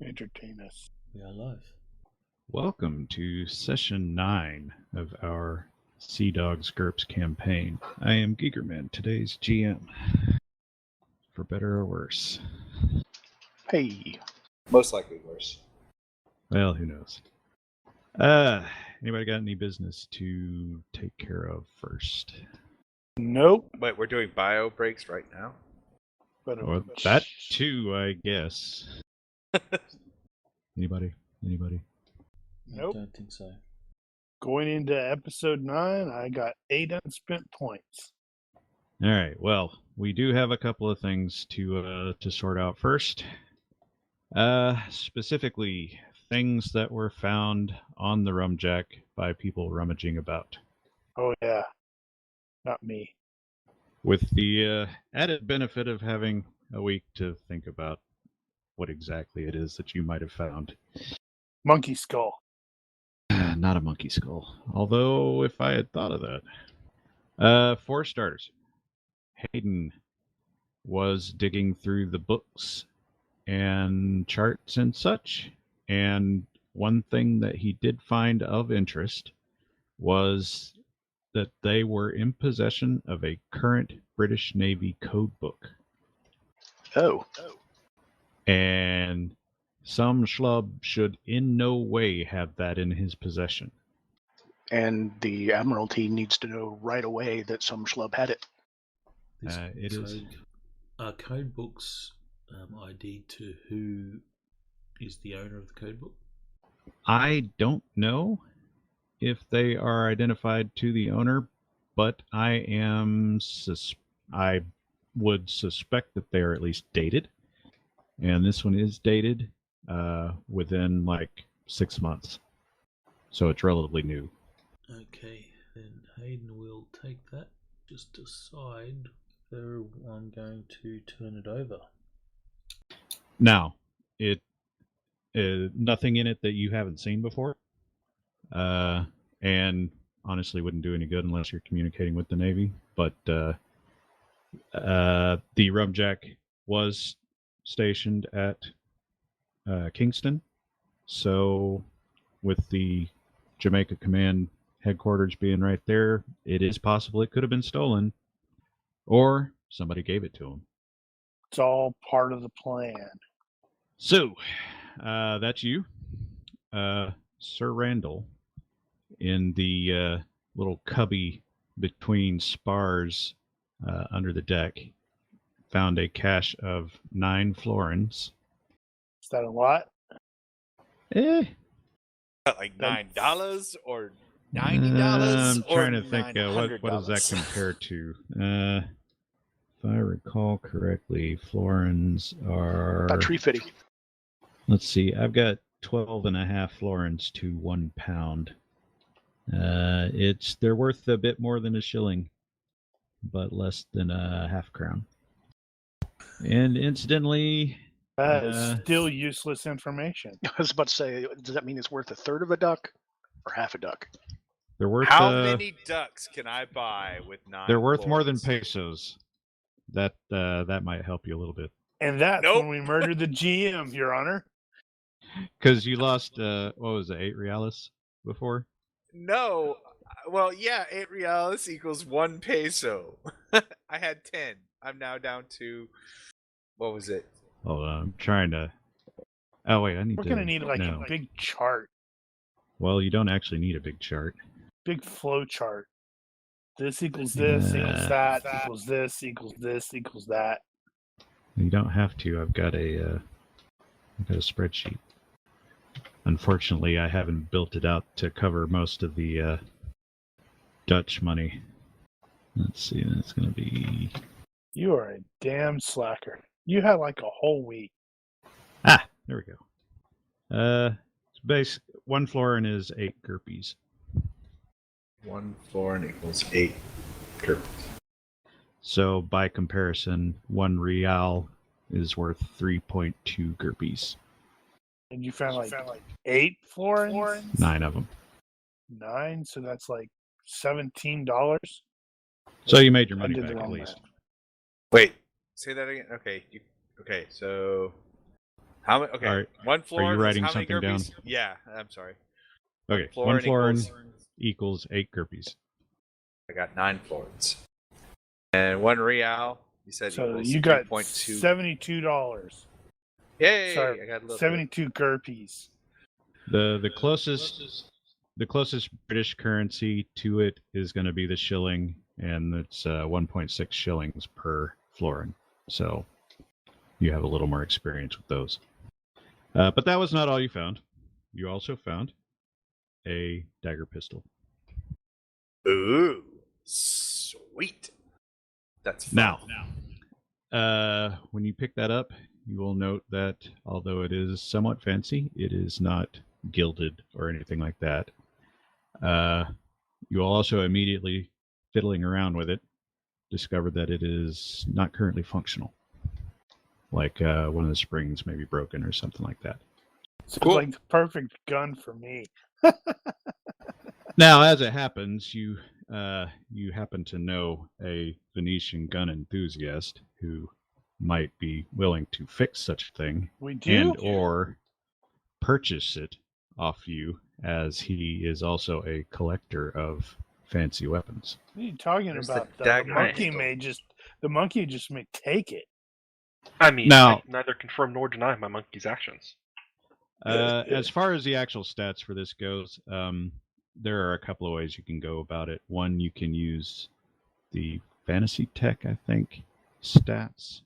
Entertain us. We are live. Welcome to Session 9 of our Sea Dogs GURPS campaign. I am Gigerman, today's GM. For better or worse. Hey. Most likely worse. Well, who knows? Anybody got any business to take care of first? Nope. Wait, we're doing bio breaks right now? Or that too, I guess. Anybody? Nope. I don't think so. Going into episode 9, I got 8 unspent points. All right. Well, we do have a couple of things to sort out first. Specifically, things that were found on the rumjack by people rummaging about. Oh, yeah. Not me. With the added benefit of having a week to think about what exactly it is that you might have found. Monkey skull. Not a monkey skull. Although, if I had thought of that. For starters, Hayden was digging through the books and charts and such, and one thing that he did find of interest was that they were in possession of a current British Navy code book. Oh. And some schlub should in no way have that in his possession. And the Admiralty needs to know right away that some schlub had it. It is. Are code books ID to who is the owner of the code book? I don't know if they are identified to the owner, but I would suspect that they are at least dated. And this one is dated within like 6 months. So it's relatively new. Okay, then Hayden will take that. Just decide whether I'm going to turn it over. Now, it nothing in it that you haven't seen before. And honestly wouldn't do any good unless you're communicating with the Navy. But the rumjack was stationed at Kingston. So with the Jamaica Command headquarters being right there, it is possible it could have been stolen or somebody gave it to him. It's all part of the plan. So, that's you. Sir Randall, in the little cubby between spars under the deck, found a cache of 9 florins. Is that a lot? Like $9 or $90? I'm trying to think what does that compare to. If I recall correctly, florins are... About tree fitting. Let's see, I've got 12.5 florins to 1 pound. They're worth a bit more than a shilling, but less than a half crown. And incidentally, That is still useless information. I was about to say, does that mean it's worth a third of a duck or half a duck? they're worth How many ducks can I buy with 9 they're worth more than florins? pesos. That might help you a little bit. And that's Nope. when we murdered the GM, Your Honor. Because you lost, what was it, 8 reales before? No. Well, yeah, 8 reales equals 1 peso. I had 10. I'm now down to, what was it? Hold on, I'm trying to... Oh, wait, I need We're to... going to need like no. a big chart. Well, you don't actually need a big chart. Big flow chart. This equals this, equals that, equals this, equals this, equals that. You don't have to. I've got a spreadsheet. Unfortunately, I haven't built it out to cover most of the Dutch money. Let's see, that's going to be... You are a damn slacker. You had like a whole week. Ah, there we go. It's 1 florin is 8 GURPS. 1 florin equals 8 GURPS. So by comparison, 1 real is worth 3.2 GURPS. And you found like 8 florins? 9 of them. 9? So that's like $17? So you made your I money did the back at wrong least. math. Wait, say that again? Okay, okay, so How many? Okay, All right. one florin is writing how many something down? Gurpies? Yeah, I'm sorry. Okay, Florin one florin equals- equals 8 Gurpies. I got 9 florins. And 1 real, you said So equals you got 3.2. $72. Yay! Sorry, I got a little 72 Gurpies. The closest British currency to it is going to be the shilling, and it's 1.6 shillings per florin. So you have a little more experience with those. But that was not all you found. You also found a dagger pistol. Ooh, sweet. That's fun. Now, when you pick that up, you will note that although it is somewhat fancy, it is not gilded or anything like that. You will also immediately, fiddling around with it, discover that it is not currently functional. Like one of the springs may be broken or something like that. So Cool. it's like the perfect gun for me. Now, as it happens, you happen to know a Venetian gun enthusiast who might be willing to fix such a thing We do? and or purchase it off you, as he is also a collector of fancy weapons. What are you talking Where's the about? The dagger monkey pistol? the monkey just may take it. I mean, Now- I can neither confirm nor deny my monkey's actions. As far as the actual stats for this goes, there are a couple of ways you can go about it. One, you can use the Fantasy Tech, I think, stats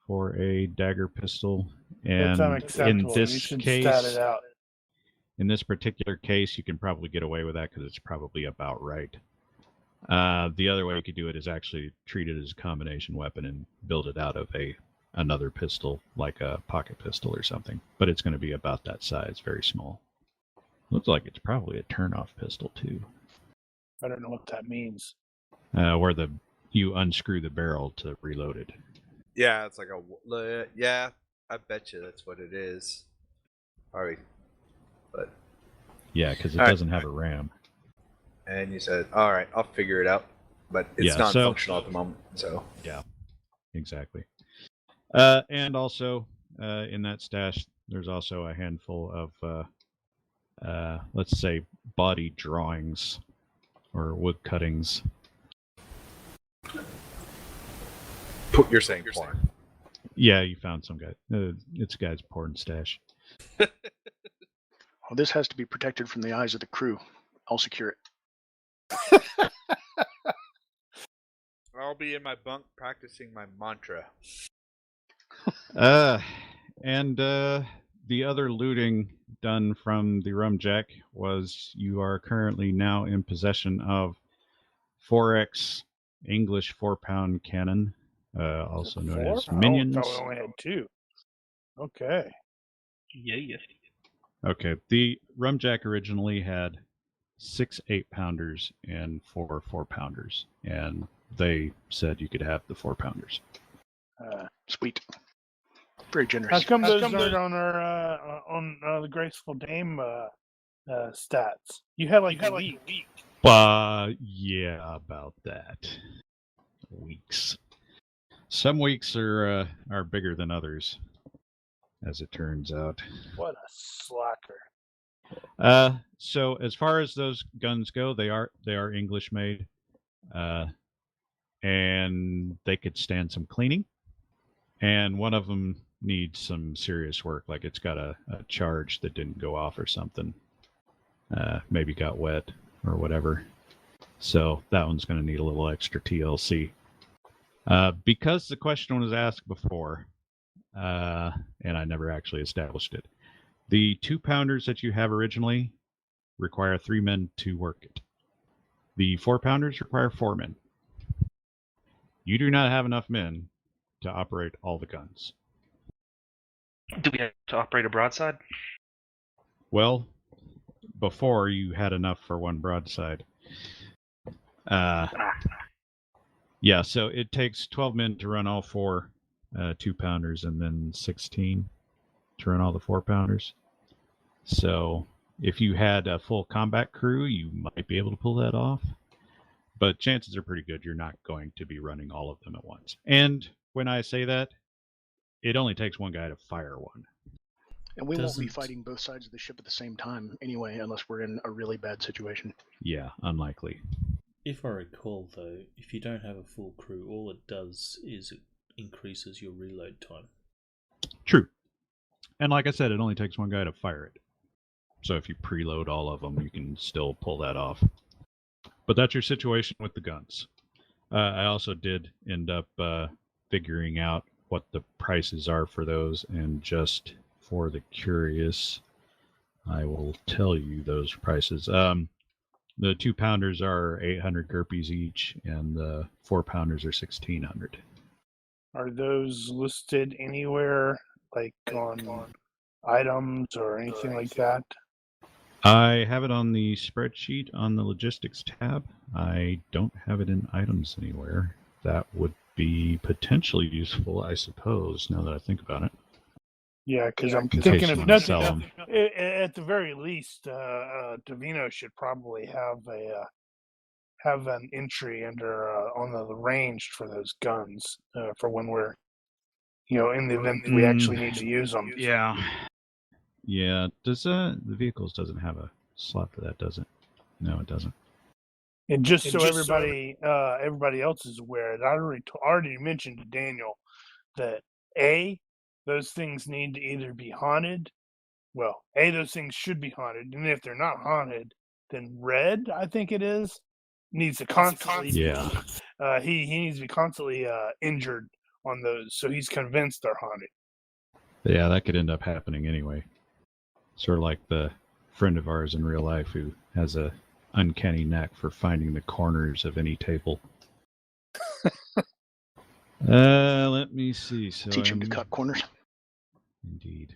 for a dagger pistol. That's And unacceptable. in You this should case, stat it out. in this particular case, you can probably get away with that because it's probably about right. The other way you could do it is actually treat it as a combination weapon and build it out of another pistol, like a pocket pistol or something. But it's going to be about that size, very small. Looks like it's probably a turn-off pistol too, I don't know what that means. where you unscrew the barrel to reload it. Yeah, it's like yeah, I bet you that's what it is. Probably. But Yeah, because it All right. doesn't have a RAM. and you said, all right, I'll figure it out. But it's Yeah, not so- functional at the moment. So Exactly. And also, in that stash, there's also a handful of, let's say, body drawings or wood cuttings. you're saying porn. Yeah, you found some guy. It's a guy's porn stash. Well, this has to be protected from the eyes of the crew. I'll secure it. I'll be in my bunk practicing my mantra. And the other looting done from the Rumjack was you are currently now in possession of 4x English 4-pound cannon, also Is it known 4? as Oh, I minions. thought we only had 2. Okay. Yeah. Okay, the Rumjack originally had 6 8-pounders and 4 4-pounders, and they said you could have the 4-pounders. Sweet. Very generous. How come those aren't on our on the Graceful Dame stats? You had like a week. Yeah, about that. Weeks. Some weeks are bigger than others, as it turns out. What a slacker. So as far as those guns go, they are English made, and they could stand some cleaning. And one of them needs some serious work, like it's got a charge that didn't go off or something. Maybe got wet or whatever. So that one's going to need a little extra TLC. Because the question was asked before, and I never actually established it. The 2-pounders that you have originally require 3 men to work it. The 4-pounders require 4 men. You do not have enough men to operate all the guns. Do we have to operate a broadside? Well, before you had enough for one broadside. Yeah, so it takes 12 men to run all 4 2-pounders and then 16 to run all the 4-pounders. So if you had a full combat crew, you might be able to pull that off. But chances are pretty good you're not going to be running all of them at once. And when I say that, it only takes one guy to fire one. And we won't be Doesn't- fighting both sides of the ship at the same time anyway, unless we're in a really bad situation. Yeah, unlikely. If I recall, though, if you don't have a full crew, all it does is it increases your reload time. True. And like I said, it only takes one guy to fire it. So if you preload all of them, you can still pull that off. But that's your situation with the guns. I also did end up figuring out what the prices are for those, and just for the curious, I will tell you those prices. The 2-pounders are 800 GURPS each, and the 4-pounders are 1600. Are those listed anywhere, like on items or anything like that? I have it on the spreadsheet on the logistics tab. I don't have it in items anywhere. That would be potentially useful, I suppose, now that I think about it. Yeah, because I'm In case thinking you if wanna nothing, sell 'em. at the very least, Davino should probably have an entry under on the range for those guns for when we're, in the event that we actually need to use them. Yeah. Yeah. Does the vehicles doesn't have a slot for that, does it? No, it doesn't. And just so everybody else is aware, I already mentioned to Daniel that those things need to either be haunted. Well, those things should be haunted, and if they're not haunted, then Red, I think it is, needs to constantly. Yeah. He needs to be constantly injured on those, so he's convinced they're haunted. Yeah, that could end up happening anyway. Sort of like the friend of ours in real life who has a uncanny knack for finding the corners of any table. Let me see. So Teach him to I'm- cut corners. Indeed.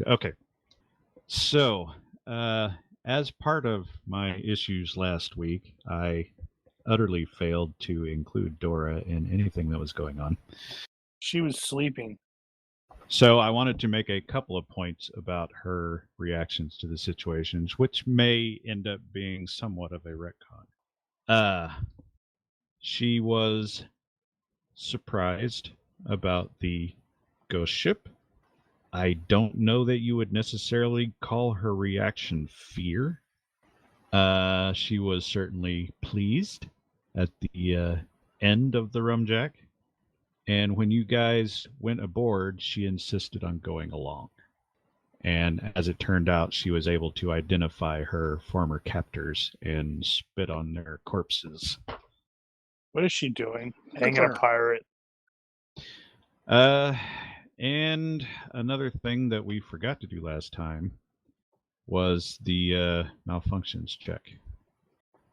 Okay. So, as part of my issues last week, I utterly failed to include Dora in anything that was going on. She was sleeping. So I wanted to make a couple of points about her reactions to the situations, which may end up being somewhat of a retcon. She was surprised about the ghost ship. I don't know that you would necessarily call her reaction fear. She was certainly pleased at the end of the rumjack. And when you guys went aboard, she insisted on going along. And as it turned out, she was able to identify her former captors and spit on their corpses. What is she doing? Good Hanging for a her. pirate. And another thing that we forgot to do last time was the malfunctions check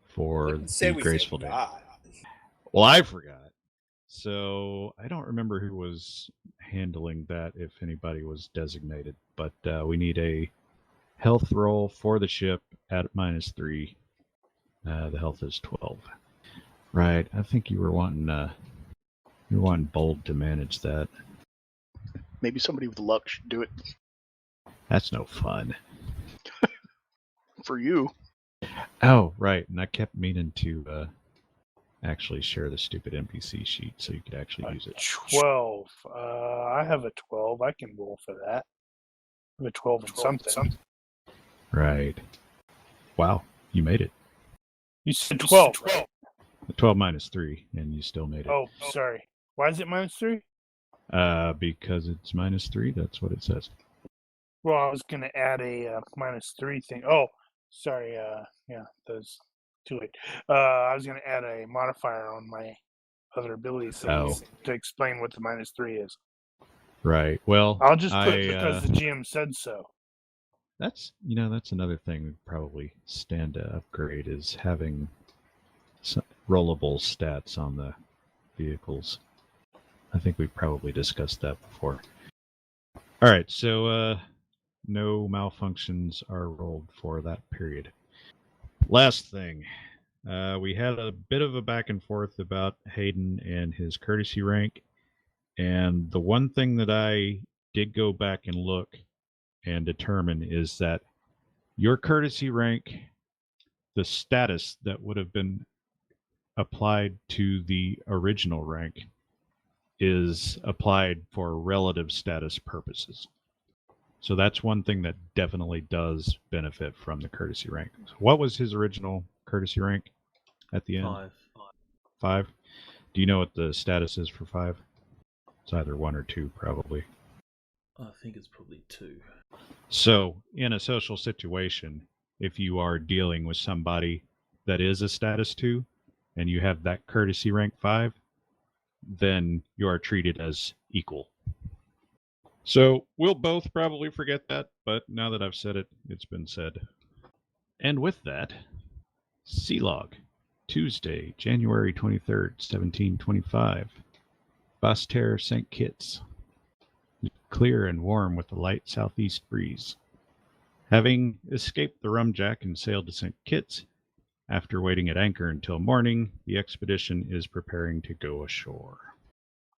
for Say the we graceful day. forgot. Well, I forgot. So I don't remember who was handling that, if anybody was designated. But we need a health roll for the ship at -3. The health is 12. Right. I think you were wanting Bold to manage that. Maybe somebody with luck should do it That's no fun. for you. Oh, right. And I kept meaning to actually share the stupid NPC sheet so you could actually use it. 12. I have a 12. I can roll for that. I have a 12 and something. Right. Wow. You made it. You said 12. Right? 12 -3, and you still made it. Oh, sorry. Why is it -3? Because it's -3. That's what it says. Well, I was going to add a -3 thing. Oh, sorry. Yeah, that's too late. I was going to add a modifier on my other abilities to explain what the -3 is. Right. Well, I'll just put because the GM said so. That's another thing that probably stand to upgrade is having rollable stats on the vehicles. I think we probably discussed that before. All right, so no malfunctions are rolled for that period. Last thing, we had a bit of a back and forth about Hayden and his courtesy rank, and the one thing that I did go back and look and determine is that your courtesy rank, the status that would have been applied to the original rank, is applied for relative status purposes. So that's one thing that definitely does benefit from the courtesy rank. What was his original courtesy rank at the end? 5. 5? Do you know what the status is for 5? It's either 1 or 2, probably. I think it's probably 2. So, in a social situation, if you are dealing with somebody that is a status 2, and you have that courtesy rank 5, then you are treated as equal. So, we'll both probably forget that, but now that I've said it, it's been said. And with that, Sea Log, Tuesday, January 23rd, 1725. Basse-Terre, St. Kitts. Clear and warm with a light southeast breeze. Having escaped the Rumjack and sailed to St. Kitts, after waiting at anchor until morning, the expedition is preparing to go ashore.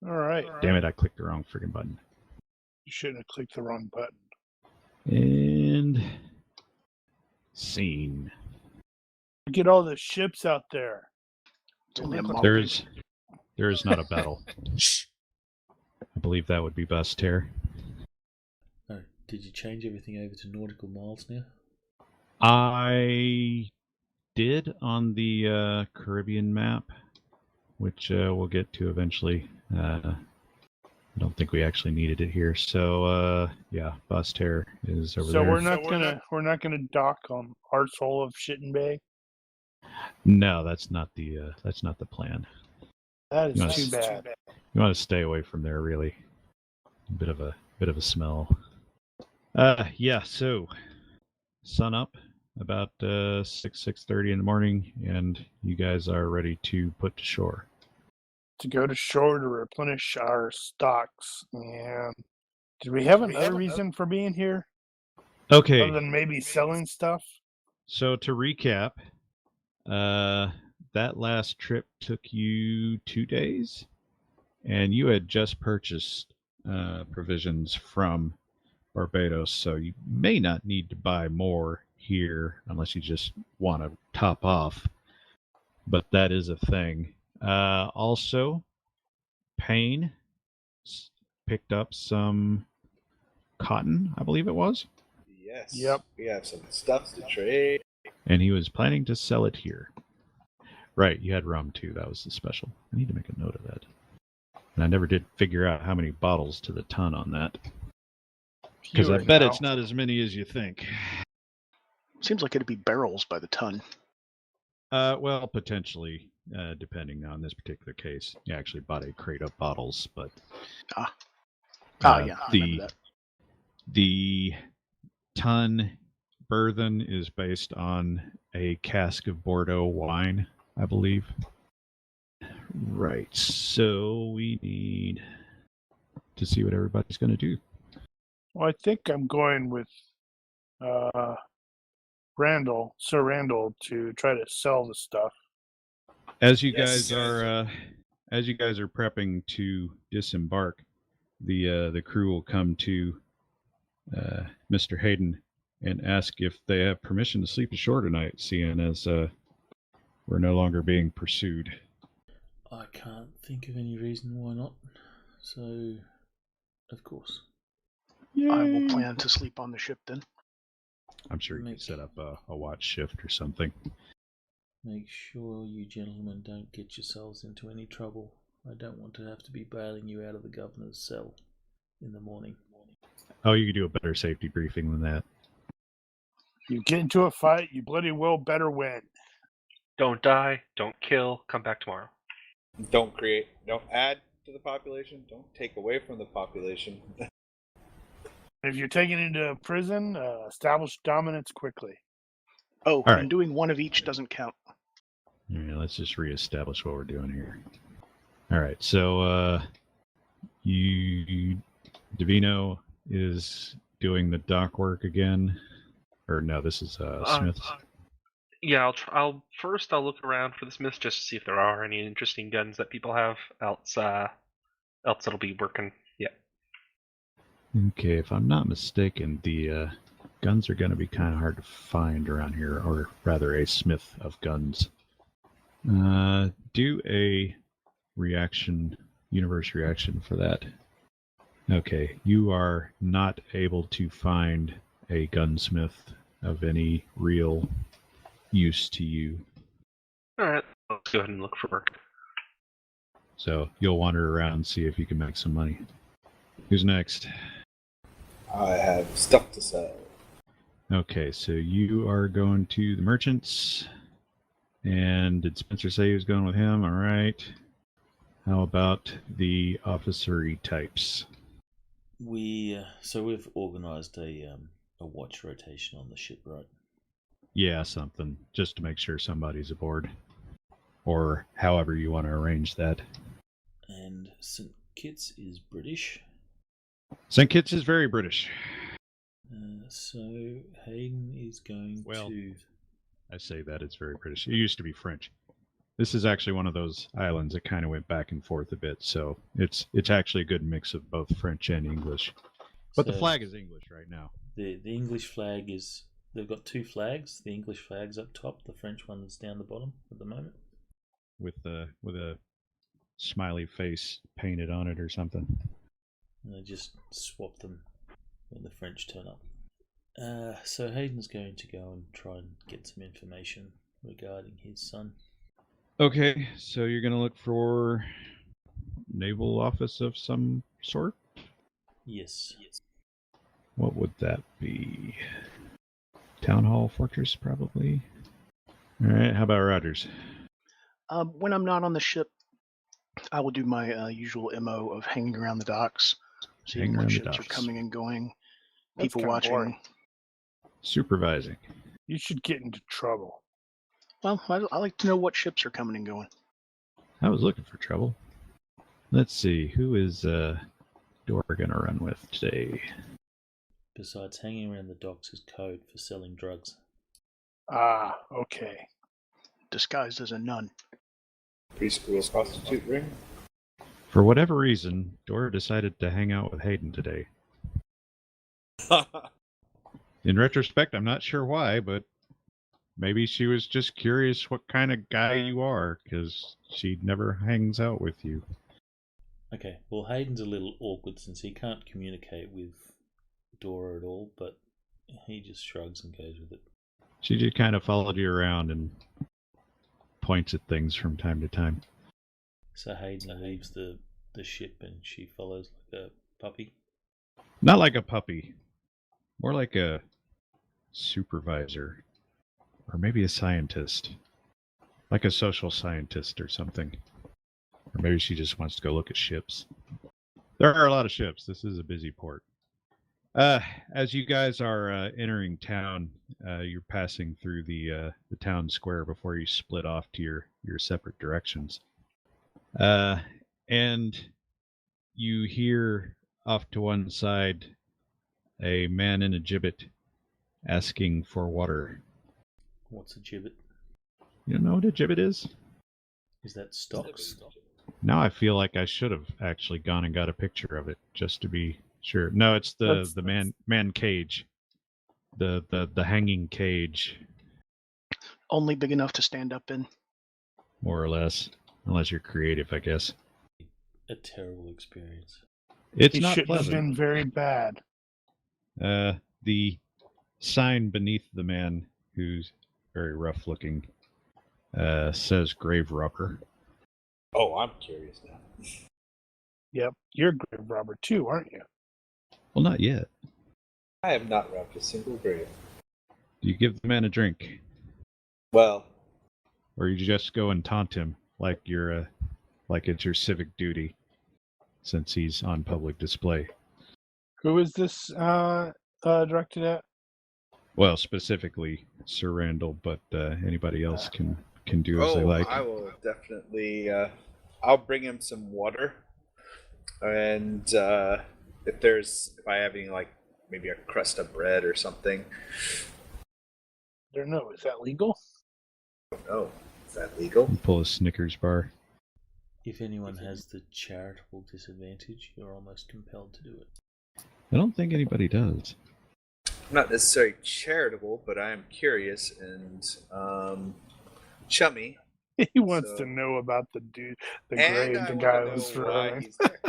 All right. Damn it, I clicked the wrong freaking button. You shouldn't have clicked the wrong button. And scene. Get all the ships out there. It's only a month. There is not a battle. I believe that would be Basse-Terre. Oh, did you change everything over to nautical miles now? I did on the Caribbean map, which we'll get to eventually. I don't think we actually needed it here. So yeah, Basse-Terre is over So there. we're not gonna dock on Arsehole of Shitten Bay. No, that's not the plan. That is No, too bad. You want to stay away from there, really. A bit of a smell. Yeah. So, sun up about 6:30 in the morning, and you guys are ready to put to shore. To go to shore to replenish our stocks. And did we have another reason for being here Okay. other than maybe selling stuff? So to recap, that last trip took you 2 days, and you had just purchased provisions from Barbados, so you may not need to buy more here unless you just want to top off. But that is a thing. Also, Payne picked up some cotton, I believe it was. Yes. Yep. We have some stuff to trade. And he was planning to sell it here. Right, you had rum too. That was the special. I need to make a note of that. And I never did figure out how many bottles to the ton on that. Because I Fewer bet now. it's not as many as you think. Seems like it'd be barrels by the ton. Well, potentially, depending on this particular case. You actually bought a crate of bottles, but Yeah, I remember that. the ton burthen is based on a cask of Bordeaux wine, I believe. Right, so we need to see what everybody's going to do. Well, I think I'm going with Sir Randall, to try to sell the stuff. As you Yes. guys are prepping to disembark, the crew will come to Mr. Hayden and ask if they have permission to sleep ashore tonight, seeing as we're no longer being pursued. I can't think of any reason why not. So, of course. I will Yay. plan to sleep on the ship then. I'm sure you can Make- set up a watch shift or something. Make sure you gentlemen don't get yourselves into any trouble. I don't want to have to be bailing you out of the governor's cell in the morning. Oh, you could do a better safety briefing than that. You get into a fight, you bloody well better win. Don't die. Don't kill. Come back tomorrow. Don't add to the population. Don't take away from the population. If you're taken into prison, establish dominance quickly. Oh, All right. and doing one of each doesn't count. Yeah, let's just reestablish what we're doing here. All right, so Davino is doing the dock work again, or no? This is Smith. Yeah, I'll look around for the Smiths just to see if there are any interesting guns that people have. Else it'll be working. Yeah. Okay, if I'm not mistaken, the guns are going to be kind of hard to find around here, or rather, a smith of guns. Do a reaction universe reaction for that. Okay, you are not able to find a gunsmith of any real use to you. Alright, let's go ahead and look for work. So you'll wander around and see if you can make some money. Who's next? I have stuff to sell. Okay, so you are going to the merchants. And did Spencer say he was going with him? All right. How about the officery types? We've organised a watch rotation on the ship, right? Yeah, something. Just to make sure somebody's aboard. Or however you want to arrange that. And St. Kitts is British. St. Kitts is very British. So Hayden is going to... I say that it's very British. It used to be French. This is actually one of those islands that kind of went back and forth a bit, so it's actually a good mix of both French and English. But the flag is English right now. The English flag is... They've got two flags. The English flag's up top. The French one is down the bottom at the moment. With a smiley face painted on it or something. And they just swap them when the French turn up. So Hayden's going to go and try and get some information regarding his son. Okay, so you're going to look for naval office of some sort? Yes. What would that be? Town hall fortress, probably? All right, how about Rogers? When I'm not on the ship, I will do my usual MO of hanging around the docks, seeing what ships are coming and going, That's people kinda watching. boring. Supervising. You should get into trouble. Well, I like to know what ships are coming and going. I was looking for trouble. Let's see, who is Dora going to run with today? Besides hanging around the docks is code for selling drugs. Ah, okay. Disguised as a nun. Preschool prostitute ring. For whatever reason, Dora decided to hang out with Hayden today. In retrospect, I'm not sure why, but maybe she was just curious what kind of guy you are, because she never hangs out with you. Okay, well Hayden's a little awkward since he can't communicate with Dora at all, but he just shrugs and goes with it. She just kind of followed you around and points at things from time to time. So Hayden leaves the ship and she follows like a puppy. Not like a puppy. More like a supervisor. Or maybe a scientist. Like a social scientist or something. Or maybe she just wants to go look at ships. There are a lot of ships. This is a busy port. As you guys are entering town, you're passing through the town square before you split off to your separate directions. And you hear off to one side a man in a gibbet asking for water. What's a gibbet? You don't know what a gibbet is? Is that stocks? Now I feel like I should have actually gone and got a picture of it just to be sure. No, it's the man cage. The hanging cage. Only big enough to stand up in. More or less. Unless you're creative, I guess. A terrible experience. It's He not shouldn't have pleasant. been very bad. The sign beneath the man, who's very rough looking, says grave robber. Oh, I'm curious now. Yep, you're a grave robber too, aren't you? Well, not yet. I have not robbed a single grave. Do you give the man a drink? Well, Or you just go and taunt him like it's your civic duty, since he's on public display? Who is this directed at? Well, specifically Sir Randall, but anybody else can do as they like. I will definitely. I'll bring him some water, and if I have any, like maybe a crust of bread or something. I don't know. Is that legal? Oh, is that legal? Pull a Snickers bar. If anyone has the charitable disadvantage, you're almost compelled to do it. I don't think anybody does. I'm not necessarily charitable, but I am curious and chummy. He wants So- to know about the dude, the And grave I the want guy to was know why throwing. he's there.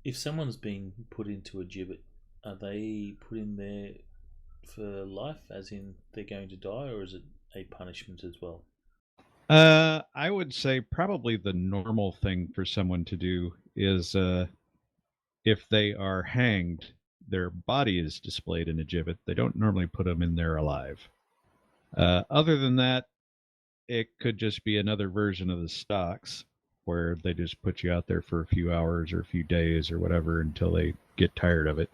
If someone's been put into a gibbet, are they put in there for life, as in they're going to die, or is it a punishment as well? I would say probably the normal thing for someone to do is if they are hanged, their body is displayed in a gibbet. They don't normally put them in there alive. Other than that, it could just be another version of the stocks where they just put you out there for a few hours or a few days or whatever until they get tired of it.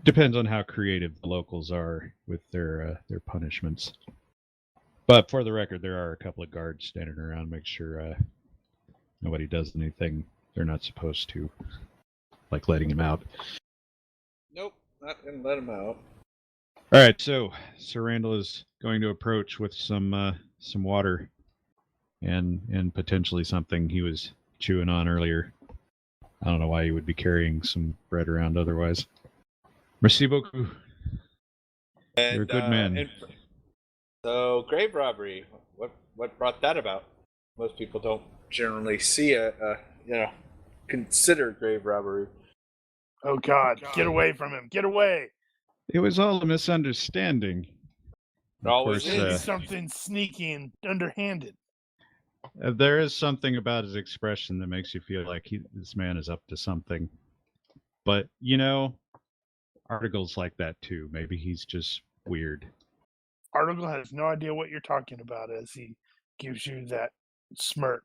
Depends on how creative the locals are with their punishments. But for the record, there are a couple of guards standing around, make sure nobody does anything they're not supposed to, like letting him out. Nope, not gonna let him out. All right, so Sir Randall is going to approach with some water and potentially something he was chewing on earlier. I don't know why you would be carrying some bread around otherwise. Merci beaucoup. And, You're a good man. So, grave robbery. What brought that about? Most people don't generally see consider grave robbery. Oh God, get away from him! Get away! It was all a misunderstanding. It always course, It's is. something sneaky and underhanded. There is something about his expression that makes you feel like this man is up to something. But, articles like that too. Maybe he's just weird. Article has no idea what you're talking about as he gives you that smirk.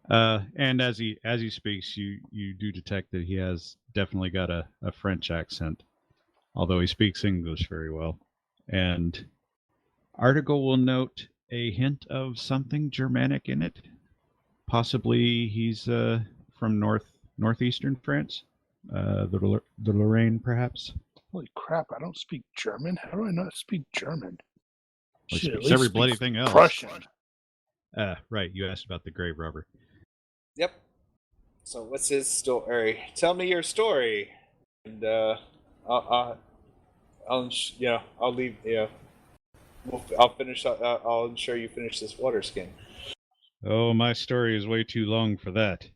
And as he speaks, you do detect that he has definitely got a French accent, although he speaks English very well. And article will note a hint of something Germanic in it. Possibly he's from northeastern France, the Lorraine, perhaps. Holy crap! I don't speak German. How do I not speak German? Well, he Shit, at speaks least every speak bloody thing else. Prussian. Right. You asked about the grave robber. Yep. So what's his story? Tell me your story, and I'll leave. I'll finish. I'll ensure you finish this water skin. Oh, my story is way too long for that.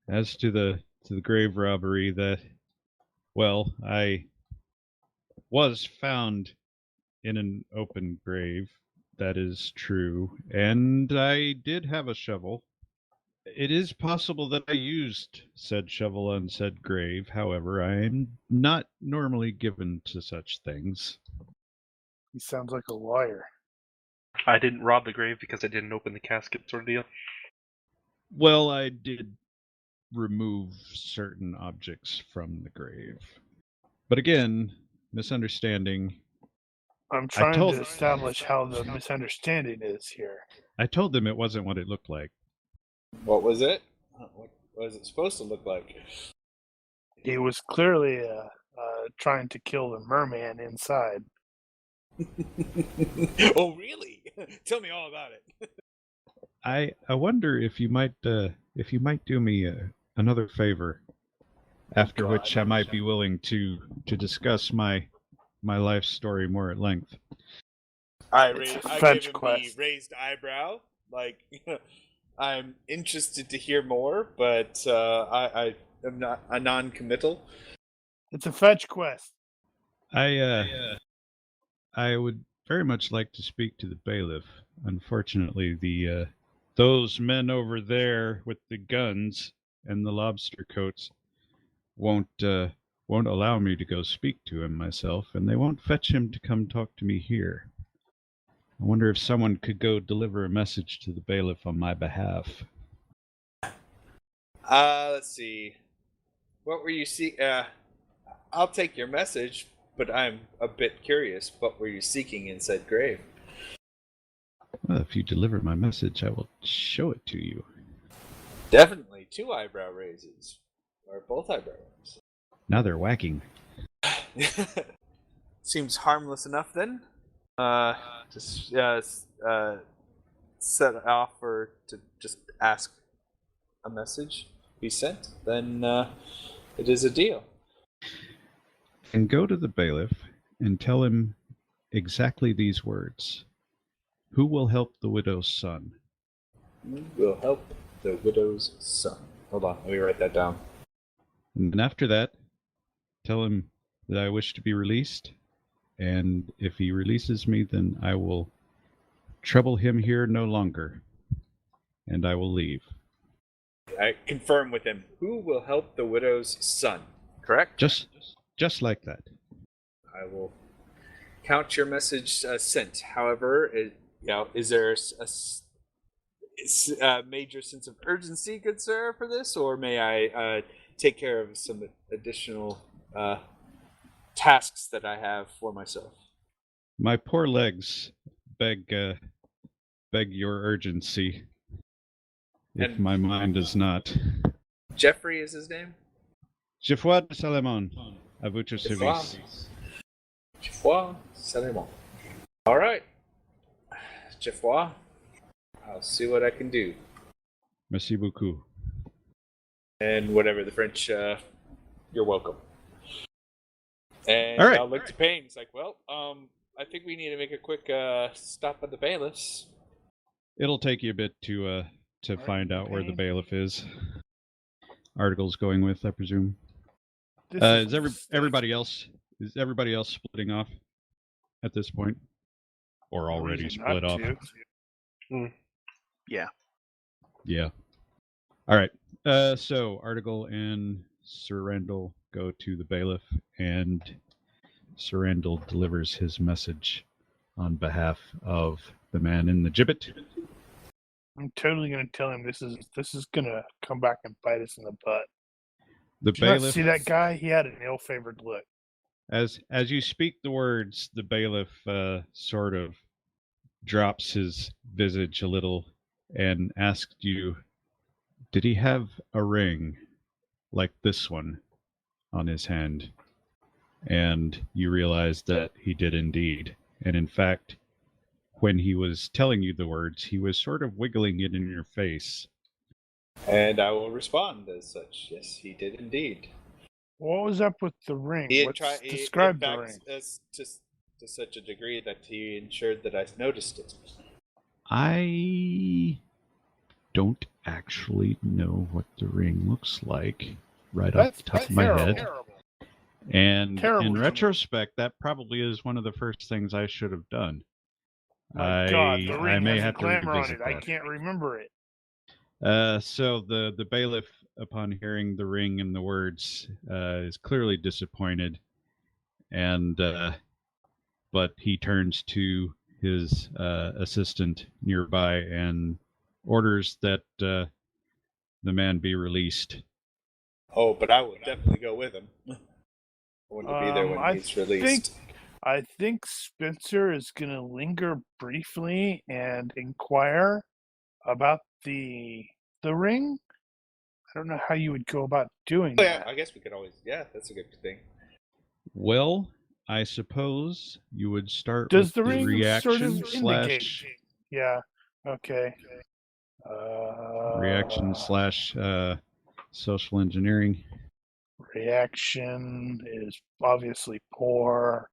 As to the grave robbery, I was found in an open grave. That is true, and I did have a shovel. It is possible that I used said shovel on said grave. However, I am not normally given to such things. He sounds like a lawyer. I didn't rob the grave because I didn't open the casket, sort of deal. Well, I did remove certain objects from the grave. But again, misunderstanding. I'm trying told- to establish how the misunderstanding is here. I told them it wasn't what it looked like. What was it? What was it supposed to look like? He was clearly trying to kill the merman inside. Oh, really? Tell me all about it. I wonder if you might do me another favor, after God. which I might be willing to discuss my life story more at length. I It's a gave fetch him quest. the raised eyebrow. Like, I'm interested to hear more, but I am not a non-committal. It's a fetch quest. I would very much like to speak to the bailiff. Unfortunately, those men over there with the guns and the lobster coats won't allow me to go speak to him myself, and they won't fetch him to come talk to me here. I wonder if someone could go deliver a message to the bailiff on my behalf. Let's see. What were you I'll take your message, but I'm a bit curious. What were you seeking in said grave? Well, if you deliver my message, I will show it to you. Definitely 2 eyebrow raises, or both eyebrow raises. Now they're whacking. Seems harmless enough then. Just set off or to just ask a message be sent, then it is a deal. And go to the bailiff and tell him exactly these words. Who will help the widow's son? Who will help the widow's son? Hold on, let me write that down. And then after that, tell him that I wish to be released, and if he releases me, then I will trouble him here no longer, and I will leave. I confirm with him. Who will help the widow's son? Correct? Just like that. I will count your message sent. However, is there a major sense of urgency, good sir, for this, or may I take care of some additional tasks that I have for myself? My poor legs beg your urgency, if And- my mind does not. Jeffrey is his name? Geoffroy de Salamon, à votre service. Geoffroy Salamon. All right. Geoffroy, I'll see what I can do. Merci beaucoup. And whatever the French, you're welcome. And All right. I'll look to Payne. It's like, well, I think we need to make a quick stop at the bailiffs. It'll take you a bit to find out where the bailiff is. Article's going with, I presume. Is everybody else splitting off at this point, or already split off? Yeah. Yeah. All right. So Article and Sir Randall go to the bailiff, and Sir Randall delivers his message on behalf of the man in the gibbet. I'm totally gonna tell him this is gonna come back and bite us in the butt. The Did you not bailiff. see that guy? He had an ill-favored look. As you speak the words, the bailiff sort of drops his visage a little and asked you, did he have a ring like this one on his hand? And you realize that he did indeed. And in fact, when he was telling you the words, he was sort of wiggling it in your face. And I will respond as such. Yes, he did indeed. What was up with the ring? in Describe the fact, ring. as to such a degree that he ensured that I noticed it. I don't actually know what the ring looks like right off the top of my head. Terrible. And Terrible in to me. retrospect, that probably is one of the first things I should have done. My God, the ring I may has have a to glamour on revisit it. I that. can't remember it. So the bailiff, upon hearing the ring and the words, is clearly disappointed, and but he turns to his assistant nearby and orders that the man be released. Oh, but I will definitely go with him. I want to be there when he's released. I think Spencer is going to linger briefly and inquire about the ring. I don't know how you would go about doing Oh, yeah, that. I guess we could always. Yeah, that's a good thing. Well, I suppose you would start Does with the the ring reaction sort of indicate? slash Yeah. Okay. reaction slash social engineering. Reaction is obviously poor.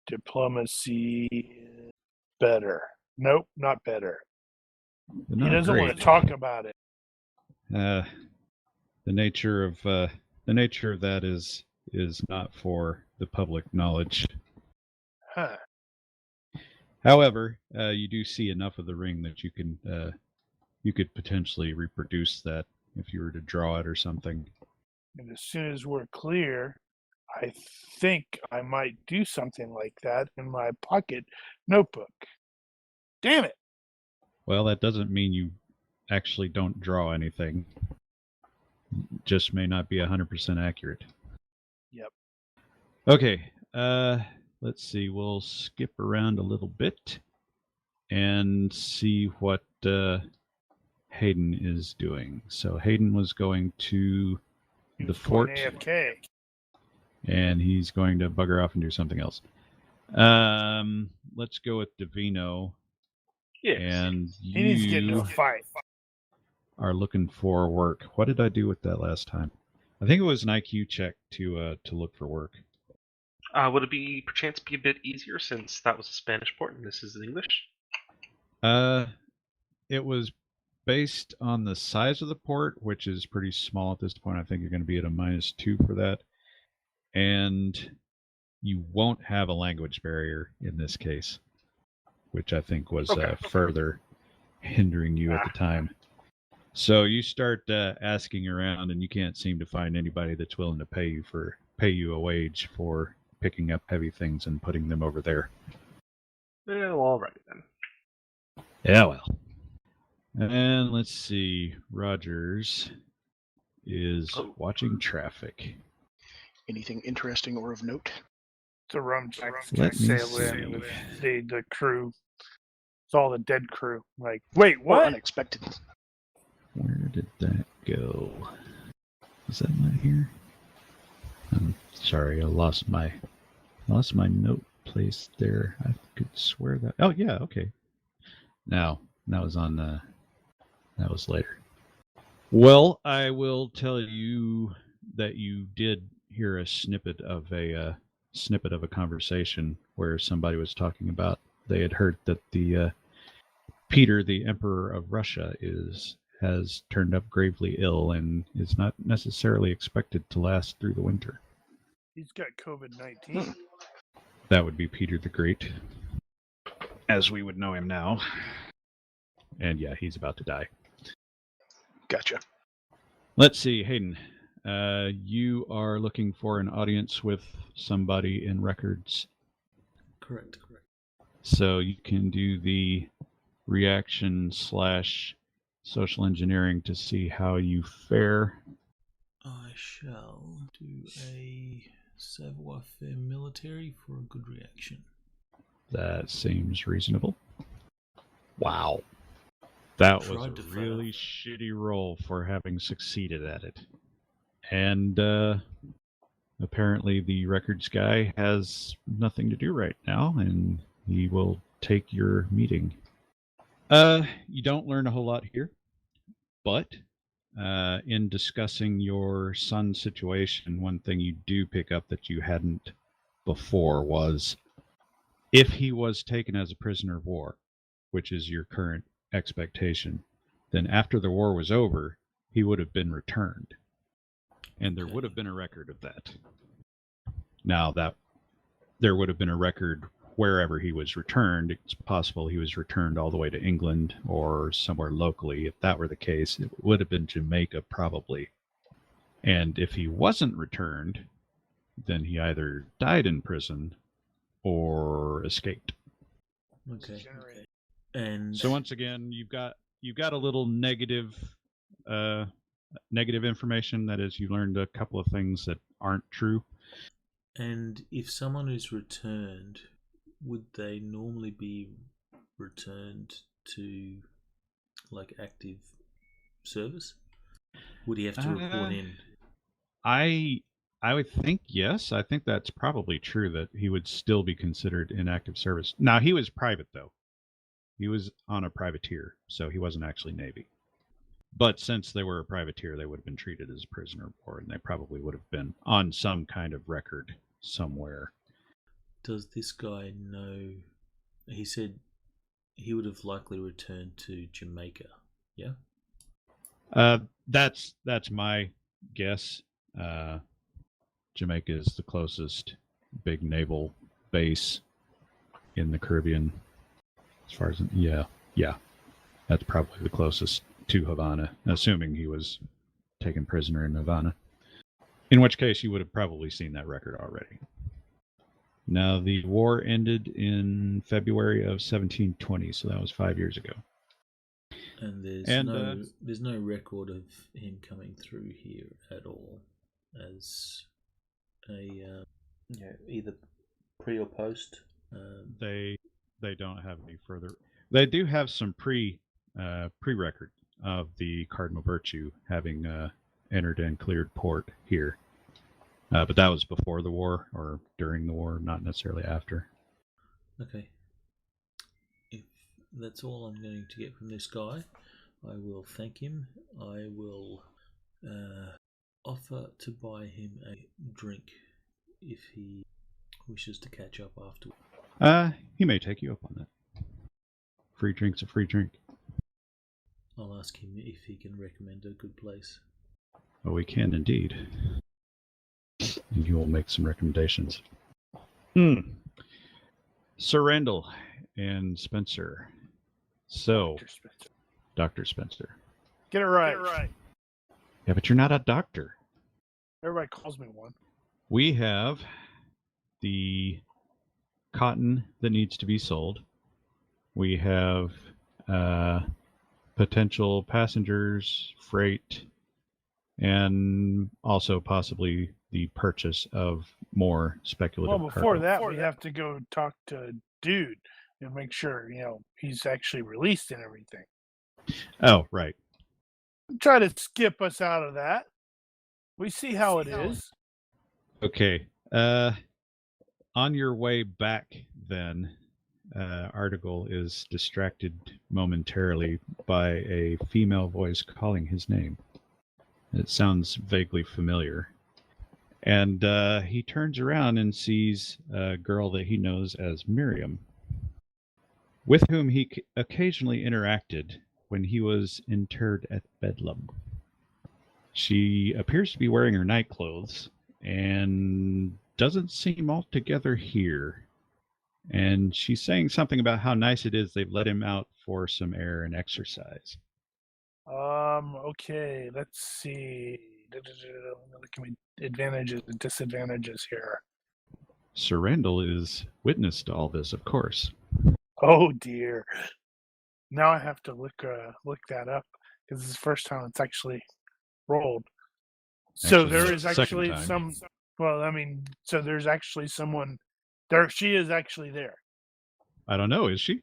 Diplomacy is better. Nope, not better. But He not doesn't want great. to talk about it. The nature of that is not for the public knowledge. Huh. However, you do see enough of the ring that you could potentially reproduce that if you were to draw it or something. And as soon as we're clear, I think I might do something like that in my pocket notebook. Damn it! Well, that doesn't mean you actually don't draw anything. It just may not be 100% accurate. Yep. Okay, let's see. We'll skip around a little bit and see what Hayden is doing. So Hayden was going to He the was going fort, AFK. and he's going to bugger off and do something else. Let's go with Davino. Yes. And He needs to get into you a fight. are looking for work. What did I do with that last time? I think it was an IQ check to look for work. Would it be perchance be a bit easier since that was a Spanish port and this is English? It was based on the size of the port, which is pretty small at this point. I think you're going to be at a -2 for that. And you won't have a language barrier in this case, which I think was further hindering you at the time. So you start asking around, and you can't seem to find anybody that's willing to pay you a wage for picking up heavy things and putting them over there. Well, alright then. Yeah, well. And let's see. Rogers is watching traffic. Anything interesting or of note? The rum jack's Let gonna me sail in see. with the crew. It's all the dead crew. Like, wait, Or what? unexpected? Where did that go? Is that not here? I'm sorry, I lost my note place there. I could swear that. Oh yeah, okay. Now that was on. That was later. Well, I will tell you that you did hear a snippet of a conversation where somebody was talking about they had heard that the Peter, the Emperor of Russia, has turned up gravely ill and is not necessarily expected to last through the winter. He's got COVID-19. That would be Peter the Great, as we would know him now. And yeah, he's about to die. Gotcha. Let's see, Hayden. You are looking for an audience with somebody in records. Correct. So you can do the reaction / social engineering to see how you fare. I shall do a savoir-faire military for a good reaction. That seems reasonable. Wow. That was Tried a to really fail. shitty roll for having succeeded at it. And apparently the records guy has nothing to do right now, and he will take your meeting. You don't learn a whole lot here, but in discussing your son's situation, one thing you do pick up that you hadn't before was if he was taken as a prisoner of war, which is your current expectation, then after the war was over, he would have been returned. And there would have been a record of that. Now, that there would have been a record wherever he was returned. It's possible he was returned all the way to England or somewhere locally. If that were the case, it would have been Jamaica probably. And if he wasn't returned, then he either died in prison or escaped. Okay. And so once again, you've got a little negative information. That is, you learned a couple of things that aren't true. And if someone is returned, would they normally be returned to like active service? Would he have to report in? I would think yes. I think that's probably true that he would still be considered in active service. Now, he was private though. He was on a privateer, so he wasn't actually Navy. But since they were a privateer, they would have been treated as a prisoner of war, and they probably would have been on some kind of record somewhere. Does this guy know? He said he would have likely returned to Jamaica. Yeah. That's my guess. Jamaica is the closest big naval base in the Caribbean. As far as yeah, that's probably the closest to Havana, assuming he was taken prisoner in Havana. In which case, you would have probably seen that record already. Now, the war ended in February of 1720, so that was 5 years ago. And there's no record of him coming through here at all as a either pre or post. They don't have any further. They do have some pre-record of the Cardinal Virtue having entered and cleared port here. But that was before the war or during the war, not necessarily after. Okay. If that's all I'm going to get from this guy, I will thank him. I will offer to buy him a drink if he wishes to catch up afterwards. He may take you up on that. free drink's a free drink. I'll ask him if he can recommend a good place. Oh, we can indeed. And you will make some recommendations. Sir Randall and Spencer. So, Dr. Spencer. Get it right. Yeah, but you're not a doctor. Everybody calls me one. We have the cotton that needs to be sold. We have potential passengers, freight, and also possibly the purchase of more speculative Well, before cargo. that, we have to go talk to Dude and make sure, he's actually released and everything. Oh, right. Try to skip us out of that. We see how it is. Okay. On your way back, then, Article is distracted momentarily by a female voice calling his name. It sounds vaguely familiar. And he turns around and sees a girl that he knows as Miriam, with whom he occasionally interacted when he was interred at Bedlam. She appears to be wearing her night clothes and doesn't seem altogether here. And she's saying something about how nice it is they've let him out for some air and exercise. Okay, let's see. Look at me. Advantages and disadvantages here. Sir Randall is witness to all this, of course. Oh dear. Now I have to look that up because this is the first time it's actually rolled. So Actually, there no, is second actually time. some. Well, I mean, so there's actually someone there. She is actually there. I don't know, is she?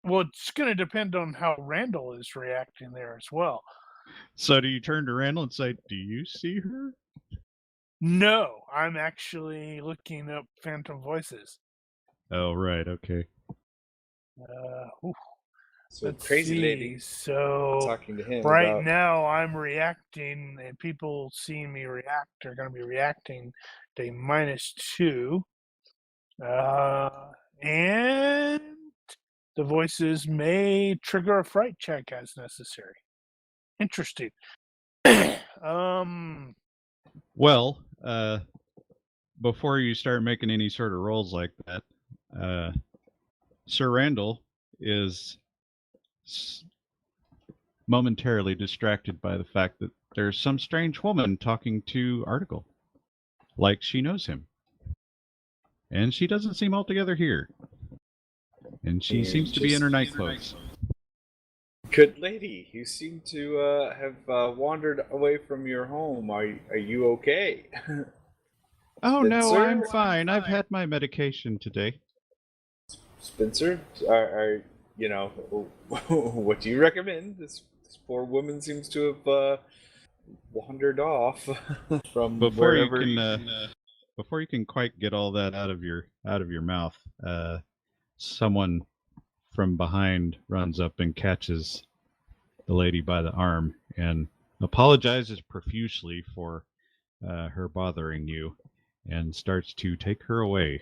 Well, it's going to depend on how Randall is reacting there as well. So do you turn to Randall and say, do you see her? No, I'm actually looking up Phantom Voices. Oh, right, okay. So Let's crazy see. lady So talking to him right about now I'm reacting, and people seeing me react are going to be reacting to -2. And the voices may trigger a fright check as necessary. Interesting. Well, before you start making any sort of rolls like that, Sir Randall is momentarily distracted by the fact that there's some strange woman talking to Article, like she knows him. And she doesn't seem altogether here. And she seems to be in her night clothes. good lady. You seem to have wandered away from your home. Are you okay? Oh, no, Spencer? I'm fine. I've had my medication today. Spencer, are what do you recommend? This poor woman seems to have wandered off from Before you wherever. before you can quite get all that out of your mouth, someone from behind runs up and catches the lady by the arm and apologizes profusely for her bothering you and starts to take her away.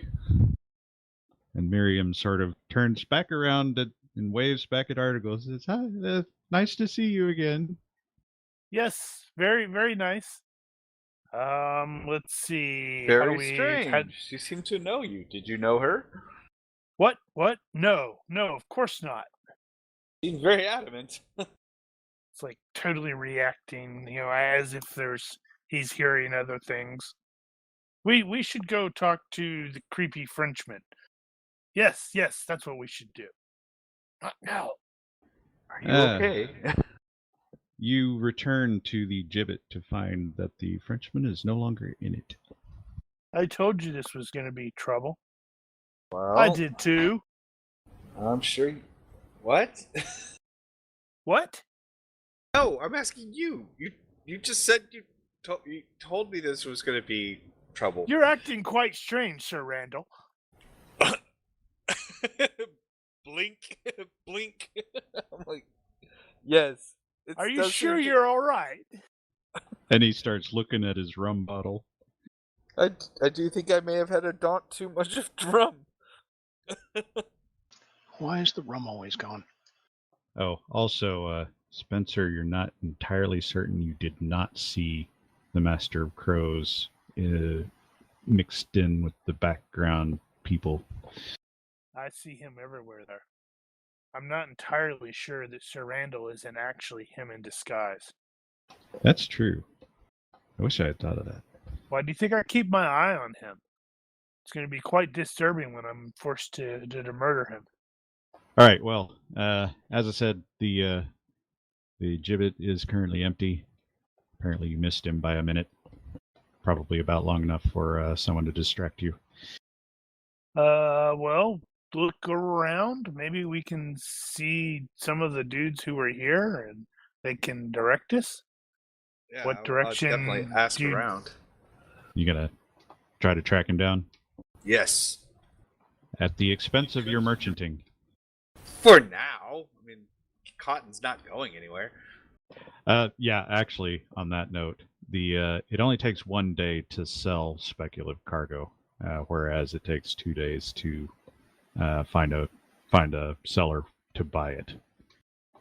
And Miriam sort of turns back around and waves back at Article and says, "Hi, nice to see you again." Yes, very, very nice. Let's see. Very strange. She seemed to know you. Did you know her? What? No, of course not. Seemed very adamant. It's like totally reacting, as if he's hearing other things. We should go talk to the creepy Frenchman. Yes, that's what we should do. Not now. Are you okay? You return to the gibbet to find that the Frenchman is no longer in it. I told you this was going to be trouble. Well, I did too. I'm sure. What? What? No, I'm asking you. You just said you told me this was going to be trouble. You're acting quite strange, Sir Randall. Blink, blink. I'm like, yes. Are you sure you're all right? And he starts looking at his rum bottle. I do think I may have had a daunt too much of drum. Why is the rum always gone? Oh, also, Spencer, you're not entirely certain you did not see the Master of Crows mixed in with the background people. I see him everywhere there. I'm not entirely sure that Sir Randall isn't actually him in disguise. That's true. I wish I had thought of that. Why do you think I keep my eye on him? It's going to be quite disturbing when I'm forced to murder him. All right. Well, as I said, the gibbet is currently empty. Apparently, you missed him by a minute. Probably about long enough for someone to distract you. Well, look around. Maybe we can see some of the dudes who were here, and they can direct us. Yeah, What direction I'll definitely ask do you- around. You gonna try to track him down Yes. at the expense of your merchanting. For now. I mean, cotton's not going anywhere. Yeah, actually, on that note, it only takes 1 day to sell speculative cargo, whereas it takes 2 days to find a seller to buy it,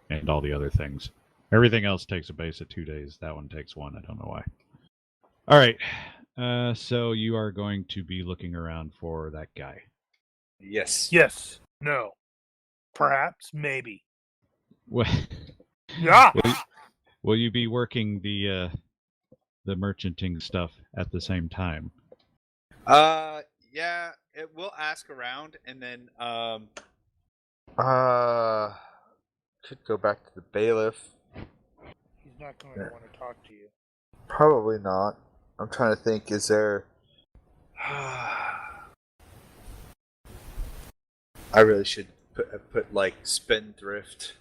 and all the other things. Everything else takes a base of 2 days. That one takes 1. I don't know why. All right, so you are going to be looking around for that guy. Yes. Yes. No. Perhaps. Maybe. Well, Yeah. will you be working the merchanting stuff at the same time? Yeah, we'll ask around and then could go back to the bailiff. He's not going to want to talk to you. Probably not. I'm trying to think, is there I really should put like spendthrift.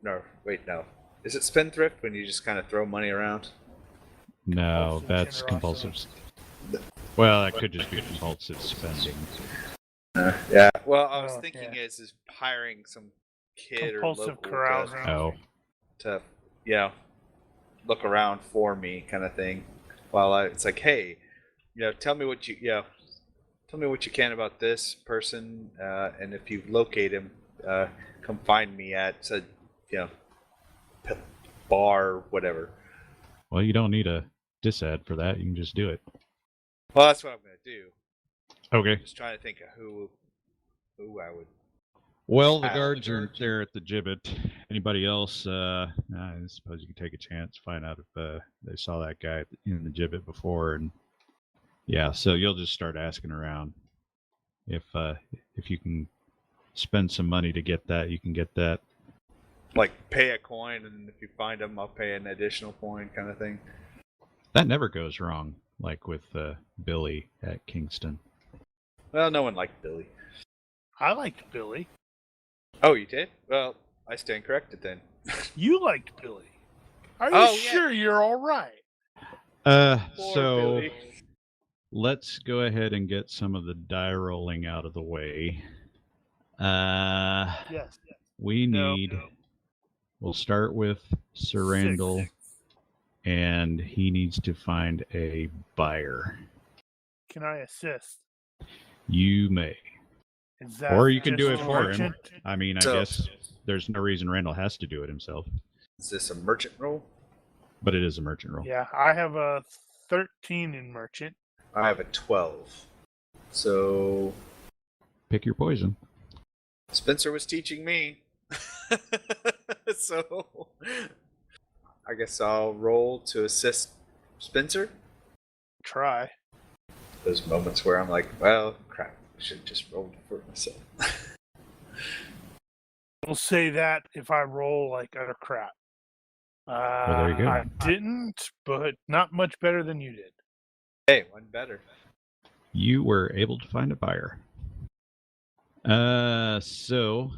No, wait, no. Is it spendthrift when you just kind of throw money around? No, Compulsive that's generosity. compulsive. Well, that could just be compulsive spending. Yeah. Well, I was Oh, thinking yeah. is hiring some kid Compulsive or local carousing. Oh, to look around for me, kind of thing. While it's like, hey, tell me what you can about this person, and if you locate him, come find me at bar, whatever. well, you don't need a disad for that. You can just do it. Well, that's what I'm gonna do. Okay. Just trying to think of who I would. Well, the guards are there at the gibbet. Anybody else? I suppose you could take a chance, find out if they saw that guy in the gibbet before, and yeah. So you'll just start asking around. If you can spend some money to get that, you can get that. Like pay a coin, and if you find him, I'll pay an additional coin, kind of thing. That never goes wrong, like with Billy at Kingston. Well, no one liked Billy. I liked Billy. Oh, you did? Well, I stand corrected then. You liked Billy. Are you Oh, yeah. sure you're all right? Poor So Billy. let's go ahead and get some of the die rolling out of the way. Yes. We No. need. We'll start with Sir Randall, 6. and he needs to find a buyer. Can I assist? You may. Is that Or you can do just it a for him. merchant? I mean, I So- guess there's no reason Randall has to do it himself, Is this a merchant roll? but it is a merchant roll. Yeah, I have a 13 in merchant. I have a 12. So Pick your poison. Spencer was teaching me. So I guess I'll roll to assist Spencer. Try. Those moments where I'm like, well, crap, I should have just rolled for myself. We'll say that if I roll like utter crap. there you go. I didn't, but not much better than you did. Hey, one better. You were able to find a buyer. So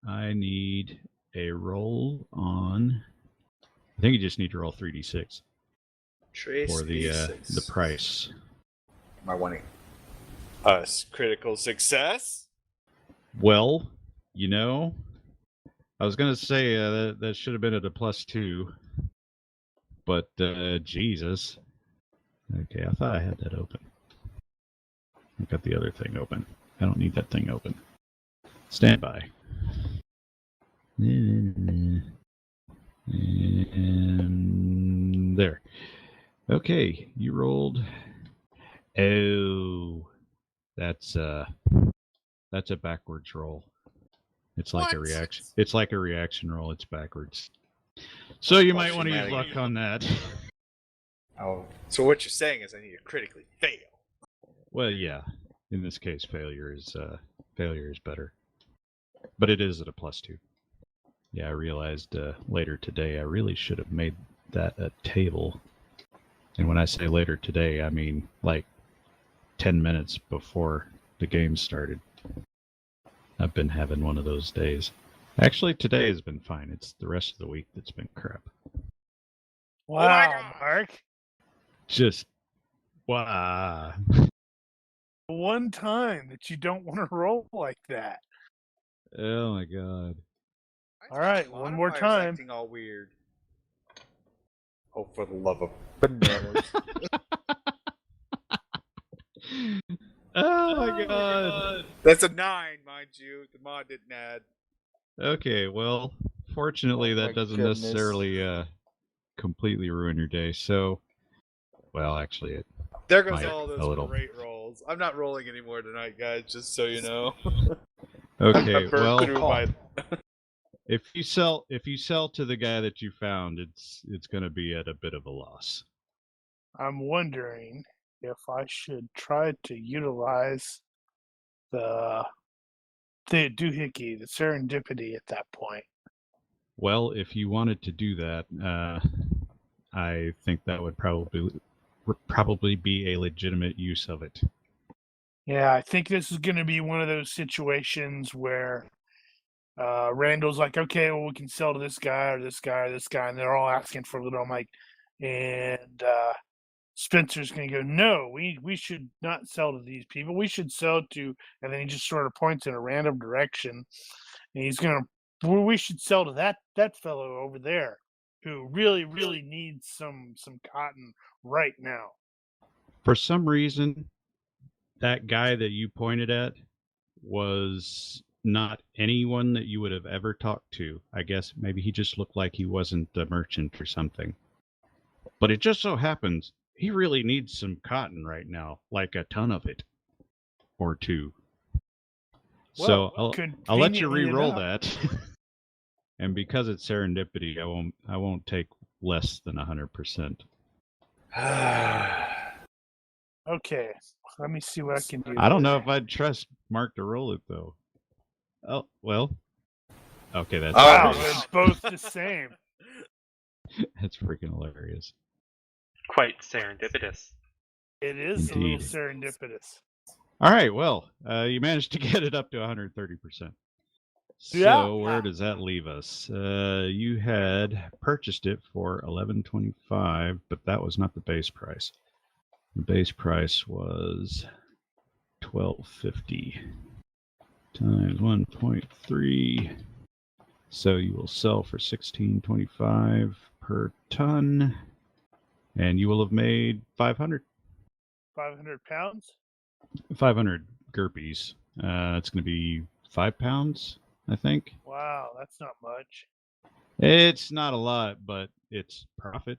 I need a roll on. I think you just need to roll 3d6 Trace for the D6. price. Am I wanting us critical success? Well, I was gonna say that should have been at a +2, but Jesus. Okay, I thought I had that open. I got the other thing open. I don't need that thing open. Stand by. And there. Okay, you rolled. Oh, that's a backwards roll. It's like a What? reaction. It's like a reaction roll. It's backwards. So you might want to use Shenanigans. luck on that. Oh, so what you're saying is I need to critically fail. Well, yeah. In this case, failure is better, but it is at a +2. Yeah, I realized later today I really should have made that a table. And when I say later today, I mean like 10 minutes before the game started. I've been having one of those days. Actually, today has been fine. It's the rest of the week that's been crap. Wow, Mark. Just, wow. One time that you don't want to roll like that. Oh my god. All right, one more time. Acting all weird. Oh, for the love of bananas! Oh my god. That's a 9, mind you. The mod didn't add. Okay, well, fortunately Oh my that doesn't goodness. necessarily completely ruin your day. So, well, actually, it There goes Might, all a those little. great rolls. I'm not rolling anymore tonight, guys. Just so you know. okay. I burned Well, through my. if you sell to the guy that you found, it's going to be at a bit of a loss. I'm wondering if I should try to utilize the doohickey, the serendipity at that point. Well, if you wanted to do that, I think that would probably be a legitimate use of it. Yeah, I think this is going to be one of those situations where Randall's like, okay, well, we can sell to this guy or this guy or this guy, and they're all asking for a little. I'm like, and Spencer's going to go, no, we should not sell to these people. We should sell to, and then he just sort of points in a random direction, and he's going to, well, we should sell to that fellow over there who really, really needs some cotton right now. For some reason, that guy that you pointed at was not anyone that you would have ever talked to. I guess maybe he just looked like he wasn't a merchant or something. But it just so happens he really needs some cotton right now, like a ton of it, or two. So I'll let you conveniently re-roll enough- that. And because it's serendipity, I won't take less than 100%. Okay, let me see what I can do. I don't know here. if I'd trust Mark to roll it though. Oh well. Okay, that's Wow, hilarious. they're both the same. That's freaking hilarious. Quite serendipitous. It is a little Indeed. serendipitous. All right, well, you managed to get it up to 130%. So Yeah. where does that leave us? You had purchased it for $11.25, but that was not the base price. The base price was $12.50 times 1.3. So you will sell for $16.25 per ton, and you will have made 500. 500 pounds? 500 GURPS. It's going to be 5 pounds, I think. Wow, that's not much. It's not a lot, but it's profit.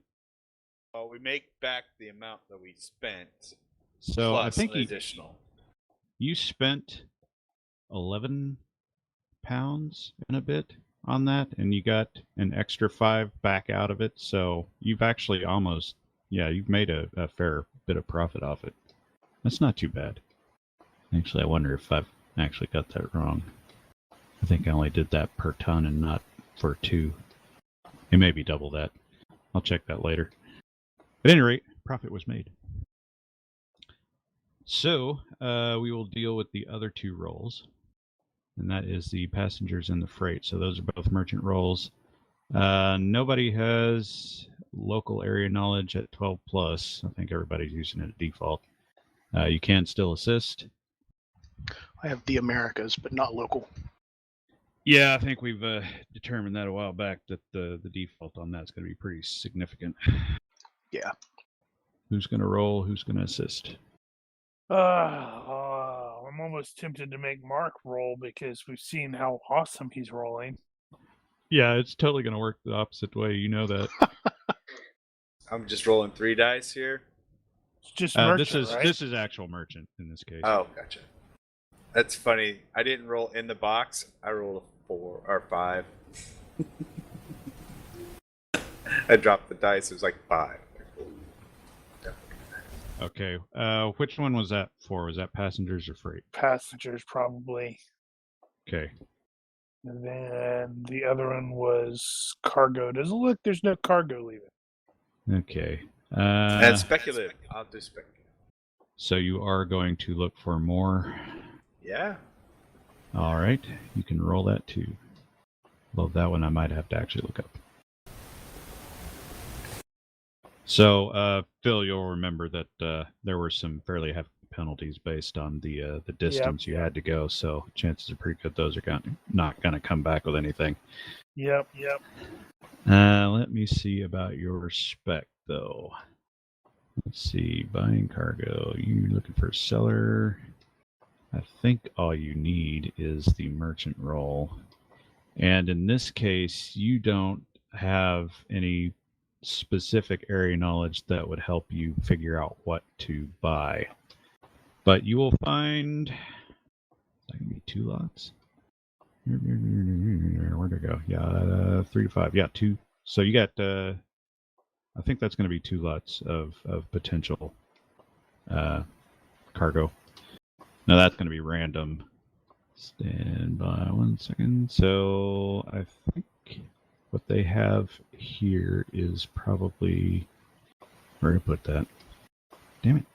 Well, we make back the amount that we spent. So plus I think an additional. you spent 11 pounds and a bit on that, and you got an extra 5 back out of it. So you've actually almost, you've made a fair bit of profit off it. That's not too bad. Actually, I wonder if I've actually got that wrong. I think I only did that per ton and not for 2. It may be double that. I'll check that later. At any rate, profit was made. So we will deal with the other 2 rolls, and that is the passengers and the freight. So those are both merchant rolls. Nobody has local area knowledge at 12 plus. I think everybody's using it at default. You can still assist. I have the Americas, but not local. Yeah, I think we've determined that a while back that the default on that's going to be pretty significant. Yeah. Who's going to roll? Who's going to assist? Let I'm almost tempted to make Mark roll because we've seen how awesome he's rolling. Yeah, it's totally going to work the opposite way. You know that. I'm just rolling 3 dice here. It's just merchant, right? This is actual merchant in this case. Oh, gotcha. That's funny. I didn't roll in the box. I rolled a 4 or 5. I dropped the dice. It was like 5. Okay. Which one was that for? Was that passengers or freight? Passengers, probably. Okay. And then the other one was cargo. Does it look? There's no cargo leaving. Okay. That's speculative. I'll do speculative. So you are going to look for more. Yeah. All right. You can roll that too. Well, that one I might have to actually look up. So, Phil, you'll remember that there were some fairly heavy penalties based on the distance you had to go. So chances are pretty good those are not going to come back with anything. Yep. Let me see about your spec, though. Let's see. Buying cargo. You're looking for a seller. I think all you need is the merchant roll. And in this case, you don't have any specific area knowledge that would help you figure out what to buy. But you will find... Is that going to be 2 lots? Where'd it go? Yeah, 3 to 5. Yeah, 2. So you got... I think that's going to be 2 lots of potential cargo. Now that's going to be random. Stand by 1 second. So I think what they have here is probably... Where to put that? Damn it.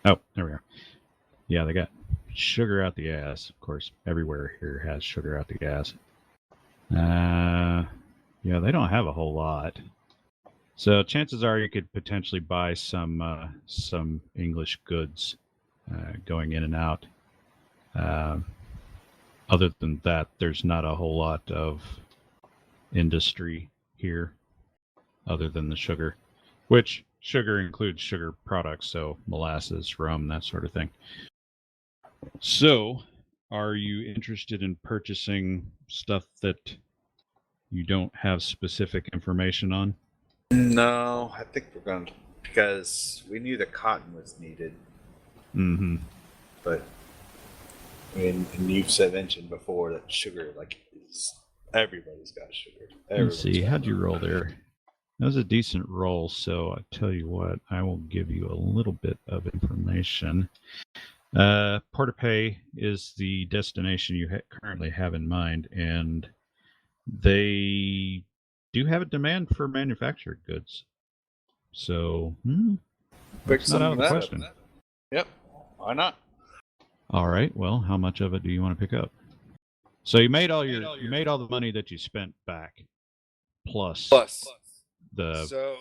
Oh, there we are. Yeah, they got sugar out the ass. Of course, everywhere here has sugar out the ass. Yeah, they don't have a whole lot. So chances are you could potentially buy some English goods going in and out. Other than that, there's not a whole lot of industry here other than the sugar, which sugar includes sugar products, so molasses, rum, that sort of thing. So, are you interested in purchasing stuff that you don't have specific information on? No, I think we're going to, because we knew the cotton was needed. Mm-hmm. But, I mean, and you've mentioned before that sugar, like, everybody's got sugar. Let's see, how'd you roll there? That was a decent roll, so I tell you what, I will give you a little bit of information. Port-de-Paix is the destination you currently have in mind, and they do have a demand for manufactured goods. So, Pick not out of the that question. up. Yep, why not? All right. Well, how much of it do you want to pick up? So you made all the money that you spent back, plus the. So,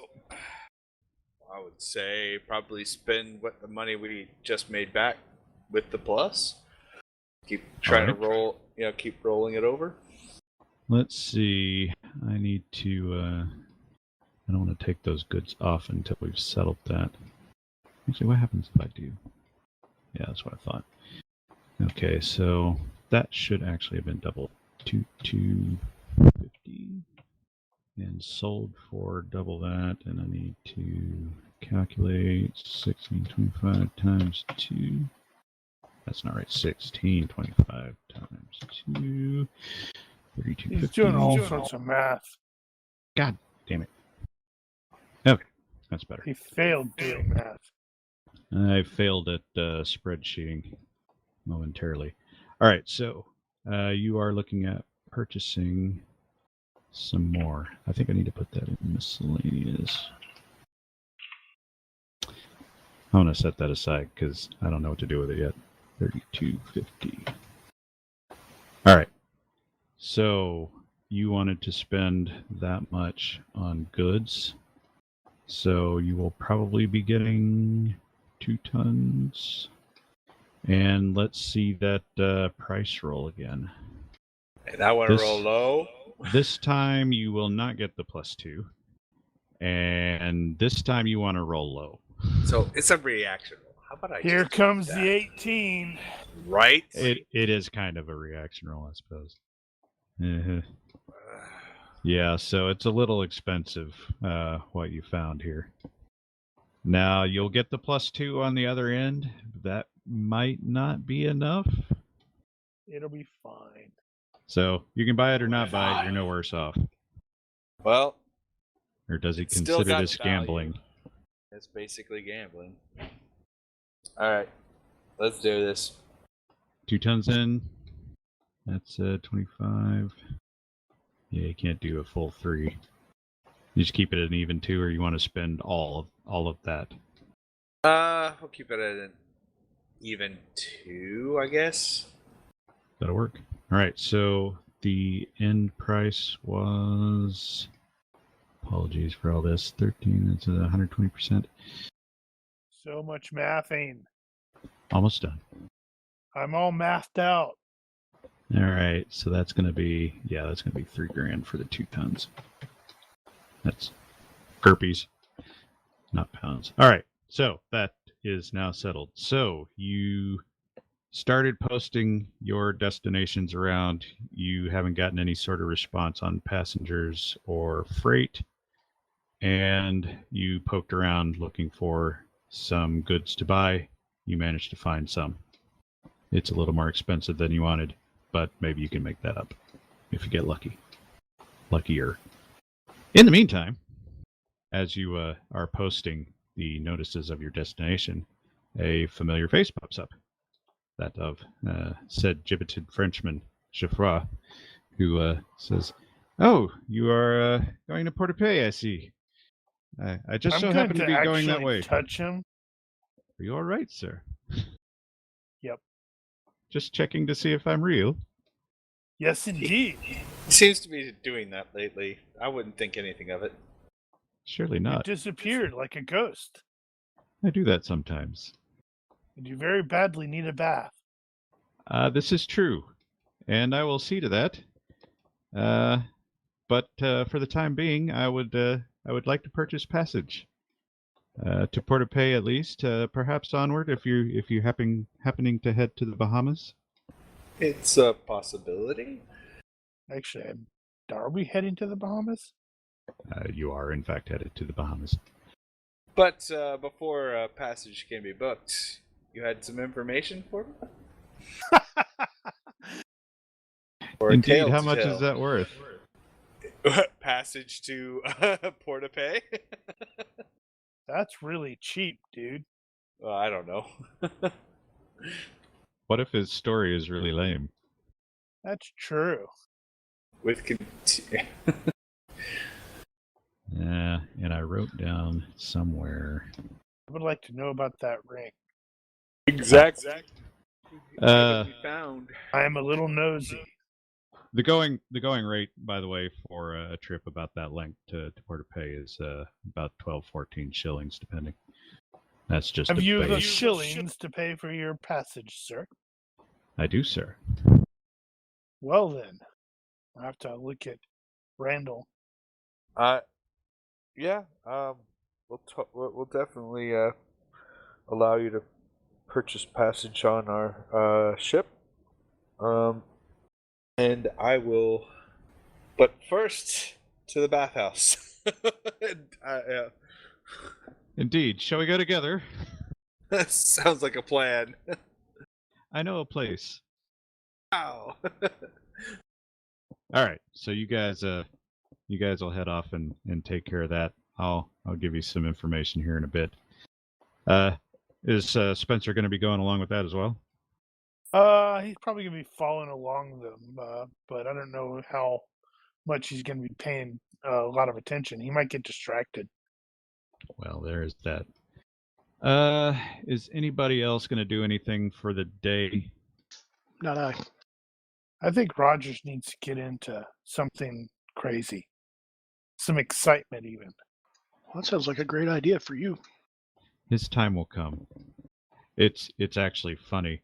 I would say probably spend what the money we just made back with the plus. Keep trying to roll, keep rolling it over. Let's see. I need to. I don't want to take those goods off until we've settled that. Actually, what happens if I do? Yeah, that's what I thought. Okay, so that should actually have been doubled to 250 and sold for double that. And I need to calculate 1625 times 2. That's not right. 1625 times 2. 3250. He's doing all sorts of math. God damn it. Okay, that's better. He failed doing math. I failed at spreadsheeting momentarily. All right, so you are looking at purchasing some more. I think I need to put that in miscellaneous. I'm going to set that aside because I don't know what to do with it yet. 3250. All right. So you wanted to spend that much on goods. So you will probably be getting 2 tons. And let's see that price roll again. And I want to roll low. This time you will not get the +2. And this time you want to roll low. So it's a reaction roll. How about I Here just comes do the that? 18. Right? It is kind of a reaction roll, I suppose. Yeah, so it's a little expensive, what you found here. Now, you'll get the +2 on the other end. That might not be enough. It'll be fine. So you can buy it or not buy it. You're no worse off. Well, Or does he it's still consider got this value. gambling? It's basically gambling. All right, let's do this. 2 tons in. That's 25. Yeah, you can't do a full 3. You just keep it at an even 2, or you want to spend all of that. We'll keep it at an even 2, I guess. That'll work. All right, so the end price was, apologies for all this, 13, that's 120%. So much mathing. Almost done. I'm all mathed out. All right, so that's going to be, that's going to be $3,000 for the 2 tons. That's GURPS, not pounds. All right, so that is now settled. So you started posting your destinations around. You haven't gotten any sort of response on passengers or freight, and you poked around looking for some goods to buy. You managed to find some. It's a little more expensive than you wanted, but maybe you can make that up if you get lucky. Luckier. In the meantime, as you are posting the notices of your destination, a familiar face pops up. That of said gibbeted Frenchman, Geoffroy, who says, "Oh, you are going to Port-de-Paix, I see. I just so happen to be going that way. Touch him. Are you all right, sir?" Yep. Just checking to see if I'm real. Yes, indeed. He seems to be doing that lately. I wouldn't think anything of it. Surely You not. disappeared like a ghost. I do that sometimes. And you very badly need a bath. This is true, and I will see to that. But for the time being, I would like to purchase passage to Port-de-Paix at least. Perhaps onward if you happening to head to the Bahamas. It's a possibility. Actually, are we heading to the Bahamas? You are in fact headed to the Bahamas. But before passage can be booked, you had some information for me? Or a Indeed, tale how to much tell? is that worth? Passage to Port-de-Paix? That's really cheap, dude. Well, I don't know. What if his story is really lame? That's true. With Yeah, and I wrote down somewhere. I would like to know about that ring. exact We found. I am a little nosy. The going rate, by the way, for a trip about that length to Port-de-Paix is about 12, 14 shillings, depending. That's just Have you the base. shillings to pay for your passage, sir? I do, sir. Well then, I have to look at Randall. Yeah. We'll definitely allow you to purchase passage on our ship. And I will. But first, to the bathhouse. Indeed. Shall we go together? Sounds like a plan. I know a place. Wow. All right. So you guys will head off and take care of that. I'll give you some information here in a bit. Is Spencer going to be going along with that as well? He's probably gonna be following along them, but I don't know how much he's gonna be paying a lot of attention. He might get distracted. Well, there's that. Is anybody else going to do anything for the day? Not I. I think Rogers needs to get into something crazy, some excitement, even. Well, that sounds like a great idea for you. His time will come. It's actually funny.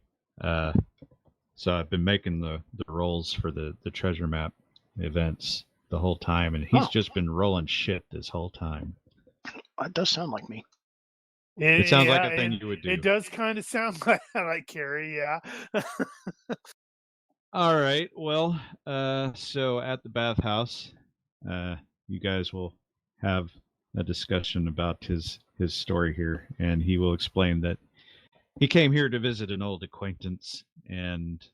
So I've been making the rolls for the treasure map events the whole time, and he's just been rolling shit this whole time. That does sound like me. It sounds like yeah, a thing you would do. It does kind of sound like Carrie, yeah. All right. Well, so at the bathhouse, you guys will have a discussion about his story here, and he will explain that he came here to visit an old acquaintance, and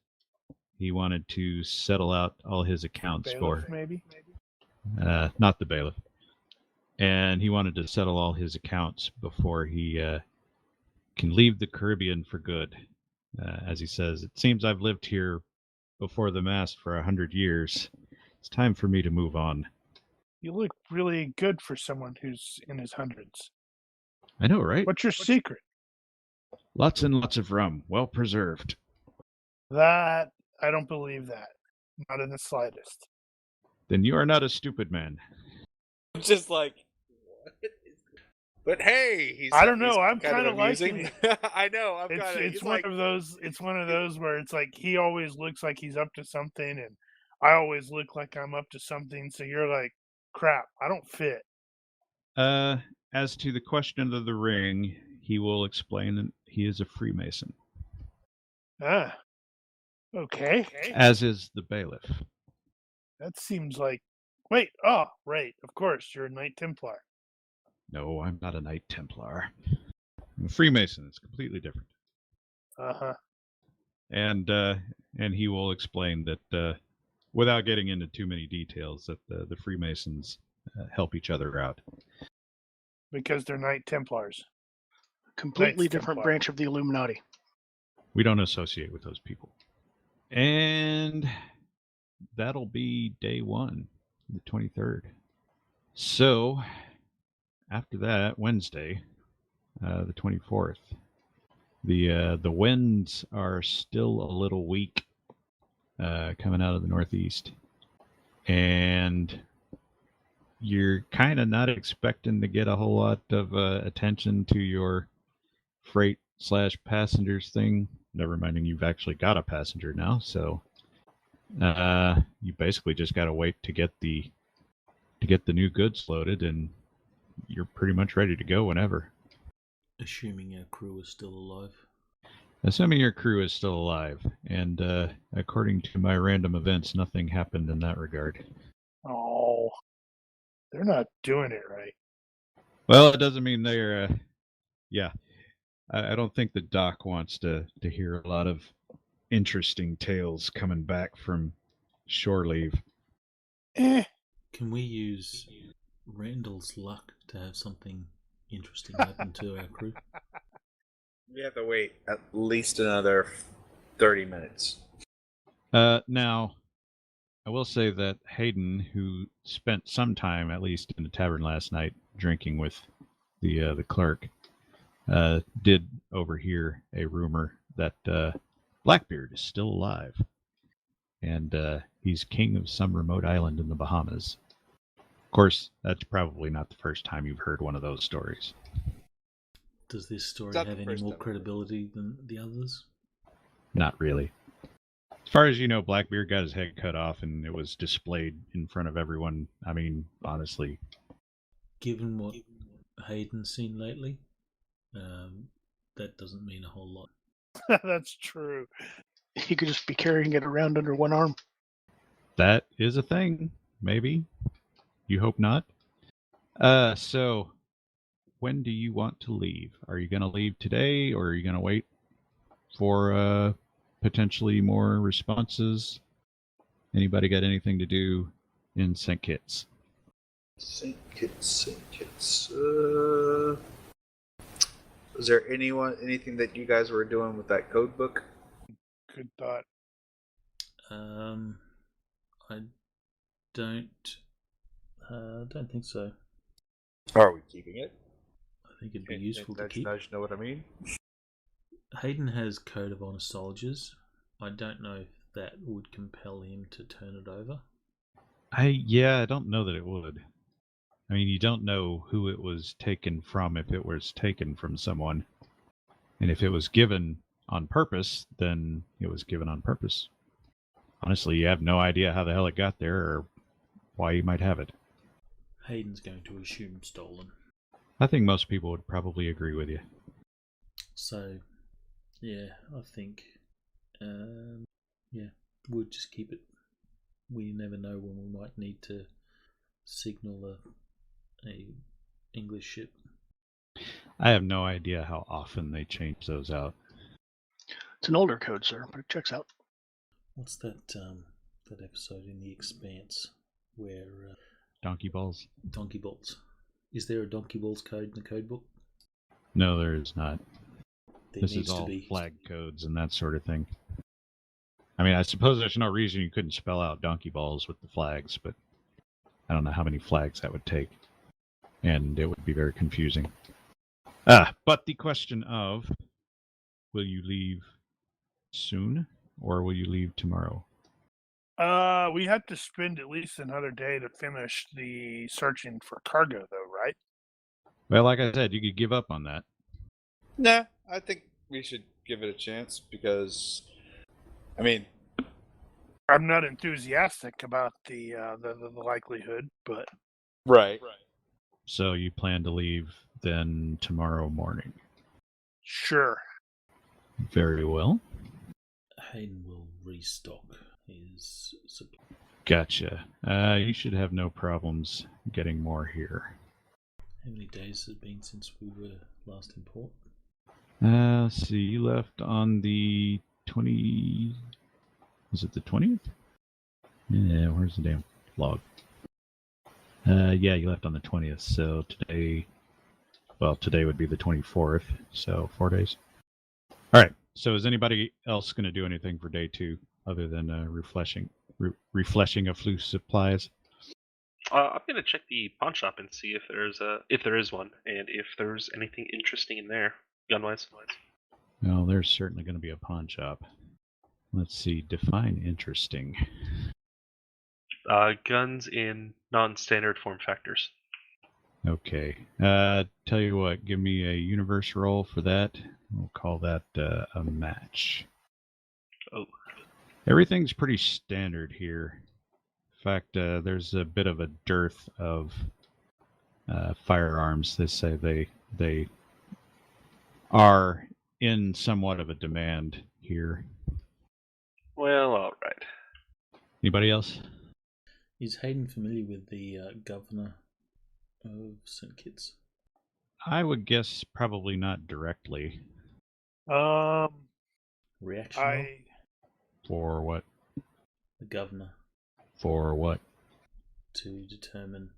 he wanted to settle out all his accounts Bailiff, for, maybe. not the bailiff, and he wanted to settle all his accounts before he can leave the Caribbean for good. As he says, it seems I've lived here before the mast for 100 years. It's time for me to move on. You look really good for someone who's in his hundreds. I know, right? What's your secret? Lots and lots of rum, well preserved. That I don't believe that. Not in the slightest. Then you are not a stupid man. I'm just like, what? But hey, I don't know. I'm kind of amusing. liking it. I know. I'm It's kind of. it's one of those. It's one of those where it's like he always looks like he's up to something, and I always look like I'm up to something. So you're like, crap, I don't fit. As to the question of the ring, he will explain that he is a Freemason. Ah, okay. As is the bailiff. That seems like. Wait. Oh, right. Of course, you're a Knight Templar. No, I'm not a Knight Templar. I'm a Freemason. It's completely different. Uh-huh. And he will explain that, without getting into too many details, that the Freemasons help each other out. Because they're Knight Templars. Completely Knights different Templar. branch of the Illuminati. We don't associate with those people. And that'll be day one, the 23rd. So, after that, Wednesday, the 24th, the winds are still a little weak coming out of the northeast. And you're kind of not expecting to get a whole lot of attention to your freight/passengers thing. Never minding you've actually got a passenger now, so you basically just got to wait to get the new goods loaded, and you're pretty much ready to go whenever. Assuming our crew is still alive. Assuming your crew is still alive, and according to my random events, nothing happened in that regard. Oh, they're not doing it right. Well, it doesn't mean they're. Yeah, I don't think the doc wants to hear a lot of interesting tales coming back from shore leave. Can we use Randall's luck to have something interesting happen to our crew? We have to wait at least another 30 minutes. Now, I will say that Hayden, who spent some time, at least in the tavern last night, drinking with the clerk, did overhear a rumor that Blackbeard is still alive, and he's king of some remote island in the Bahamas. Of course, that's probably not the first time you've heard one of those stories. Does this story It's not have the any first more time. credibility than the others? Not really. As far as you know, Blackbeard got his head cut off and it was displayed in front of everyone. I mean, honestly. Given what Hayden's seen lately, that doesn't mean a whole lot. That's true. He could just be carrying it around under one arm. That is a thing, maybe. You hope not. So, when do you want to leave? Are you going to leave today, or are you going to wait for potentially more responses? Anybody got anything to do in St. Kitts? St. Kitts. Was there anything that you guys were doing with that code book? Good thought. I don't think so. Are we keeping it? I think it'd be useful to Nudge, keep. nudge, know what I mean? Hayden has Code of Honor soldiers. I don't know if that would compel him to turn it over. I don't know that it would. I mean, you don't know who it was taken from if it was taken from someone. And if it was given on purpose, then it was given on purpose. Honestly, you have no idea how the hell it got there or why you might have it. Hayden's going to assume stolen. I think most people would probably agree with you. So, yeah, I think, yeah, we'll just keep it. We never know when we might need to signal a English ship. I have no idea how often they change those out. It's an older code, sir, but it checks out. What's that that episode in The Expanse where Donkey balls? Donkey Balls? Is there a Donkey Balls code in the code book? No, there is not. There This needs is all to be. flag codes and that sort of thing. I mean, I suppose there's no reason you couldn't spell out donkey balls with the flags, but I don't know how many flags that would take. And it would be very confusing. But the question of, will you leave soon or will you leave tomorrow? We have to spend at least another day to finish the searching for cargo, though, right? Well, like I said, you could give up on that. Nah, I think we should give it a chance because, I mean, I'm not enthusiastic about the likelihood, but right. So you plan to leave then tomorrow morning? sure. Very well. Hayden will restock his supply. Gotcha. You should have no problems getting more here. How many days has it been since we were last in port? Let's see, you left on the 20... Was it the 20th? Yeah, where's the damn log? Yeah, you left on the 20th, so today... Well, today would be the 24th, so 4 days. Alright, so is anybody else going to do anything for day 2 other than refreshing of flu supplies? I'm gonna check the pawn shop and see if there is one, and if there's anything interesting in there, gun-wise. Well, there's certainly going to be a pawn shop. Let's see, define interesting. Guns in non-standard form factors. Okay. Tell you what, give me a universe roll for that. We'll call that a match. Oh. Everything's pretty standard here. In fact, there's a bit of a dearth of firearms. They say they are in somewhat of a demand here. Well, all right. Anybody else? Is Hayden familiar with the governor of St. Kitts? I would guess probably not directly. Reaction? For what? The governor. For what? To determine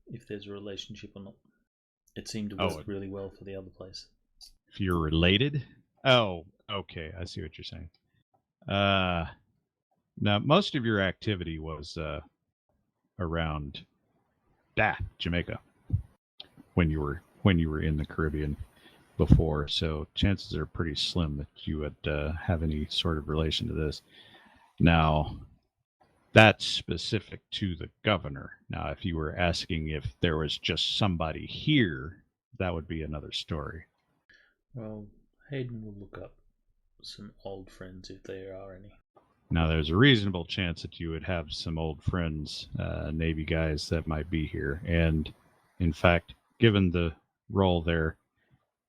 if there's a relationship or not. It seemed to work really well for the other place. If you're related? Oh, okay. I see what you're saying. Now, most of your activity was around Jamaica when you were in the Caribbean before, so chances are pretty slim that you would have any sort of relation to this. Now, that's specific to the governor. Now, if you were asking if there was just somebody here, that would be another story. Well, Hayden will look up some old friends if there are any. Now, there's a reasonable chance that you would have some old friends, Navy guys that might be here. And, in fact, given the role there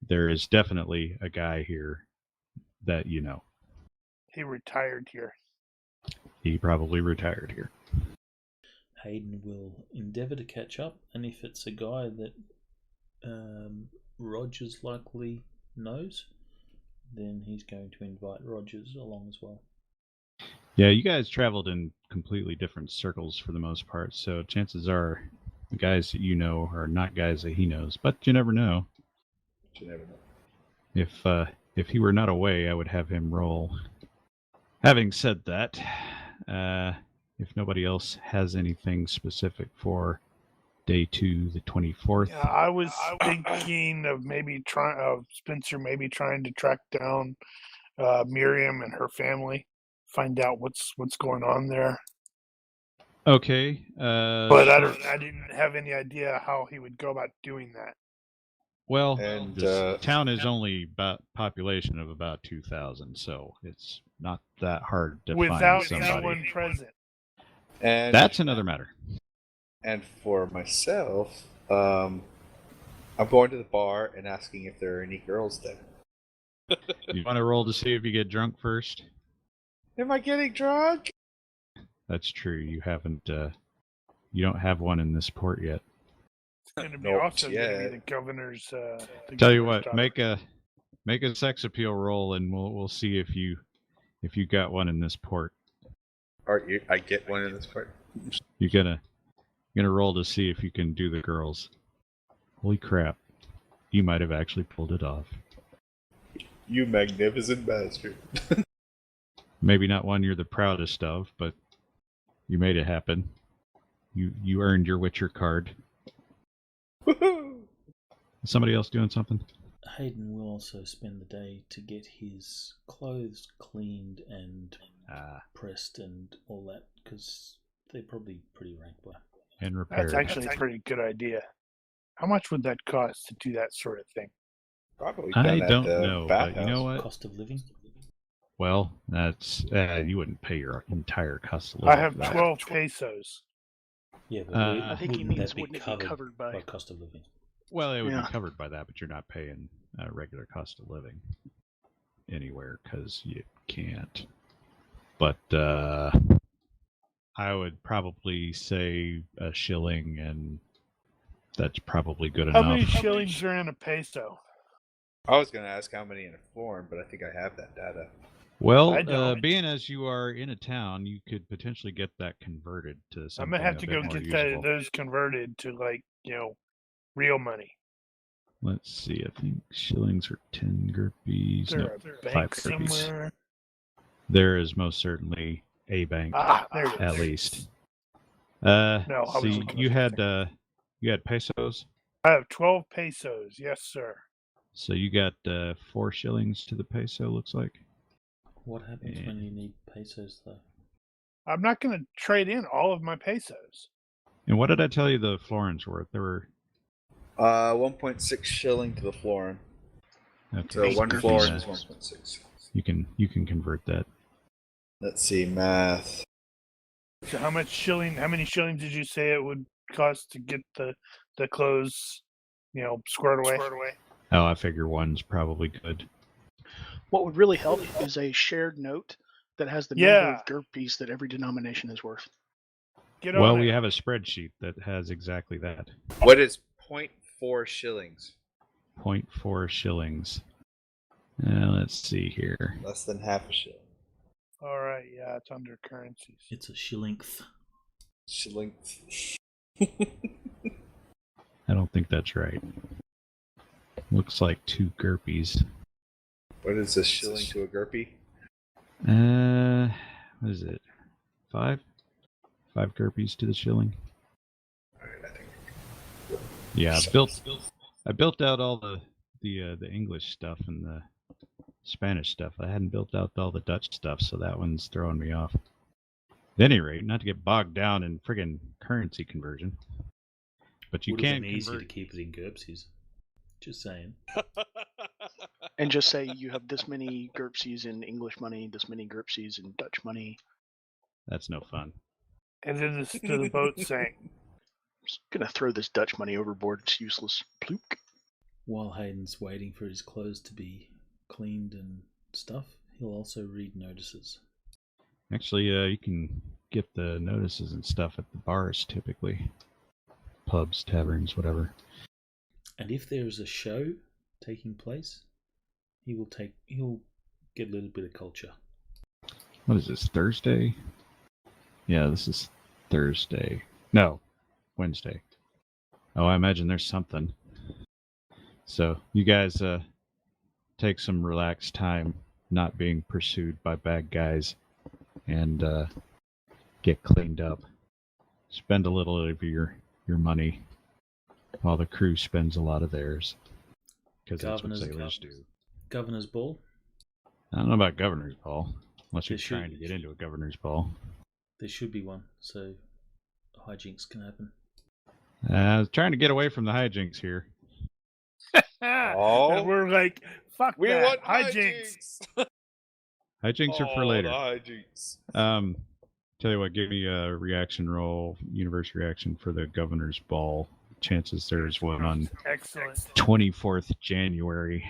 is definitely a guy here that you know. He retired here. He probably retired here. Hayden will endeavour to catch up, and if it's a guy that Rogers likely knows, then he's going to invite Rogers along as well. Yeah, you guys traveled in completely different circles for the most part, so chances are the guys that you know are not guys that he knows, but you never know. You never know. If he were not away, I would have him roll. Having said that, if nobody else has anything specific for day 2, the 24th. Yeah, I was thinking of Spencer maybe trying to track down Miriam and her family, find out what's going on there. Okay. But I didn't have any idea how he would go about doing that. Well, And, this town is only about population of about 2,000, so it's not that hard to Without find somebody. anyone present. And That's another matter. And for myself, I'm going to the bar and asking if there are any girls there. You want to roll to see if you get drunk first? Am I getting drunk? That's true. You haven't. You don't have one in this port yet. It's going to be Nope, also going to yeah. be the governor's. Tell you what, daughter. make a sex appeal roll, and we'll see if you got one in this port. I get one in this part. You're gonna roll to see if you can do the girls. Holy crap! You might have actually pulled it off. You magnificent bastard. Maybe not one you're the proudest of, but you made it happen. You earned your Witcher card. Woohoo! Is somebody else doing something? Hayden will also spend the day to get his clothes cleaned and pressed and all that, because they're probably pretty rank by. And repaired. That's actually a pretty good idea. How much would that cost to do that sort of thing? Probably I done at don't the know, but you bathhouse. know what? Cost of living? Well, that's you wouldn't pay your entire cost of living. I have for that. 12 pesos. Yeah, but I think he wouldn't means that be wouldn't it be covered by? cost of living? Well, it would Yeah. be covered by that, but you're not paying regular cost of living anywhere because you can't. But I would probably say a shilling, and that's probably good How enough. many shillings are in a peso? I was going to ask how many in a florin, but I think I have that data. Well, I don't. being as you are in a town, you could potentially get that converted to something. I'm gonna have a to bit go more get usable. those converted to real money. Let's see. I think shillings are 10 GURPS. Is there No, a 5 bank GURPS. somewhere? There is most certainly a bank, There it is. at least. I was See, looking you at had pesos, I have 12 pesos. Yes, sir. so you got 4 shillings to the peso. Looks like. What happens when you need pesos, though? I'm not going to trade in all of my pesos. And what did I tell you the florins were? There were 1.6 shilling to the florin. okay, So Eight one GURPS. florin is 1.6. you can convert that. Let's see, math. So how many shillings did you say it would cost to get the clothes, squared away? Oh, I figure one's probably good. What would really help is a shared note that has the number Yeah. of GURPS that every denomination is worth. Get on Well, it. we have a spreadsheet that has exactly that. What is 0.4 shillings? 0.4 shillings. Let's see here. Less than half a shilling. All right, yeah, it's under currencies. It's a shillingth. Shilling. I don't think that's right. Looks like 2 GURPS. What is a shilling to a GURPE? What is it? 5? 5 GURPS to the shilling. Alright, I think. Yeah, I built out all the English stuff and the Spanish stuff. I hadn't built out all the Dutch stuff, so that one's throwing me off. At any rate, not to get bogged down in friggin' currency conversion, but you Would have can't been easier to convert. keep it in GURPSes. Just saying. And just say you have this many GURPSes in English money, this many GURPSes in Dutch money. That's no fun. And then the boat sank. I'm just gonna throw this Dutch money overboard. It's useless. Plook. While Hayden's waiting for his clothes to be cleaned and stuff, he'll also read notices. Actually, you can get the notices and stuff at the bars typically. Pubs, taverns, whatever. And if there is a show taking place, he'll get a little bit of culture. What is this, Thursday? Yeah, this is Thursday. No, Wednesday. Oh, I imagine there's something. So you guys take some relaxed time not being pursued by bad guys and get cleaned up. Spend a little of your money while the crew spends a lot of theirs. Because that's what sailors do. Governor's ball. I don't know about governor's ball, unless you're There should- trying to get into a governor's ball. There should be one, so hijinks can happen. I was trying to get away from the hijinks here. Oh. And we're like, fuck We that. want hijinks. Hijinks are for later. The hijinks. Tell you what, give me a reaction roll, universe reaction for the governor's ball chances there's one on Excellent. 24th January.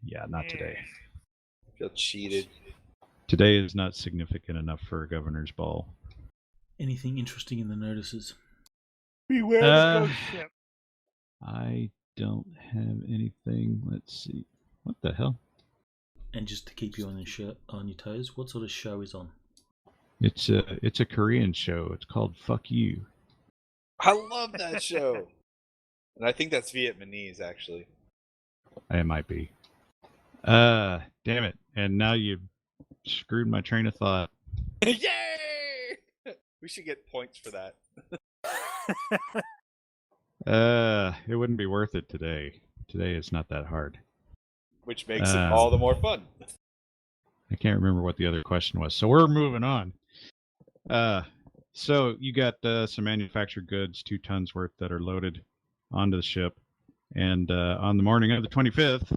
Yeah, not today. I feel cheated. Today is not significant enough for a governor's ball. Anything interesting in the notices? Beware the ghost ship. I don't have anything. Let's see. What the hell? And just to keep you on your toes, what sort of show is on? It's a Korean show. It's called Fuck You. I love that show. And I think that's Vietnamese, actually. It might be. Damn it. And now you screwed my train of thought. Yay! We should get points for that. It wouldn't be worth it today. Today is not that hard. Which makes it all the more fun. I can't remember what the other question was. So we're moving on. So you got some manufactured goods, 2 tons worth, that are loaded onto the ship. And on the morning of the 25th,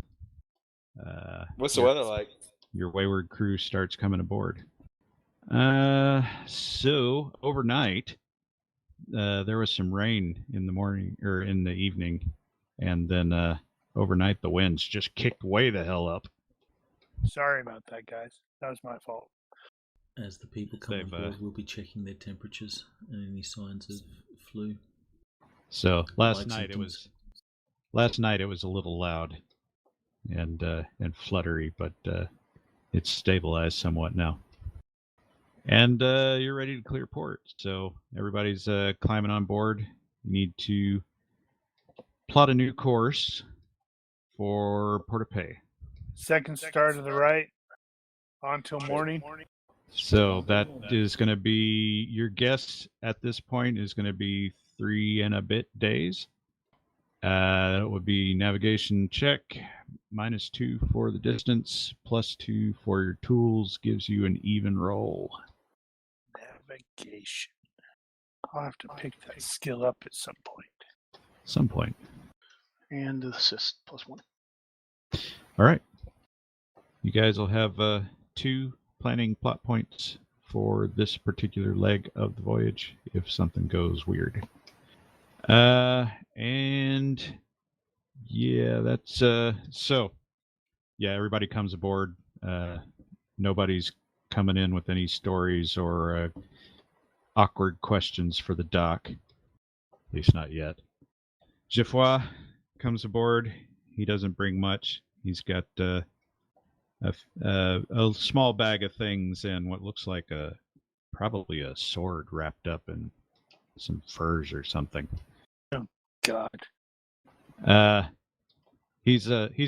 What's the weather like? your wayward crew starts coming aboard. So overnight, there was some rain in the morning or in the evening, and then overnight the winds just kicked way the hell up. Sorry about that, guys. That was my fault. As the people come on board, we'll be checking their temperatures and any signs of flu. So last Like night symptoms. it was a little loud and fluttery, but it's stabilized somewhat now. And you're ready to clear port. So everybody's climbing on board. You need to plot a new course for Port-de-Paix. Second star to the right. On till morning. So that is going to be, your guess at this point is going to be 3 and a bit days. That would be navigation check, -2 for the distance, +2 for your tools, gives you an even roll. Navigation. I'll have to pick that skill up at some point. And assist +1. All right. You guys will have 2 planning plot points for this particular leg of the voyage if something goes weird. And yeah, that's so yeah, everybody comes aboard. Nobody's coming in with any stories or awkward questions for the doc, at least not yet. Geoffroy comes aboard. He doesn't bring much. He's got a small bag of things and what looks like probably a sword wrapped up in some furs or something. God. He's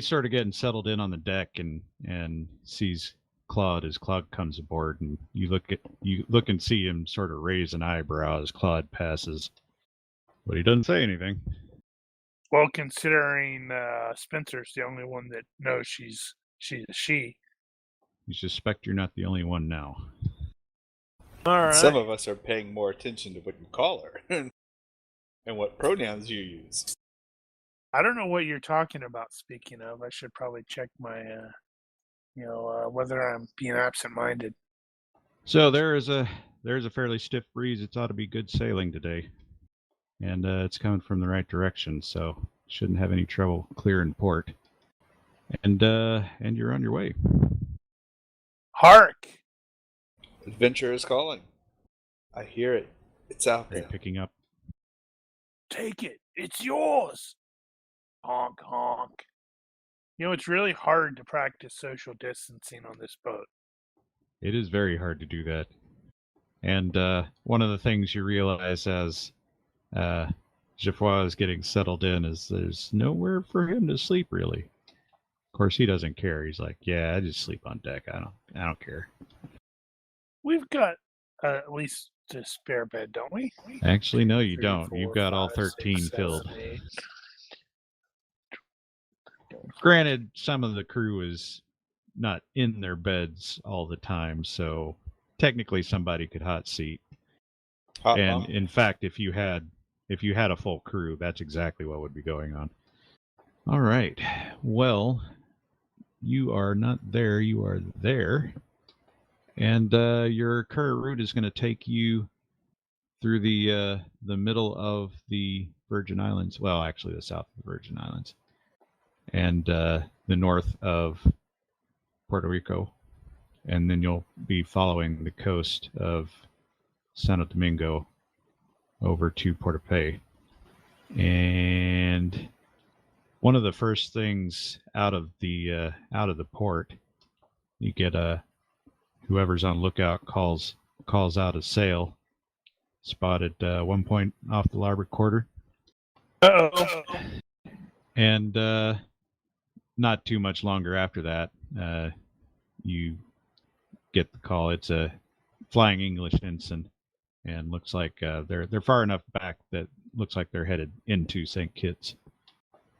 sort of getting settled in on the deck and sees Claude as Claude comes aboard, and you look and see him sort of raise an eyebrow as Claude passes, but he doesn't say anything. Well, considering Spencer's the only one that knows she's a she. You suspect you're not the only one now. All right. Some of us are paying more attention to what you call her and what pronouns you use. I don't know what you're talking about. Speaking of, I should probably check my, whether I'm being absent-minded. So there's a fairly stiff breeze. It ought to be good sailing today, and it's coming from the right direction, so shouldn't have any trouble clearing port. And you're on your way. Hark! Adventure is calling. I hear it. It's out Are you there. picking up? Take it. It's yours. Honk, honk. You know, it's really hard to practice social distancing on this boat. It is very hard to do that. And one of the things you realize as Geoffroy is getting settled in is there's nowhere for him to sleep, really. Of course, he doesn't care. He's like, yeah, I just sleep on deck. I don't care. We've got at least a spare bed, don't we? Actually, no, you 3, don't. 4, You've got all 5, 13 6, 7, filled. 8. Granted, some of the crew is not in their beds all the time, so technically somebody could hot seat. And in fact, if you had a full crew, that's exactly what would be going on. All right. Well, you are not there. You are there. And your current route is going to take you through the middle of the Virgin Islands. Well, actually, the south of the Virgin Islands, and the north of Puerto Rico, and then you'll be following the coast of Santo Domingo over to Port-de-Paix. And one of the first things out of the port, you get whoever's on lookout calls out a sail spotted 1 point off the larboard quarter. Uh-oh. And not too much longer after that, you get the call. It's a flying English ensign, and looks like they're far enough back that looks like they're headed into St. Kitts.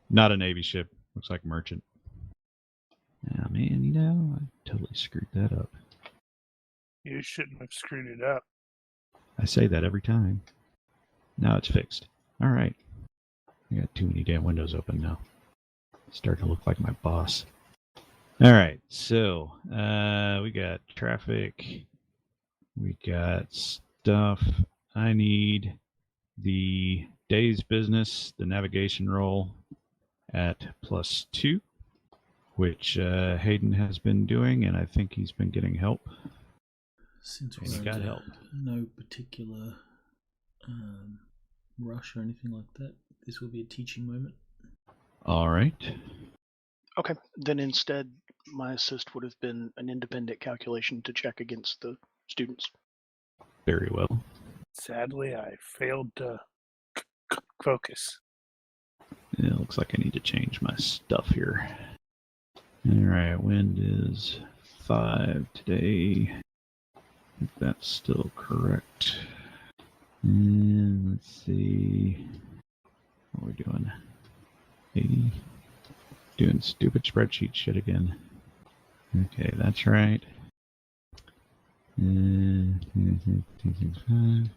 Not a Navy ship. Looks like a merchant. Oh man, I totally screwed that up. You shouldn't have screwed it up. I say that every time. Now it's fixed. All right. I got too many damn windows open now. Starting to look like my boss. All right, so we got traffic. We got stuff. I need the day's business, the navigation roll at +2, which Hayden has been doing, and I think he's been getting help. Since And he we're got under help. no particular rush or anything like that, this will be a teaching moment. All right. Okay, then instead, my assist would have been an independent calculation to check against the students. Very well. Sadly, I failed to focus. It looks like I need to change my stuff here. All right, wind is 5 today. If that's still correct. And let's see. What are we doing? 80. Doing stupid spreadsheet shit again. Okay, that's right. 265.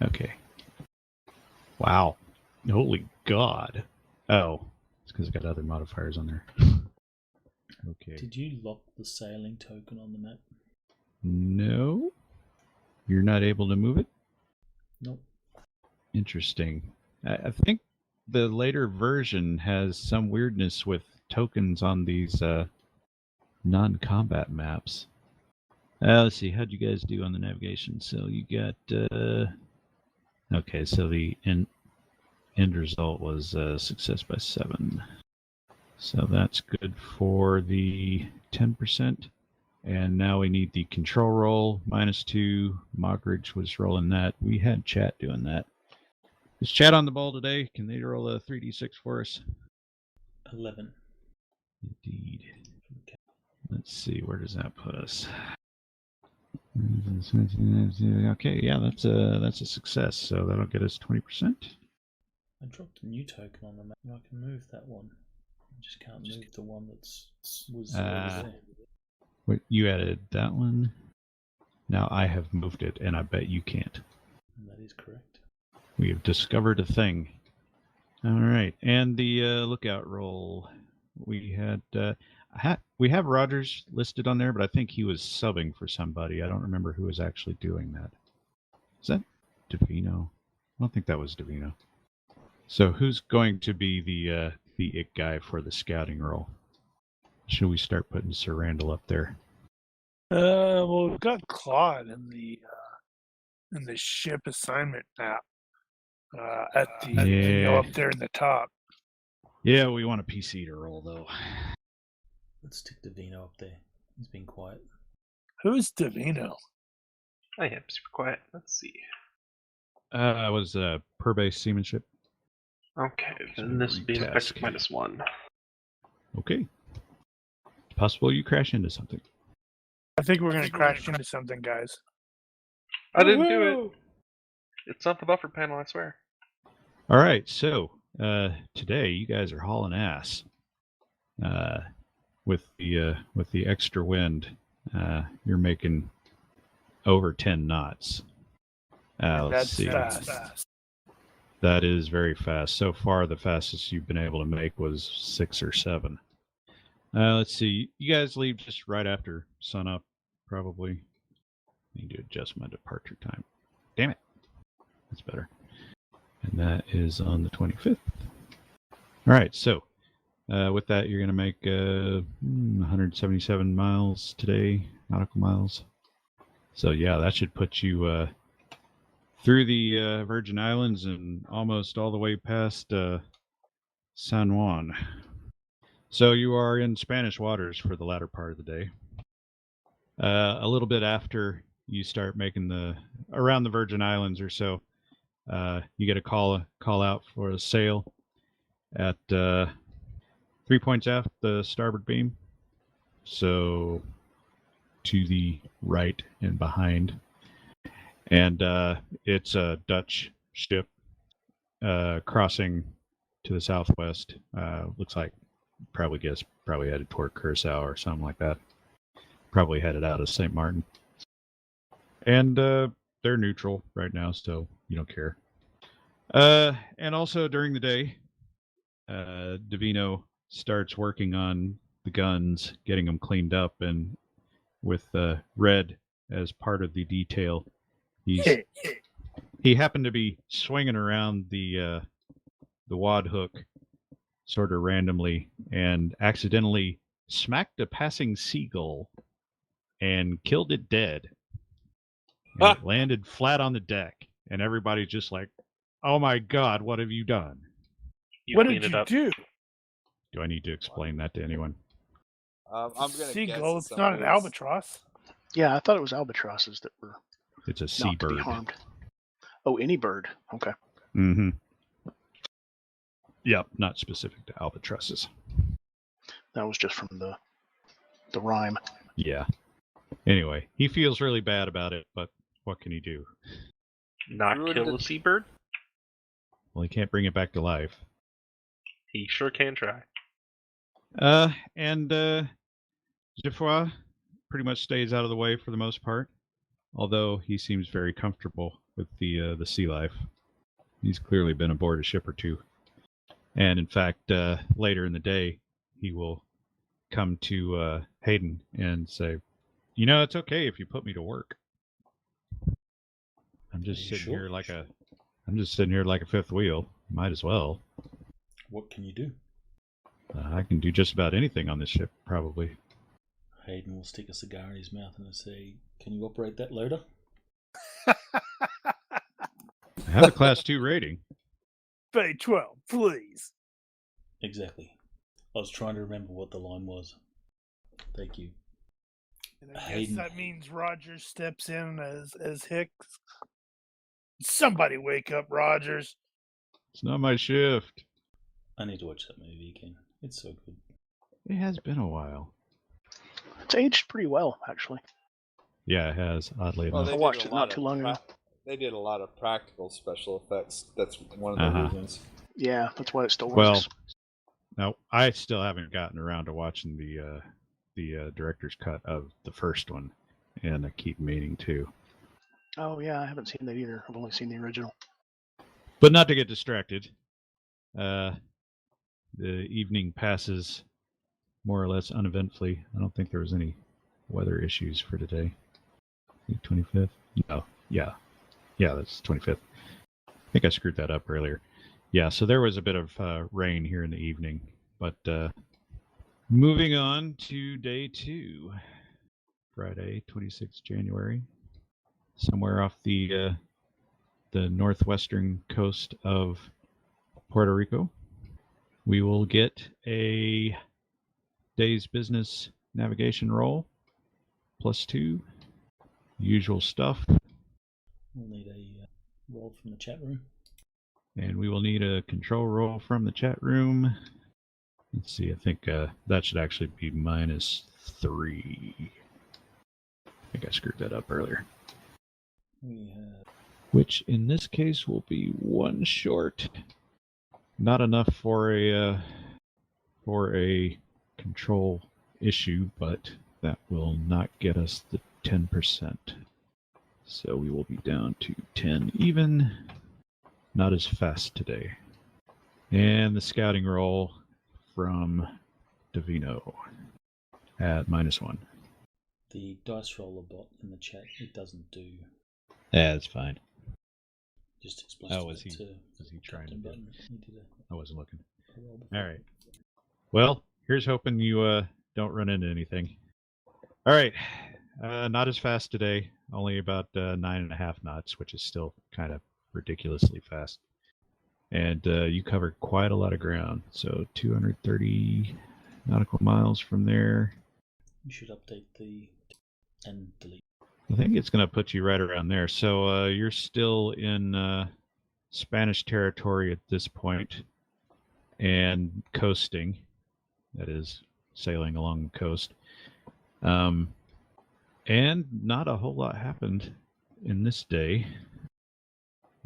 Okay. Wow. Holy God. Oh, it's because I got other modifiers on there. Okay. Did you lock the sailing token on the map? No. You're not able to move it? Nope. Interesting. I think the later version has some weirdness with tokens on these non-combat maps. Let's see. How'd you guys do on the navigation? So you got... okay, so the end result was success by 7. So that's good for the 10%. And now we need the control roll, -2. Mogridge was rolling that. We had chat doing that. Is chat on the ball today? Can they roll a 3d6 for us? 11. Indeed. Let's see, where does that put us? Okay, yeah, that's a success. So that'll get us 20%. I dropped a new token on the map. I can move that one. I just can't move the one was there. What, you added that one? Now I have moved it, and I bet you can't. And that is correct. We have discovered a thing. All right, and the lookout roll. We had we have Rogers listed on there, but I think he was subbing for somebody. I don't remember who was actually doing that. Is that Davino? I don't think that was Davino. So who's going to be the it guy for the scouting role? Should we start putting Sir Randall up there? Well, we've got Claude in the ship assignment map. At the up there in the top. Yeah, we want a PC to roll though. Let's stick Davino up there. He's been quiet. Who's Davino? I am super quiet. Let's see. I was per base seamanship. Okay, then this would be an effective -1. Okay. It's possible you crash into something. I think we're gonna crash into something, guys. I didn't do it. It's not the buffer panel, I swear. All right, so today you guys are hauling ass. With the extra wind, you're making over 10 knots. Let's That's see. fast. That is very fast. So far, the fastest you've been able to make was 6 or 7. Let's see. You guys leave just right after sunup, probably. Need to adjust my departure time. Damn it. That's better. And that is on the 25th. All right, so with that, you're going to make 177 miles today, nautical miles. So yeah, that should put you through the Virgin Islands and almost all the way past San Juan. So you are in Spanish waters for the latter part of the day. A little bit after you start making around the Virgin Islands or so, you get a call out for a sail at 3 points aft the starboard beam. So to the right and behind. And it's a Dutch ship crossing to the southwest. Looks like probably headed toward Curacao or something like that. Probably headed out of St. Martin. And they're neutral right now, so you don't care. And also during the day, Davino starts working on the guns, getting them cleaned up, and with Red as part of the detail, he happened to be swinging around the wad hook sort of randomly and accidentally smacked a passing seagull and killed it dead. And it landed flat on the deck, and everybody's just like, "Oh my God, what have you done?" What did you do? Do I need to explain that to anyone? I'm gonna Seagull. guess It's not an albatross. Yeah, I thought it was albatrosses that were It's a not to be seabird. harmed. Oh, any bird. Okay. Mm-hmm. Yep, not specific to albatrosses. That was just from the rhyme. Yeah. Anyway, he feels really bad about it, but what can he do? Not kill a seabird? Well, he can't bring it back to life. He sure can try. And Geoffroy pretty much stays out of the way for the most part, although he seems very comfortable with the sea life. He's clearly been aboard a ship or two. And in fact, later in the day, he will come to Hayden and say, "You know, it's okay if you put me to work. I'm just sitting here like a fifth wheel. Might as well. What can you do? I can do just about anything on this ship, probably." Hayden will stick a cigar in his mouth and say, "Can you operate that loader?" I have a Class 2 rating. Bay 12, please. Exactly. I was trying to remember what the line was. Thank you. And I guess Hayden. that means Rogers steps in as Hicks. Somebody wake up, Rogers. It's not my shift. I need to watch that movie again. It's so good. It has been a while. It's aged pretty well, actually. Yeah, it has, oddly Well, enough. I watched it not too long ago. They did a lot of practical special effects. That's one of the reasons. Yeah, that's why it still works. Well, no, I still haven't gotten around to watching the director's cut of the first one, and I keep meaning to. Oh, yeah, I haven't seen that either. I've only seen the original. But not to get distracted. The evening passes more or less uneventfully. I don't think there was any weather issues for today. 25th? No. Yeah, that's 25th. I think I screwed that up earlier. Yeah, so there was a bit of rain here in the evening. But moving on to day 2. Friday, 26th January. Somewhere off the northwestern coast of Puerto Rico. We will get a day's business navigation roll, +2. Usual stuff. We'll need a roll from the chat room. And we will need a control roll from the chat room. Let's see, I think that should actually be -3. I think I screwed that up earlier. We have... Which in this case will be 1 short. Not enough for a control issue, but that will not get us the 10%. So we will be down to 10 even. Not as fast today. And the scouting roll from Davino at -1. The dice roller bot in the chat, it doesn't do. Yeah, that's fine. Just explain. Oh, was he trying to do? I wasn't looking. All right. Well, here's hoping you don't run into anything. All right. Not as fast today. Only about 9.5 knots, which is still kind of ridiculously fast. And you covered quite a lot of ground. So 230 nautical miles from there. You should update and delete. I think it's going to put you right around there. So you're still in Spanish territory at this point and coasting. That is, sailing along the coast. And not a whole lot happened in this day.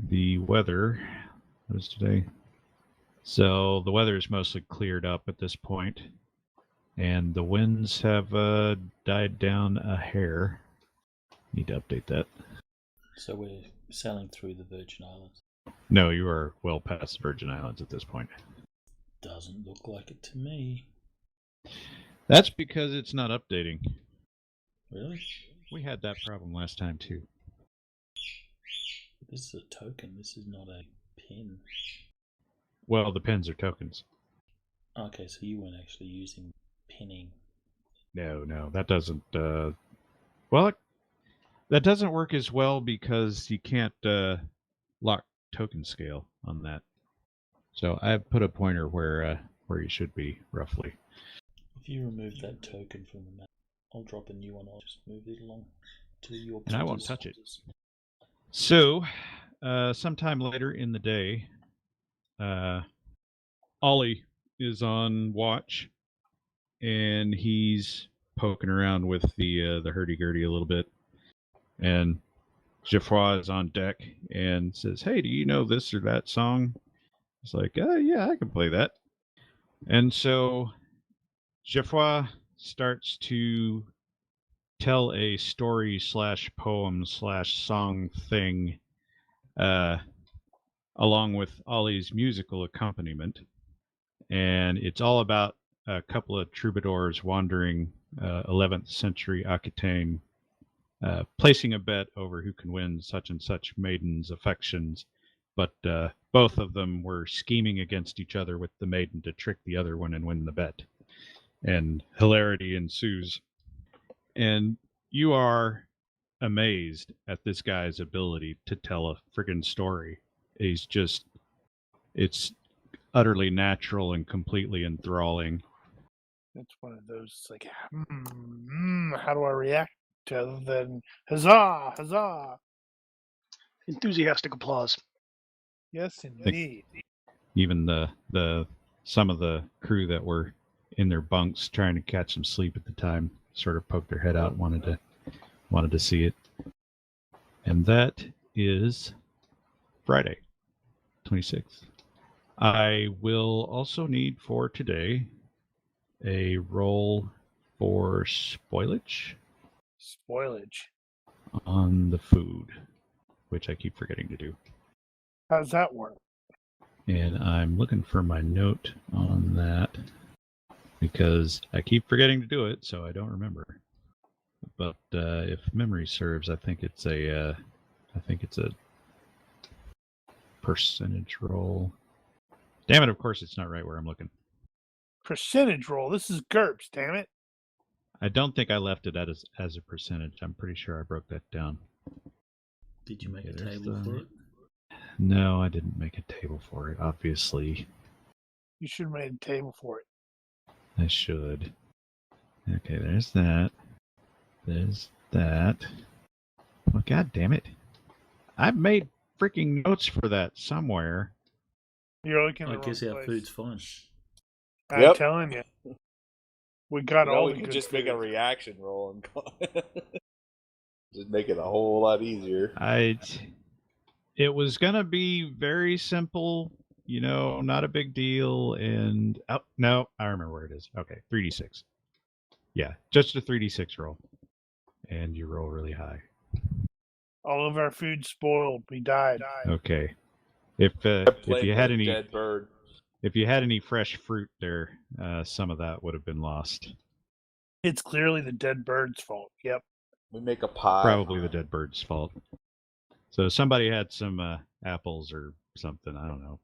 The weather was today. So the weather is mostly cleared up at this point. And the winds have died down a hair. Need to update that. So we're sailing through the Virgin Islands. No, you are well past the Virgin Islands at this point. Doesn't look like it to me. That's because it's not updating. Really? We had that problem last time too. This is a token. This is not a pin. Well, the pins are tokens. Okay, so you weren't actually using pinning. No, that doesn't. Well, that doesn't work as well because you can't lock token scale on that. So I've put a pointer where you should be roughly. If you remove that token from the map, I'll drop a new one. I'll just move it along to your. And I won't touch it. So, sometime later in the day, Ollie is on watch, and he's poking around with the hurdy-gurdy a little bit. And Geoffroy is on deck and says, "Hey, do you know this or that song?" He's like, "Yeah, I can play that." And so Geoffroy starts to tell a story / poem / song thing along with Ollie's musical accompaniment. And it's all about a couple of troubadours wandering 11th century Aquitaine, placing a bet over who can win such and such maiden's affections. But both of them were scheming against each other with the maiden to trick the other one and win the bet. And hilarity ensues. And you are amazed at this guy's ability to tell a friggin' story. It's utterly natural and completely enthralling. It's one of those like, how do I react to other than huzzah, huzzah? Enthusiastic applause. Yes, indeed. Even the some of the crew that were in their bunks trying to catch some sleep at the time sort of poked their head out, wanted to see it. And that is Friday, 26th. I will also need for today a roll for spoilage. Spoilage. On the food, which I keep forgetting to do. How does that work? And I'm looking for my note on that because I keep forgetting to do it, so I don't remember. But if memory serves, I think it's a percentage roll. Damn it! Of course, it's not right where I'm looking. Percentage roll. This is GURPS. Damn it! I don't think I left it as a percentage. I'm pretty sure I broke that down. Did you make a table for it? No, I didn't make a table for it, obviously. You should have made a table for it. I should. Okay, there's that. There's that. Well, God damn it. I've made freaking notes for that somewhere. You're looking I at the guess wrong our place. food's fine. I'm Yep. telling you. We got all we the can good just food. make a reaction roll and just make it a whole lot easier. It was gonna be very simple, not a big deal. And no, I remember where it is. Okay, 3d6. Yeah, just a 3d6 roll, and you roll really high. All of our food spoiled. We died. Okay, if you had any dead bird, if you had any fresh fruit there, some of that would have been lost. It's clearly the dead bird's fault. Yep. we make a pie. Probably the dead bird's fault. So somebody had some apples or something. I don't know.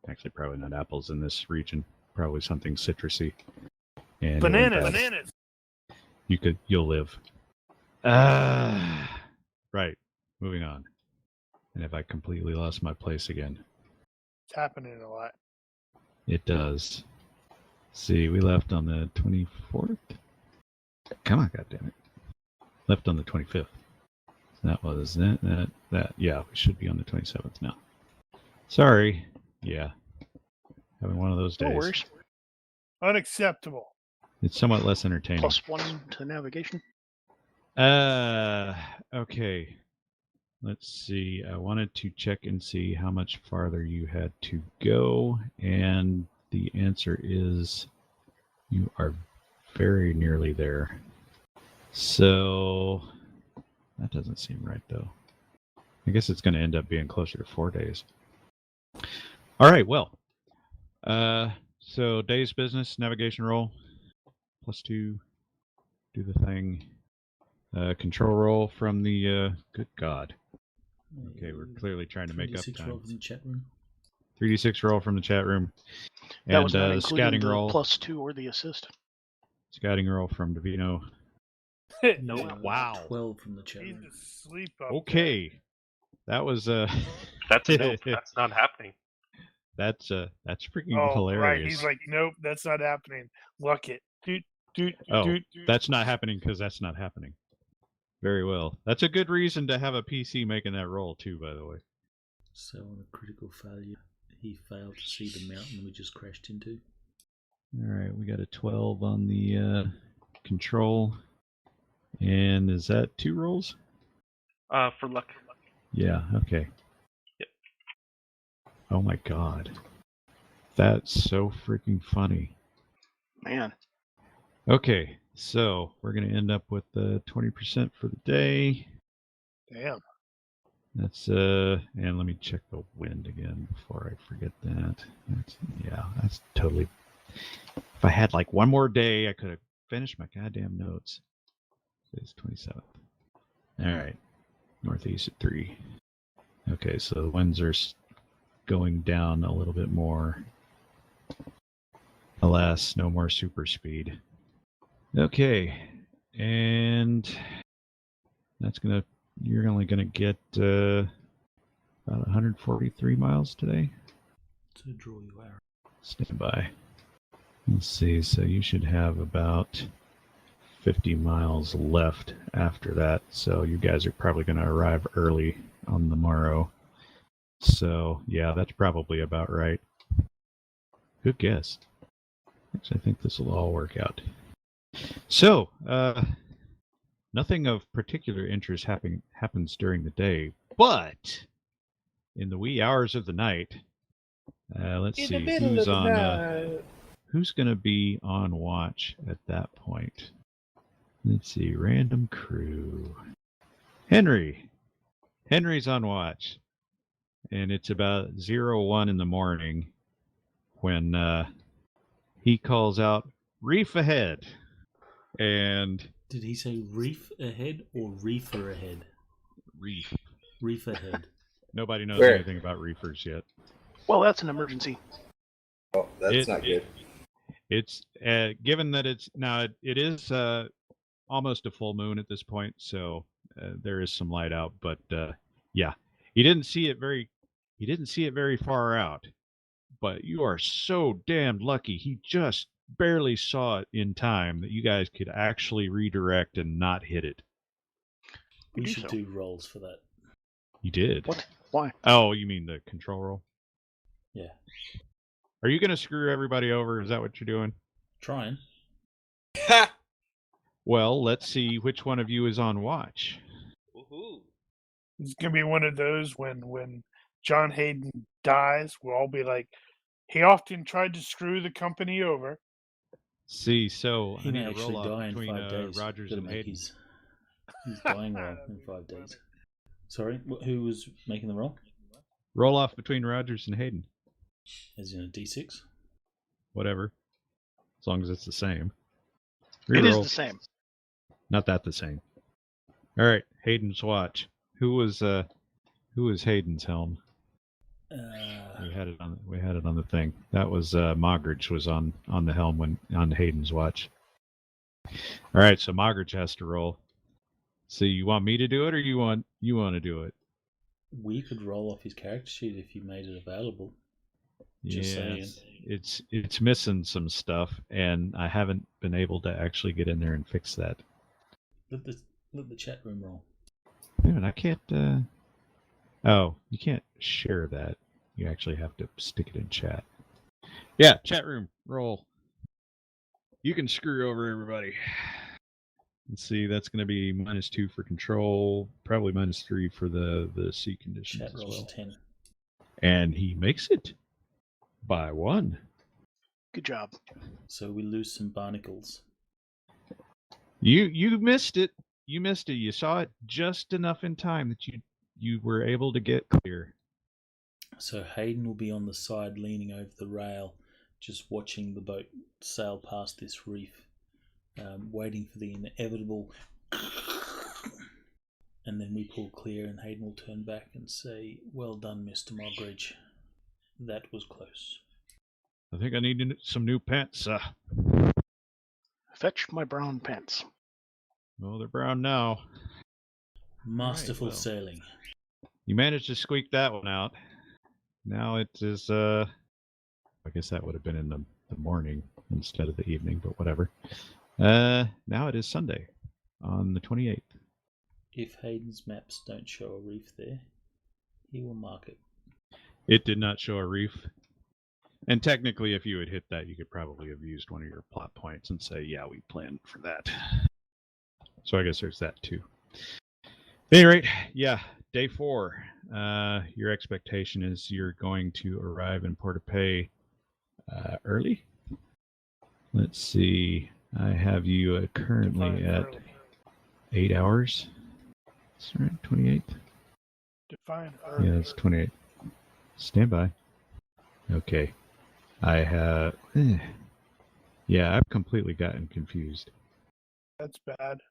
Actually, probably not apples in this region. Probably something citrusy. And Bananas. You'll live. Right. Moving on. And if I completely lost my place again? It's happening a lot. It does. See, we left on the 24th. Come on, goddammit. Left on the 25th. That was that. Yeah, we should be on the 27th now. Sorry. Yeah. Having one of those days. No worries. Unacceptable. It's somewhat less entertaining. +1 to navigation. Okay. Let's see. I wanted to check and see how much farther you had to go, and the answer is you are very nearly there. So that doesn't seem right, though. I guess it's going to end up being closer to 4 days. All right, well. So day's business, navigation roll, +2, do the thing. Control roll from the, good God. Okay, we're clearly trying to make up 3d6 time. roll from the chat room. 3d6 roll from the chat room. That And was not the including scouting the roll. +2 or the assist. Scouting roll from Davino. No, Wow. 12 from the chat He's room. asleep up Okay. That was That's nope, that's not happening. that's freaking there. Oh, hilarious. right. He's like, nope, that's not happening. Luck it. That's not happening because that's not happening. Very well. That's a good reason to have a PC making that roll too, by the way. So on a critical failure, he failed to see the mountain we just crashed into. All right, we got a 12 on the control. And is that 2 rolls? For luck. Yeah, okay. Yep. Oh my God. That's so freaking funny. Man. Okay, so we're going to end up with 20% for the day. Damn. That's and let me check the wind again before I forget that. That's totally. If I had like one more day, I could have finished my goddamn notes. It's 27th. All right, northeast at 3. Okay, so the winds are going down a little bit more. Alas, no more super speed. Okay, and you're only gonna get about 143 miles today. To draw your arrow. Stand by. Let's see, so you should have about 50 miles left after that, so you guys are probably going to arrive early on the morrow. So, yeah, that's probably about right. Good guess. Actually, I think this will all work out. So, nothing of particular interest happens during the day, but in the wee hours of the night, let's see who's going to be on watch at that point. Let's see, random crew. Henry's on watch, and it's about 01 in the morning when he calls out, "Reef ahead!" And did he say reef ahead or reefer ahead? Reef. Reef ahead. Nobody knows anything about reefers yet. Well, that's an emergency. Oh, that's not good. It's given that it is almost a full moon at this point, so there is some light out. But yeah, he didn't see it very far out. But you are so damned lucky. He just barely saw it in time that you guys could actually redirect and not hit it. We should do rolls for that. You did. What? Why? Oh, you mean the control roll? Yeah. Are you going to screw everybody over? Is that what you're doing? Trying. Well, let's see which one of you is on watch. Woohoo. It's going to be one of those when John Hayden dies, we'll all be like, he often tried to screw the company over. See, so He I may need to actually roll die off in between 5 days. Rogers Gotta and make Hayden. He's dying roll in 5 days. Sorry, who was making the roll? Roll off between Rogers and Hayden. As in a D6? Whatever. As long as it's the same. It is Reroll. the same. Not that the same. All right, Hayden's watch. Who was Who is Hayden's helm? We had it on the thing. That was Mogridge was on the helm when on Hayden's watch. All right, so Mogridge has to roll. So you want me to do it, or you want to do it? We could roll off his character sheet if you made it available. Just saying. It's missing some stuff, and I haven't been able to actually get in there and fix that. Let the chat room roll. Man, I can't. Oh, you can't share that. You actually have to stick it in chat. Yeah, chat room roll. You can screw over everybody. Let's see, that's going to be -2 for control, probably -3 for the C conditions Chat as rolls well. 10. And he makes it by 1. Good job. So we lose some barnacles. You missed it. You missed it. You saw it just enough in time that you were able to get clear. So Hayden will be on the side leaning over the rail, just watching the boat sail past this reef, waiting for the inevitable. And then we pull clear, and Hayden will turn back and say, "Well done, Mr. Mogridge. That was close." I think I need some new pants. Fetch my brown pants. Well, they're brown now. Masterful well. sailing. You managed to squeak that one out. Now it is, I guess that would have been in the morning instead of the evening, but whatever. Now it is Sunday on the 28th. If Hayden's maps don't show a reef there, he will mark it. It did not show a reef. And technically, if you had hit that, you could probably have used one of your plot points and say, yeah, we planned for that. So I guess there's that too. At any rate, yeah, day 4. Your expectation is you're going to arrive in Port-de-Paix early. Let's see. I have you currently at early. 8 hours. That's right, 28. Define early. Yeah, it's 28. Stand by. Okay. I have... Yeah, I've completely gotten confused. That's bad.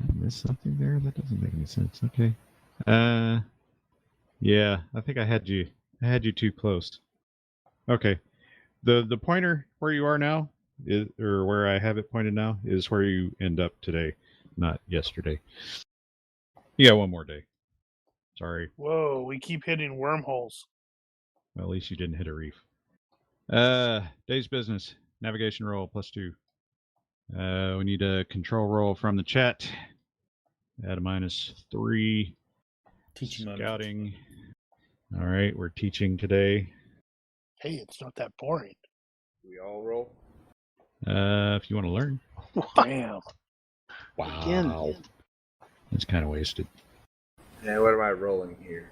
I missed something there? That doesn't make any sense. Okay. Yeah, I think I had you too close. Okay. The pointer where you are now is, or where I have it pointed now, is where you end up today, not yesterday. You got one more day. Sorry. Whoa, we keep hitting wormholes. Well, at least you didn't hit a reef. Day's business. Navigation roll +2. We need a control roll from the chat. Add a -3. Teaching moment. Scouting. All right, we're teaching today. Hey, it's not that boring. Do we all roll? If you want to learn. Damn. Wow. Again. That's kind of wasted. Yeah, what am I rolling here?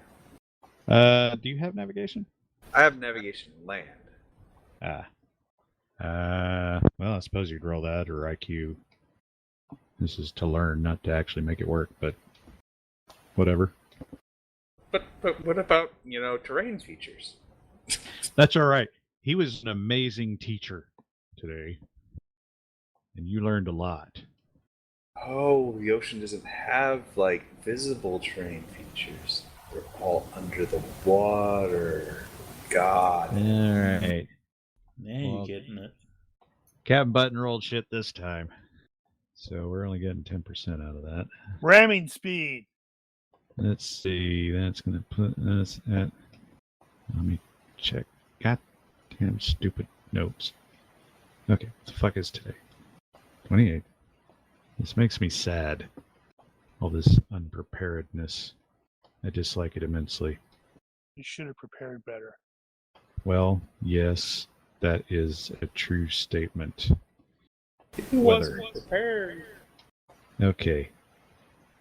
Do you have navigation? I have navigation land. Well, I suppose you'd roll that or IQ. This is to learn, not to actually make it work, but whatever. But what about, terrain features? That's all right. He was an amazing teacher today, and you learned a lot. Oh, the ocean doesn't have, visible terrain features. They're all under the water. God. All right. Now you're getting it. Captain Button rolled shit this time. So we're only getting 10% out of that. Ramming speed. Let's see. That's going to put us at... Let me check. Goddamn stupid notes. Okay, what the fuck is today? 28. This makes me sad. All this unpreparedness. I dislike it immensely. You should have prepared better. Well, yes, that is a true statement. He wasn't prepared. Okay.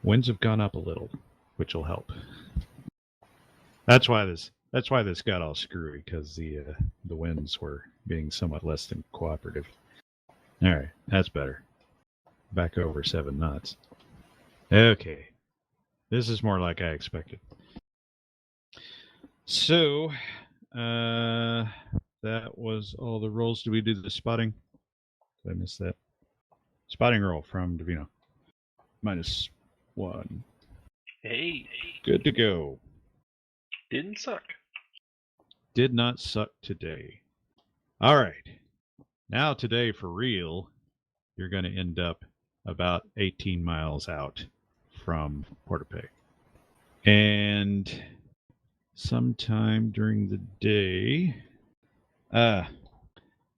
Winds have gone up a little, which will help. That's why this got all screwy, because the winds were being somewhat less than cooperative. All right, that's better. Back over 7 knots. Okay. This is more like I expected. So, that was all the rolls. Did we do the spotting? Did I miss that? Spotting roll from Davino. -1. Hey. Good to go. Didn't suck. Did not suck today. All right. Now today, for real, you're going to end up about 18 miles out from Port-de-Paix. And sometime during the day,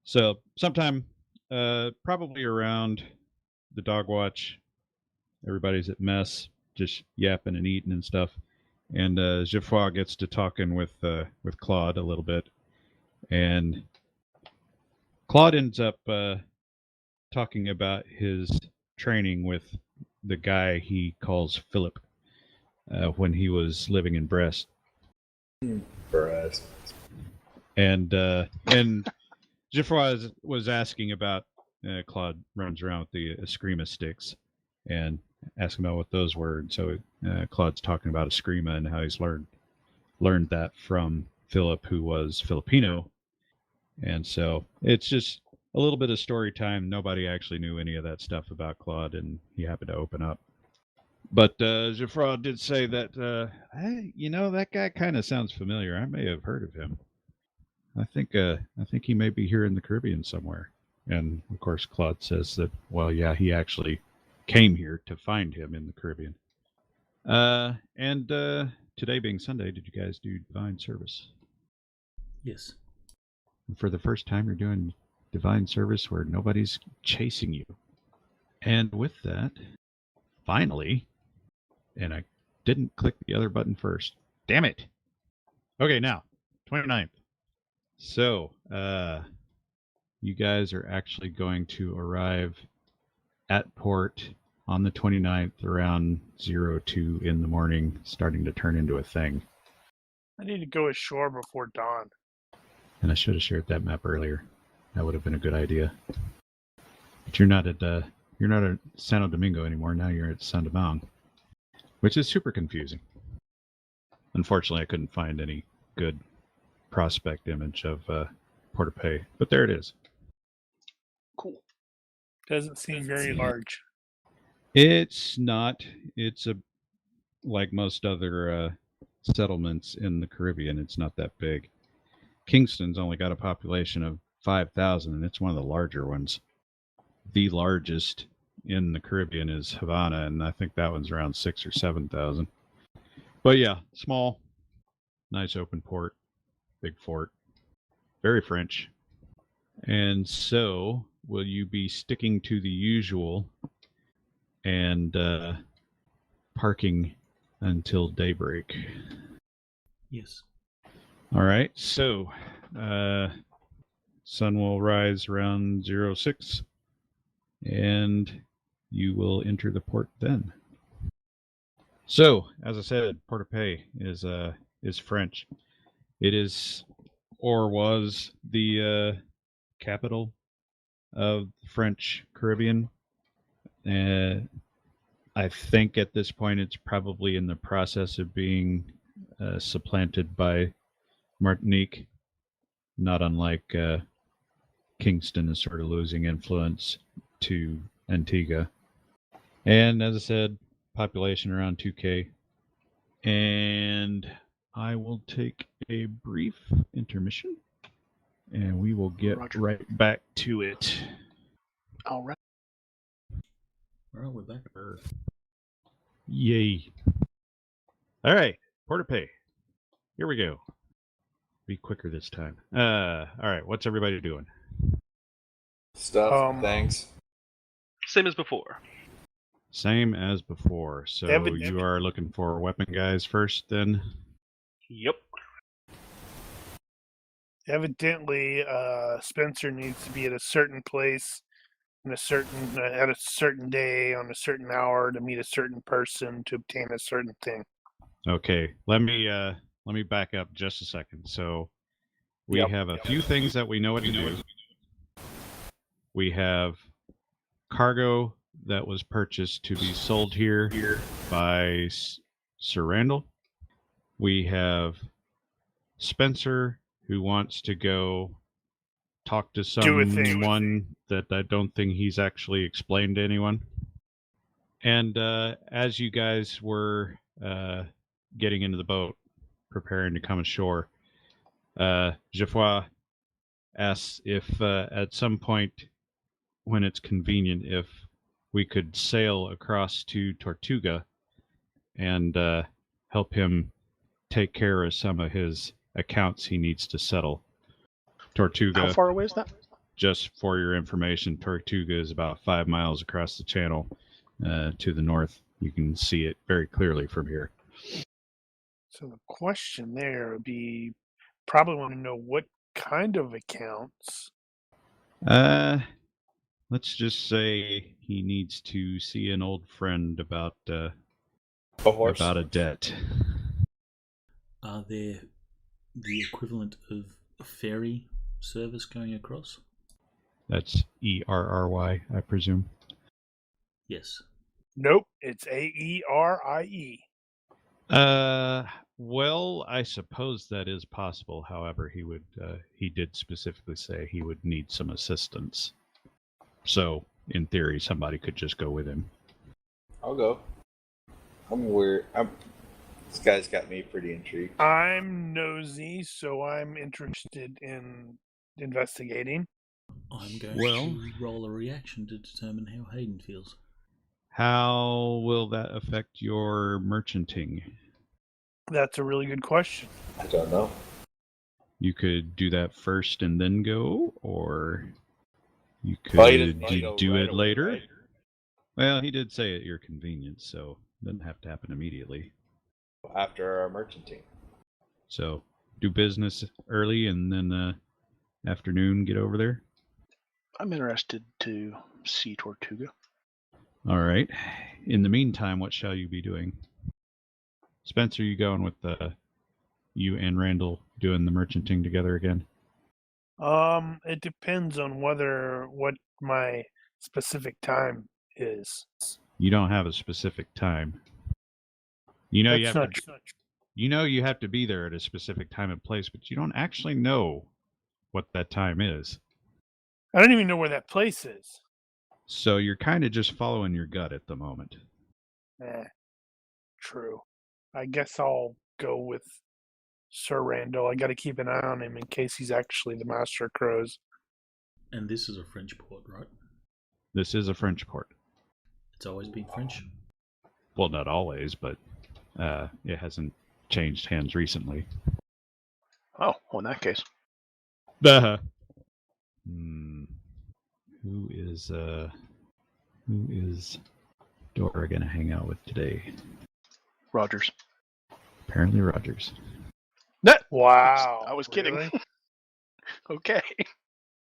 so sometime probably around the dog watch, everybody's at mess, just yapping and eating and stuff. And Geoffroy gets to talking with Claude a little bit. And Claude ends up talking about his training with the guy he calls Philip when he was living in Brest. Brest. And Geoffroy was asking about Claude runs around with the Eskrima sticks and asking about what those were. And so Claude's talking about Eskrima and how he's learned that from Philip, who was Filipino. And so it's just a little bit of story time. Nobody actually knew any of that stuff about Claude, and he happened to open up. But Geoffroy did say that, hey, that guy kind of sounds familiar. I may have heard of him. I think he may be here in the Caribbean somewhere. And of course, Claude says that, well, yeah, he actually came here to find him in the Caribbean. And today being Sunday, did you guys do divine service? Yes. And for the first time, you're doing divine service where nobody's chasing you. And with that, finally, and I didn't click the other button first. Damn it. Okay, now, 29th. So, you guys are actually going to arrive at port on the 29th around 02 in the morning, starting to turn into a thing. I need to go ashore before dawn. And I should have shared that map earlier. That would have been a good idea. But you're not at Santo Domingo anymore. Now you're at San Domingue, which is super confusing. Unfortunately, I couldn't find any good prospect image of Port-de-Paix, but there it is. Cool. Doesn't seem very large. It's not. It's like most other settlements in the Caribbean. It's not that big. Kingston's only got a population of 5,000, and it's one of the larger ones. The largest in the Caribbean is Havana, and I think that one's around 6,000 or 7,000. But yeah, small, nice open port, big fort, very French. And so, will you be sticking to the usual and parking until daybreak? Yes. All right, so sun will rise around 06, and you will enter the port then. So, as I said, Port-de-Paix is French. It is, or was, the capital of the French Caribbean. I think at this point it's probably in the process of being supplanted by Martinique, not unlike Kingston is sort of losing influence to Antigua. And as I said, population around 2K. And I will take a brief intermission, and we will get right back to it. All right. Well, we're back at Earth. Yay. All right, Port-de-Paix. Here we go. Be quicker this time. All right, what's everybody doing? Stuff, thanks. Same as before. Same as before. So you are looking for weapon guys first, then? Yep. Evidently, Spencer needs to be at a certain place in a certain at a certain day on a certain hour to meet a certain person to obtain a certain thing. Okay, let me back up just a second. So we have a few things that we know what to do. We have cargo that was purchased to be sold here by Sir Randall. We have Spencer, who wants to go talk to someone that I don't think he's actually explained to anyone. And as you guys were getting into the boat, preparing to come ashore. Geoffroy asks if at some point when it's convenient, if we could sail across to Tortuga and help him take care of some of his accounts he needs to settle. Tortuga. How far away is that? Just for your information, Tortuga is about 5 miles across the channel to the north. You can see it very clearly from here. So the question there would be, probably want to know what kind of accounts. Let's just say he needs to see an old friend about A horse. about a debt. Are there the equivalent of a ferry service going across? That's ERRY, I presume. Yes. Nope, it's AERIE. Well, I suppose that is possible. However, he did specifically say he would need some assistance. So, in theory, somebody could just go with him. I'll go. This guy's got me pretty intrigued. I'm nosy, so I'm interested in investigating. I'm going Well- to roll a reaction to determine how Hayden feels. How will that affect your merchanting? That's a really good question. I don't know. You could do that first and then go, or you could Well, he doesn't need to go do right it away, later. right? Well, he did say at your convenience, so it doesn't have to happen immediately. After our merchanting. So do business early and then afternoon get over there. I'm interested to see Tortuga. All right. In the meantime, what shall you be doing? Spencer, you going with you and Randall doing the merchanting together again? It depends on what my specific time is. You don't have a specific time. You know you That's have not to, true. you know you have to be there at a specific time and place, but you don't actually know what that time is. I don't even know where that place is. So you're kind of just following your gut at the moment. True. I guess I'll go with Sir Randall. I got to keep an eye on him in case he's actually the Master of Crows. And this is a French port, right? This is a French port. It's always been French. Well, not always, but it hasn't changed hands recently. Oh, well, in that case. Who is Dora gonna hang out with today? Rogers. Apparently Rogers. Wow. I was kidding. Really? Okay.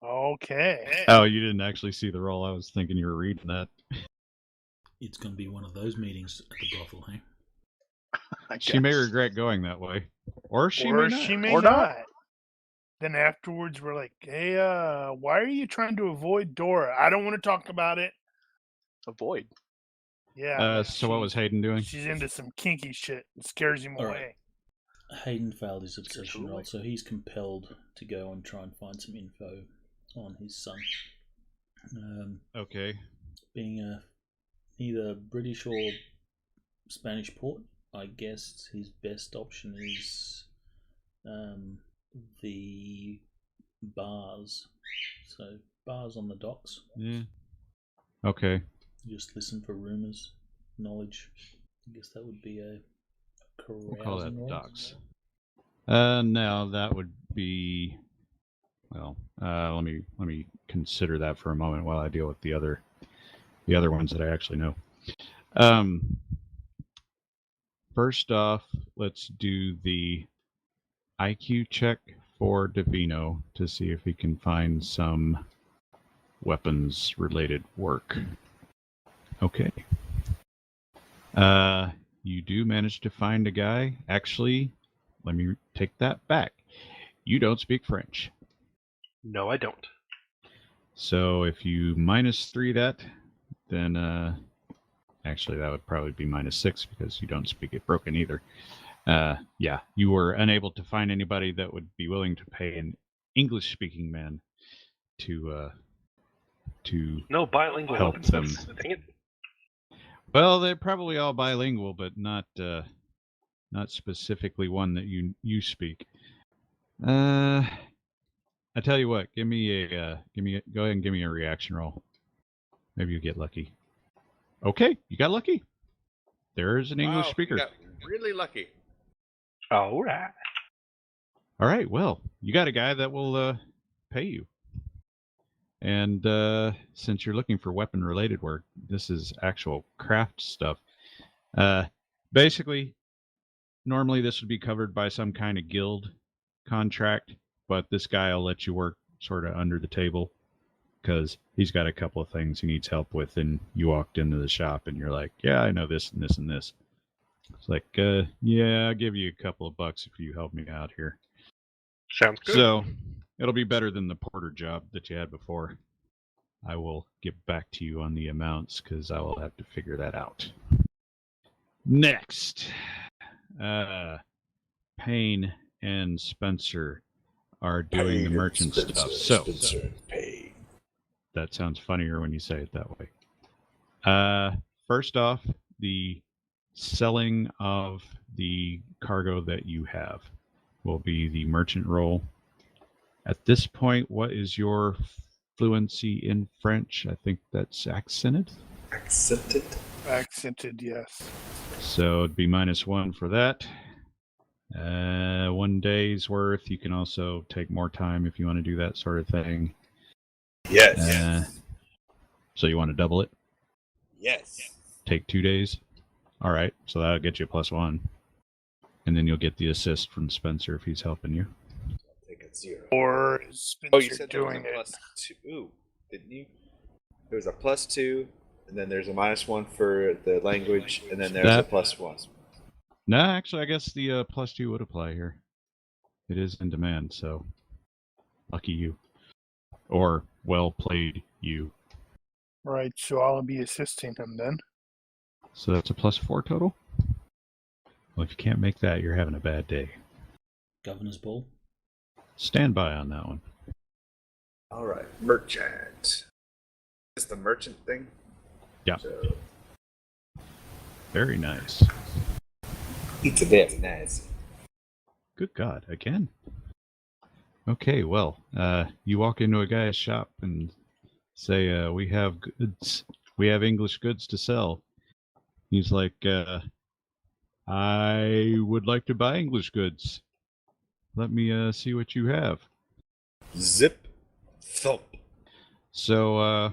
Okay. Oh, you didn't actually see the roll. I was thinking you were reading that. It's going to be one of those meetings at the brothel, hey? I She may guess. regret going that way. Or she or may not. she may Or not. not. Then afterwards, we're like, hey, why are you trying to avoid Dora? I don't want to talk about it. Avoid. Yeah. So what was Hayden doing? She's into some kinky shit. It scares him All away. right. Hayden failed his obsession away. roll, so he's compelled to go and try and find some info on his son. Okay. Being either British or Spanish port, I guess his best option is the bars. So bars on the docks. Yeah. Okay. Just listen for rumors, knowledge. I guess that would be a carousing We'll call that roll. docks. No, that would be. Well, let me consider that for a moment while I deal with the other ones that I actually know. First off, let's do the IQ check for Davino to see if he can find some weapons related work. Okay. You do manage to find a guy. Actually, let me take that back. You don't speak French. No, I don't. So if you -3 that, then actually that would probably be -6 because you don't speak it broken either. Yeah, you were unable to find anybody that would be willing to pay an English-speaking man to No bilingual help weapons. them. Dang it. Well, they're probably all bilingual, but not not specifically one that you speak. I tell you what, go ahead and give me a reaction roll. Maybe you get lucky. Okay, you got lucky. There's an English speaker. You got really lucky. All right. All right, well, you got a guy that will pay you. And since you're looking for weapon-related work, this is actual craft stuff. Basically, normally this would be covered by some kind of guild contract, but this guy will let you work sort of under the table because he's got a couple of things he needs help with, and you walked into the shop and you're like, yeah, I know this and this and this. It's like, yeah, I'll give you a couple of bucks if you help me out here. Sounds good. So it'll be better than the porter job that you had before. I will get back to you on the amounts because I will have to figure that out. Next, Payne and Spencer are doing the merchant stuff. So that sounds funnier when you say it that way. First off, the selling of the cargo that you have will be the merchant role. At this point, what is your fluency in French? I think that's accented. Accented, yes. So it'd be -1 for that. 1 day's worth. You can also take more time if you want to do that sort of thing. Yes. So you want to double it? Yes. Take 2 days? All right. So that'll get you +1. And then you'll get the assist from Spencer if he's helping you. I'll take a 0. Or is Spencer You said there was doing a it? +2, didn't you? There was a +2, and then there's a -1 for the language, and then there's a +1. No, actually, I guess the +2 would apply here. It is in demand, so lucky you. Or well played you. Right, so I'll be assisting him then. So that's a +4 total? Well, if you can't make that, you're having a bad day. Governor's Ball. Stand by on that one. All right, merchant. Is the merchant thing? Yeah. So, Very nice. it's very nice. Good God, again? Okay, well, you walk into a guy's shop and say, we have goods. We have English goods to sell. He's like, I would like to buy English goods. Let me see what you have. Zip, thump. So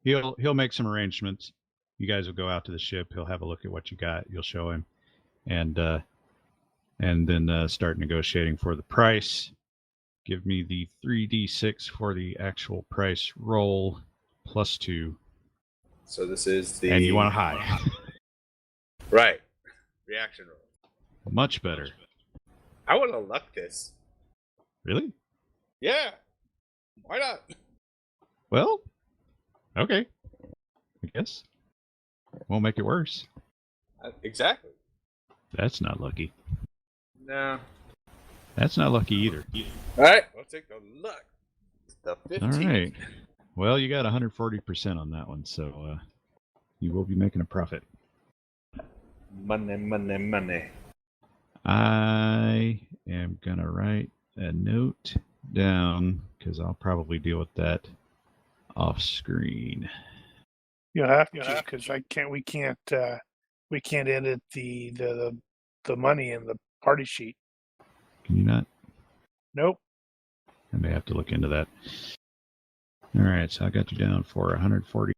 he'll make some arrangements. You guys will go out to the ship. He'll have a look at what you got. You'll show him, and then start negotiating for the price. Give me the 3d6 for the actual price roll +2. So this is the. And you want a high. Right. Reaction roll. Much better. I want to luck this. Really? Yeah. Why not? Well, okay. I guess. Won't make it worse. Exactly. That's not lucky. No. That's not lucky either. All right. I'll take the luck. The 15. All right. Well, you got 140% on that one, so you will be making a profit. Money, money, money. I am going to write a note down because I'll probably deal with that off screen. You'll have to, because we can't edit the money in the party sheet. Can you not? Nope. I may have to look into that. All right, so I got you down for 140%.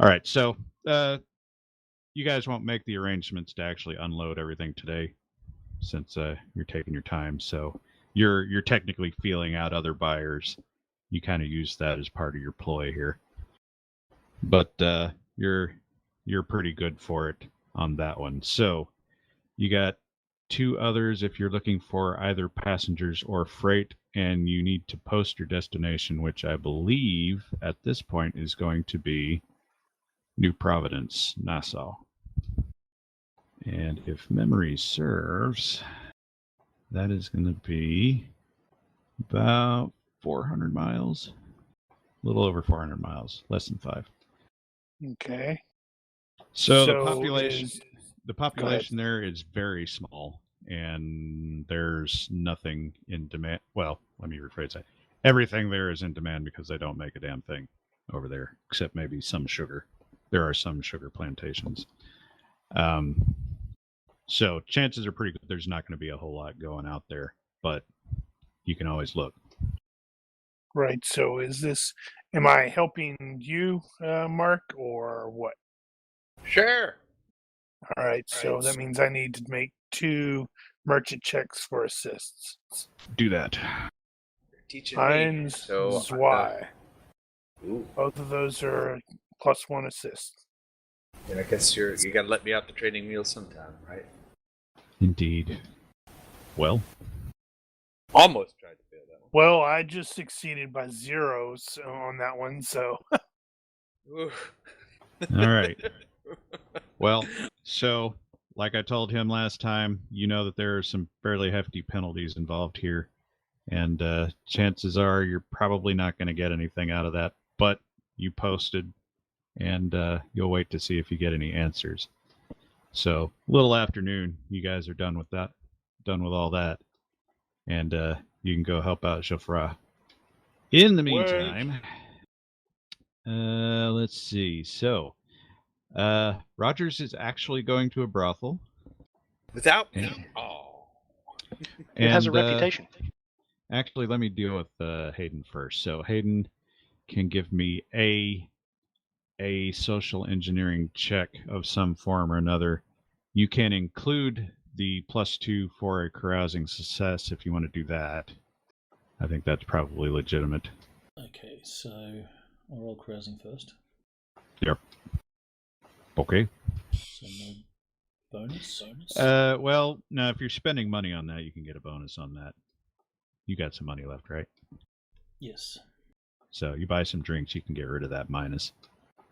All right, so you guys won't make the arrangements to actually unload everything today, since you're taking your time. So you're technically feeling out other buyers. You kind of use that as part of your ploy here, but you're pretty good for it on that one. So you got 2 others if you're looking for either passengers or freight, and you need to post your destination, which I believe at this point is going to be New Providence, Nassau. And if memory serves, that is going to be about 400 miles. A little over 400 miles, less than 5. Okay. So So the population there is very small, and there's nothing in demand. Well, let me rephrase that. Everything there is in demand because they don't make a damn thing over there, except maybe some sugar. There are some sugar plantations. So chances are pretty good there's not going to be a whole lot going out there, but you can always look. Right. So am I helping you, Mark, or what? Sure. All right. So that means I need to make 2 merchant checks for assists. Do that. You're teaching me. Mine's So Zwei. ooh. Both of those are +1 assist. And I guess you gotta let me out the training wheel sometime, right? Indeed. Well, Almost tried to fail that one. Well, I just succeeded by 0s on that one, so Ooh. all right. Well, so like I told him last time, you know that there are some fairly hefty penalties involved here, and chances are you're probably not going to get anything out of that. But you posted, and you'll wait to see if you get any answers. So, little afternoon, you guys are done with that, done with all that, and you can go help out Geoffroy. In the meantime, let's see. So, Rogers is actually going to a brothel. Without and, me? Oh. It has a reputation. Actually, let me deal with Hayden first. So Hayden can give me a social engineering check of some form or another. You can include the +2 for a carousing success if you want to do that. I think that's probably legitimate. Okay, so I'll roll carousing first. Yep. Okay. So no bonus? Well, no, if you're spending money on that, you can get a bonus on that. You got some money left, right? Yes. So you buy some drinks, you can get rid of that minus.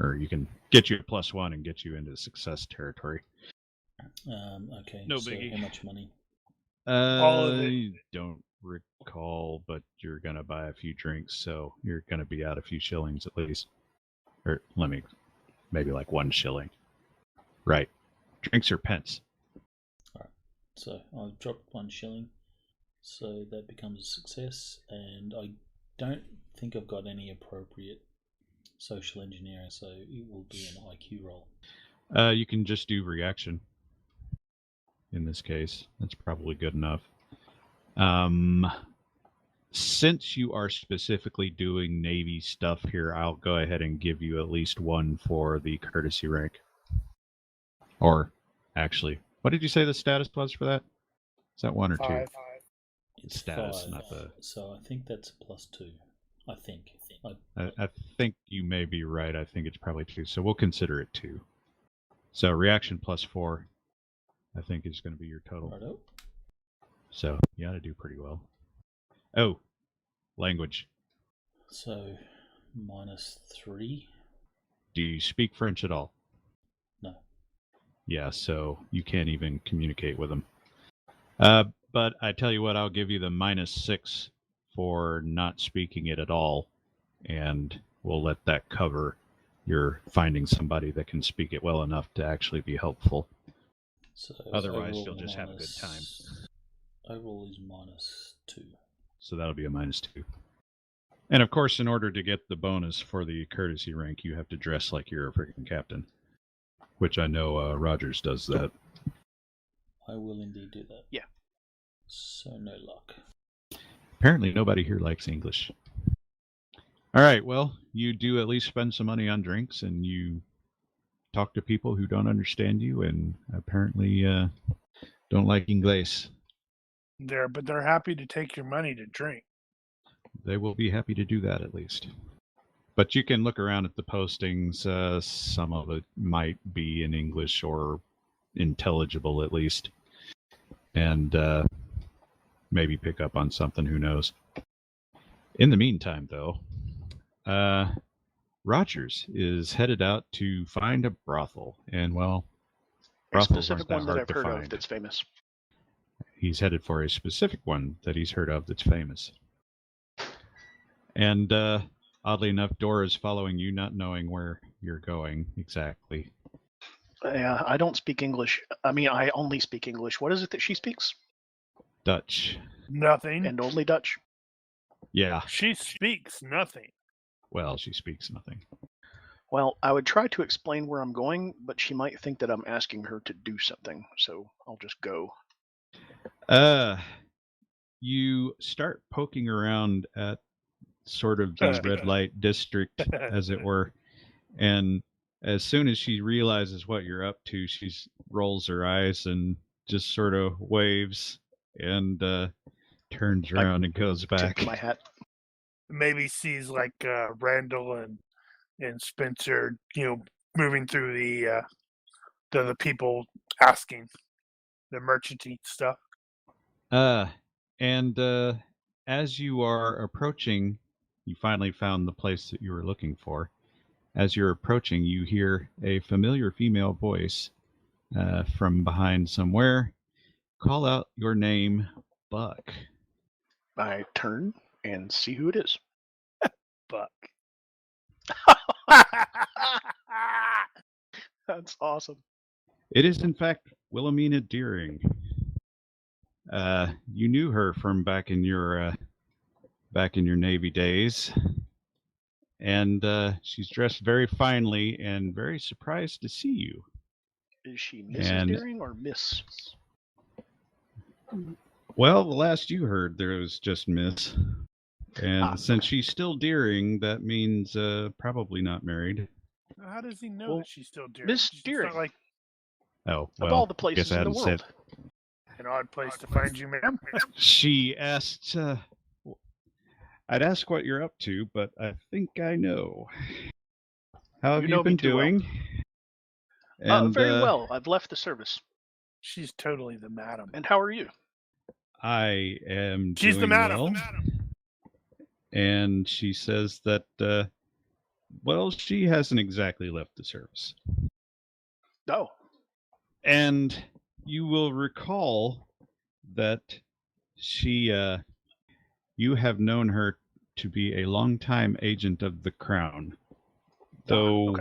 Or you can get you a +1 and get you into success territory. Okay, No so biggie. how much money? All of it. I don't recall, but you're going to buy a few drinks, so you're going to be out a few shillings at least. Or maybe like 1 shilling. Right. Drinks are pence. Alright, so I've dropped 1 shilling, so that becomes a success, and I don't think I've got any appropriate social engineering, so it will be an IQ roll. You can just do reaction. In this case, that's probably good enough. Since you are specifically doing Navy stuff here, I'll go ahead and give you at least 1 for the courtesy rank. Or, actually, what did you say the status was for that? Is that 1 or 2? 5. It's Status, 5, not the... so I think that's a +2. I think. I think you may be right. I think it's probably 2, so we'll consider it 2. So reaction +4, I think, is going to be your total. Righto. So you ought to do pretty well. Oh, language. So -3. Do you speak French at all? No. Yeah, so you can't even communicate with them. But I tell you what, I'll give you the -6 for not speaking it at all, and we'll let that cover your finding somebody that can speak it well enough to actually be helpful. So Otherwise, overall you'll just have a good time. Overall is -2. So that'll be a -2. And of course, in order to get the bonus for the courtesy rank, you have to dress like you're a freaking captain. Which I know Rogers does that. I will indeed do that. Yeah. So no luck. Apparently nobody here likes English. All right, well, you do at least spend some money on drinks, and you talk to people who don't understand you and apparently don't like English. But they're happy to take your money to drink. They will be happy to do that at least. But you can look around at the postings. Some of it might be in English or intelligible at least. And maybe pick up on something, who knows. In the meantime, though, Rogers is headed out to find a brothel. And, well, A brothels specific aren't that one that hard I've to heard find. of that's famous. He's headed for a specific one that he's heard of that's famous. And oddly enough, Dora's following you, not knowing where you're going exactly. Yeah, I don't speak English. I mean, I only speak English. What is it that she speaks? Dutch. Nothing. And only Dutch? Yeah. She speaks nothing. Well, she speaks nothing. Well, I would try to explain where I'm going, but she might think that I'm asking her to do something, so I'll just go. You start poking around at sort of the red light district, as it were, and as soon as she realizes what you're up to, she rolls her eyes and just sort of waves and turns around and goes back. Tip my hat. Maybe sees like Randall and Spencer, moving through the people asking the merchanty stuff. And as you are approaching, you finally found the place that you were looking for. As you're approaching, you hear a familiar female voice from behind somewhere call out your name, Buck. I turn and see who it is. Buck. That's awesome. It is, in fact, Wilhelmina Deering. You knew her from back in your Navy days, and she's dressed very finely and very surprised to see you. Is she Mrs. Deering or Miss? Well, the last you heard, there was just Miss. And since she's still Deering, that means probably not married. How does he know that she's still Deering? Miss Deering. Like, oh, well, of all the places in the world. An odd place to find you, ma'am. She asked, I'd ask what you're up to, but I think I know. How have you been doing? Well. And, very well. I've left the service. She's totally the madam. And how are you? I am She's doing the madam. well. And she says that, well, she hasn't exactly left the service. Oh. And you will recall that she, you have known her to be a longtime agent of the Crown. Though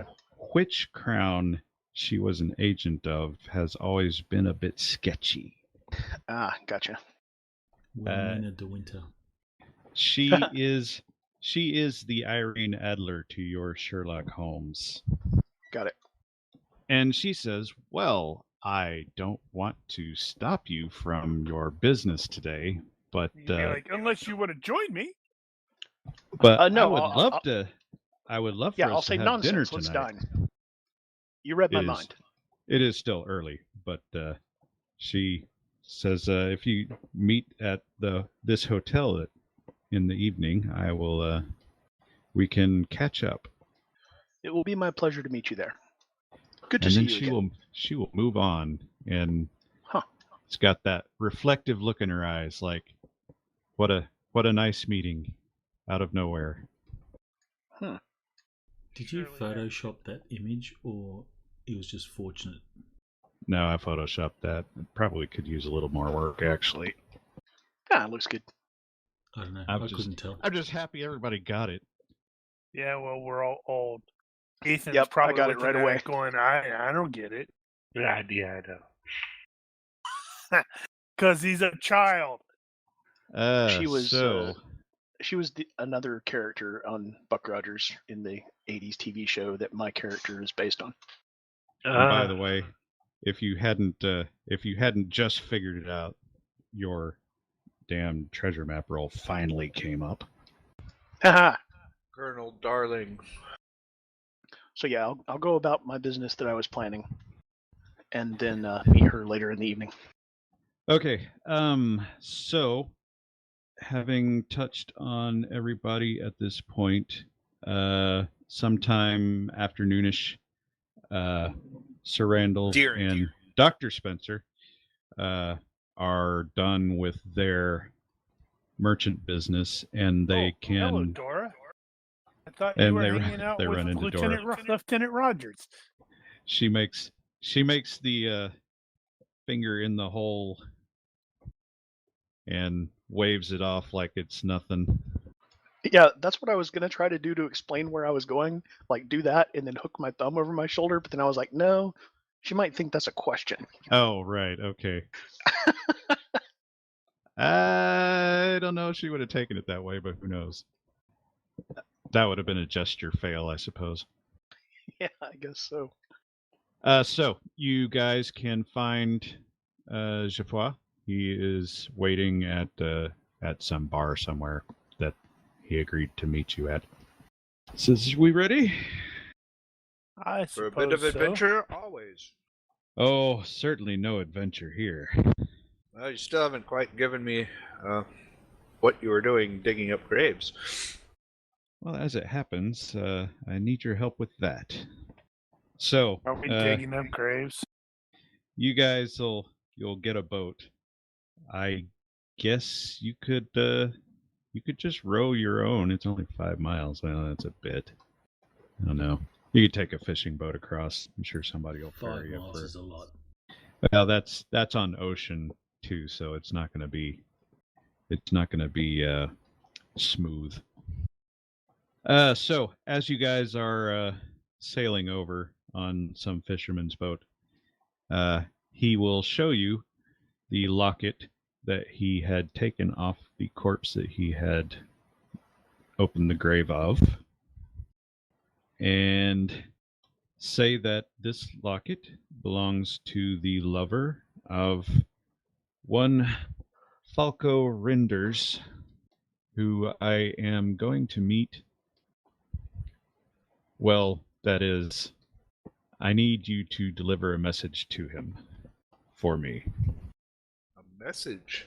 which Crown she was an agent of has always been a bit sketchy. Ah, gotcha. Wilhelmina de Winter. She is the Irene Adler to your Sherlock Holmes. Got it. And she says, well, I don't want to stop you from your business today, but unless you would have joined me. But no, I would love for yeah, us I'll to say have nonsense. dinner Let's tonight. dine. You read my mind. It is still early, but she says if you meet at this hotel in the evening, I will. We can catch up. It will be my pleasure to meet you there. Good to see you again. She will move on, and it's got that reflective look in her eyes, like what a nice meeting, out of nowhere. Did you Photoshop that image, or it was just fortunate? No, I photoshopped that. It probably could use a little more work, actually. Ah, it looks good. I don't know. I couldn't tell. I'm just happy everybody got it. Yeah, well, we're all old. Ethan's Yep, probably I got it right away. Going, I don't get it. Yeah, I know. Because he's a child. She was another character on Buck Rogers in the 80s TV show that my character is based on. By the way, if you hadn't just figured it out, your damn treasure map roll finally came up. Haha. Colonel Darling. So yeah, I'll go about my business that I was planning, and then meet her later in the evening. Okay. So, having touched on everybody at this point, sometime afternoonish, Sir Randall and Dr. Spencer are done with their merchant business, and they can. Hello, Dora. I thought you were hanging out with run into Lieutenant Rogers. She makes the finger in the hole and waves it off like it's nothing. Yeah, that's what I was gonna try to do to explain where I was going. Like do that and then hook my thumb over my shoulder, but then I was like, no, She might think that's a question. Oh, right. Okay. I don't know if she would have taken it that way, but who knows? That would have been a gesture fail, I suppose. Yeah, I guess so. So you guys can find Geoffroy. He is waiting at some bar somewhere that he agreed to meet you at. Says, "We ready?" I For a suppose bit of so. adventure, always. Oh, certainly no adventure here. Well, you still haven't quite given me what you were doing digging up graves. Well, as it happens, I need your help with that. So, Are we digging up graves? you guys you'll get a boat. I guess you could just row your own. It's only 5 miles. Well, that's a bit. I don't know. You could take a fishing boat across. I'm sure somebody will 5 ferry you miles for. is a lot. Well, that's on ocean too, so it's not going to be smooth. So as you guys are sailing over on some fisherman's boat, he will show you the locket that he had taken off the corpse that he had opened the grave of, and say that this locket belongs to the lover of one Falco Rinders, who I am going to meet. Well, that is, I need you to deliver a message to him for me. A message?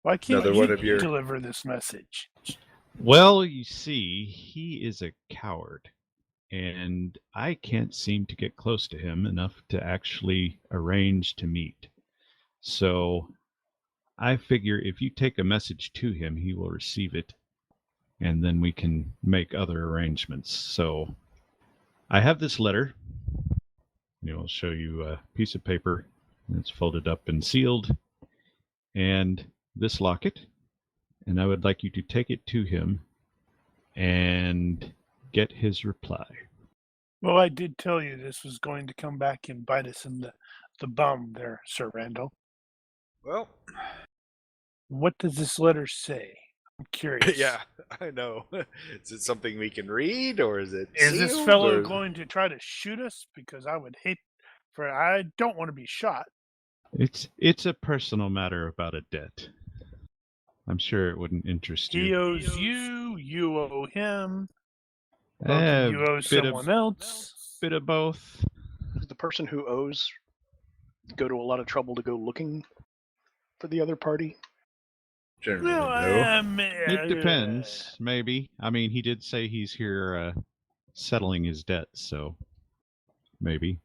Why can't Another you one of your- deliver this message? Well, you see, he is a coward, and I can't seem to get close to him enough to actually arrange to meet. So I figure if you take a message to him, he will receive it, and then we can make other arrangements. So I have this letter. I'll show you a piece of paper. It's folded up and sealed, and this locket. And I would like you to take it to him and get his reply. Well, I did tell you this was going to come back and bite us in the bum there, Sir Randall. Well, what does this letter say? I'm curious. Yeah, I know. Is it something we can read, or is it? Is this sealed, fellow or- going to try to shoot us? Because I would hate I don't want to be shot. It's a personal matter about a debt. I'm sure it wouldn't interest you. He owes you, you owe him, Eh, you owe someone else. Bit of both. Does the person who owes go to a lot of trouble to go looking for the other party? Generally, No, no. It depends, maybe. I mean, he did say he's here settling his debts, so maybe.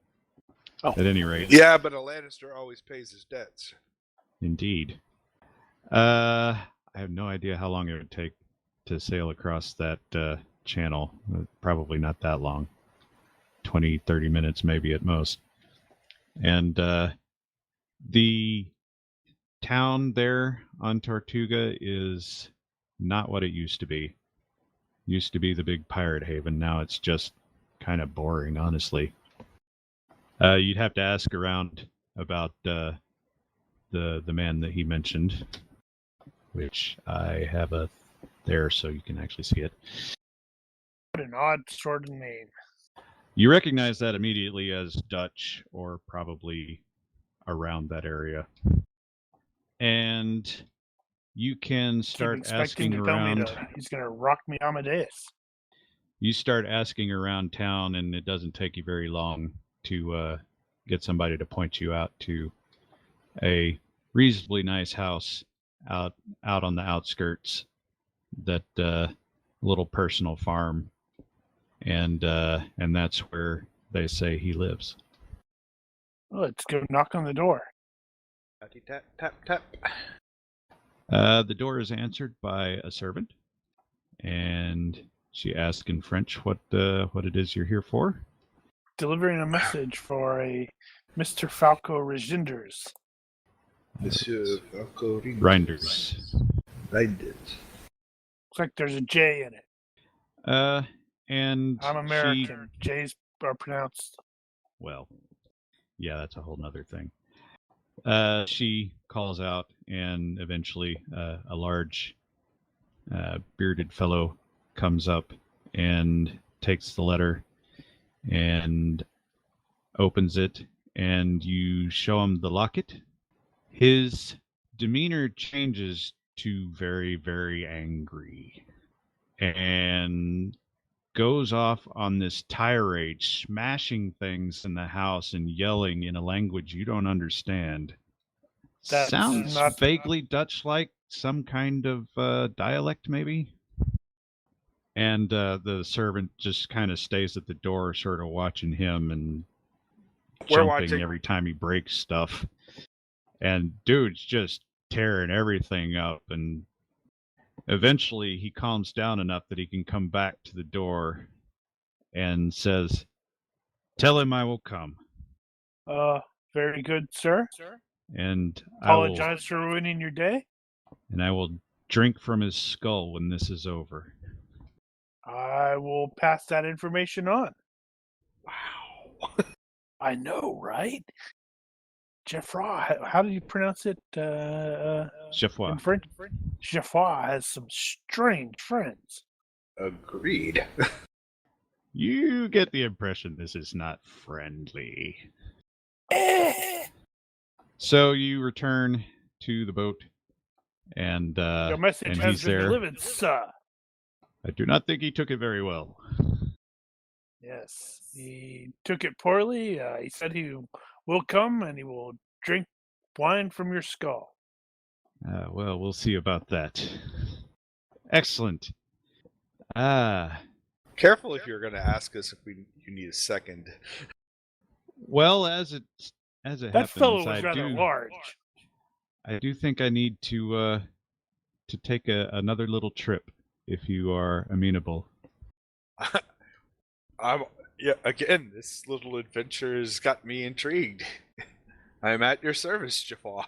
Oh. At any rate. Yeah, but a Lannister always pays his debts. Indeed. I have no idea how long it would take to sail across that channel. Probably not that long. 20, 30 minutes maybe at most. And the town there on Tortuga is not what it used to be. It used to be the big pirate haven. Now it's just kind of boring, honestly. You'd have to ask around about the man that he mentioned, which I have there so you can actually see it. What an odd sort of name. You recognize that immediately as Dutch, or probably around that area. And you can start asking around. He's going to rock me Amadeus. You start asking around town, and it doesn't take you very long to get somebody to point you out to a reasonably nice house out on the outskirts, that little personal farm, and that's where they say he lives. Well, let's go knock on the door. Tap, tap, tap. The door is answered by a servant, and she asks in French what it is you're here for. Delivering a message for a Mr. Falco Reginders. Monsieur Falco Reinders. Reinders. Looks like there's a J in it. And I'm American. J's are pronounced. Well, yeah, that's a whole nother thing. She calls out, and eventually a large bearded fellow comes up and takes the letter and opens it, and you show him the locket. His demeanor changes to very, very angry and goes off on this tirade, smashing things in the house and yelling in a language you don't understand. That's Sounds not- vaguely Dutch-like, some kind of dialect, maybe. And the servant just kind of stays at the door, sort of watching him and We're jumping watching. every time he breaks stuff. And dude's just tearing everything up. And eventually he calms down enough that he can come back to the door and says, "Tell him I will come. Very good, sir. And Apologize for ruining your day. I will drink from his skull when this is over." I will pass that information on. Wow. I know, right? Geoffroy, how do you pronounce it? Geoffroy. In French? Geoffroy has some strange friends. Agreed. You get the impression this is not friendly. So you return to the boat, and Your message and has he's been there. delivered, sir. I do not think he took it very well. Yes, he took it poorly. He said he will come and he will drink wine from your skull. Well, we'll see about that. Excellent. Careful if you're going to ask us if you need a second. Well, as it That happens, fellow was rather large. I do think I need to take another little trip, if you are amenable. Again, this little adventure has got me intrigued. I'm at your service, Jafar.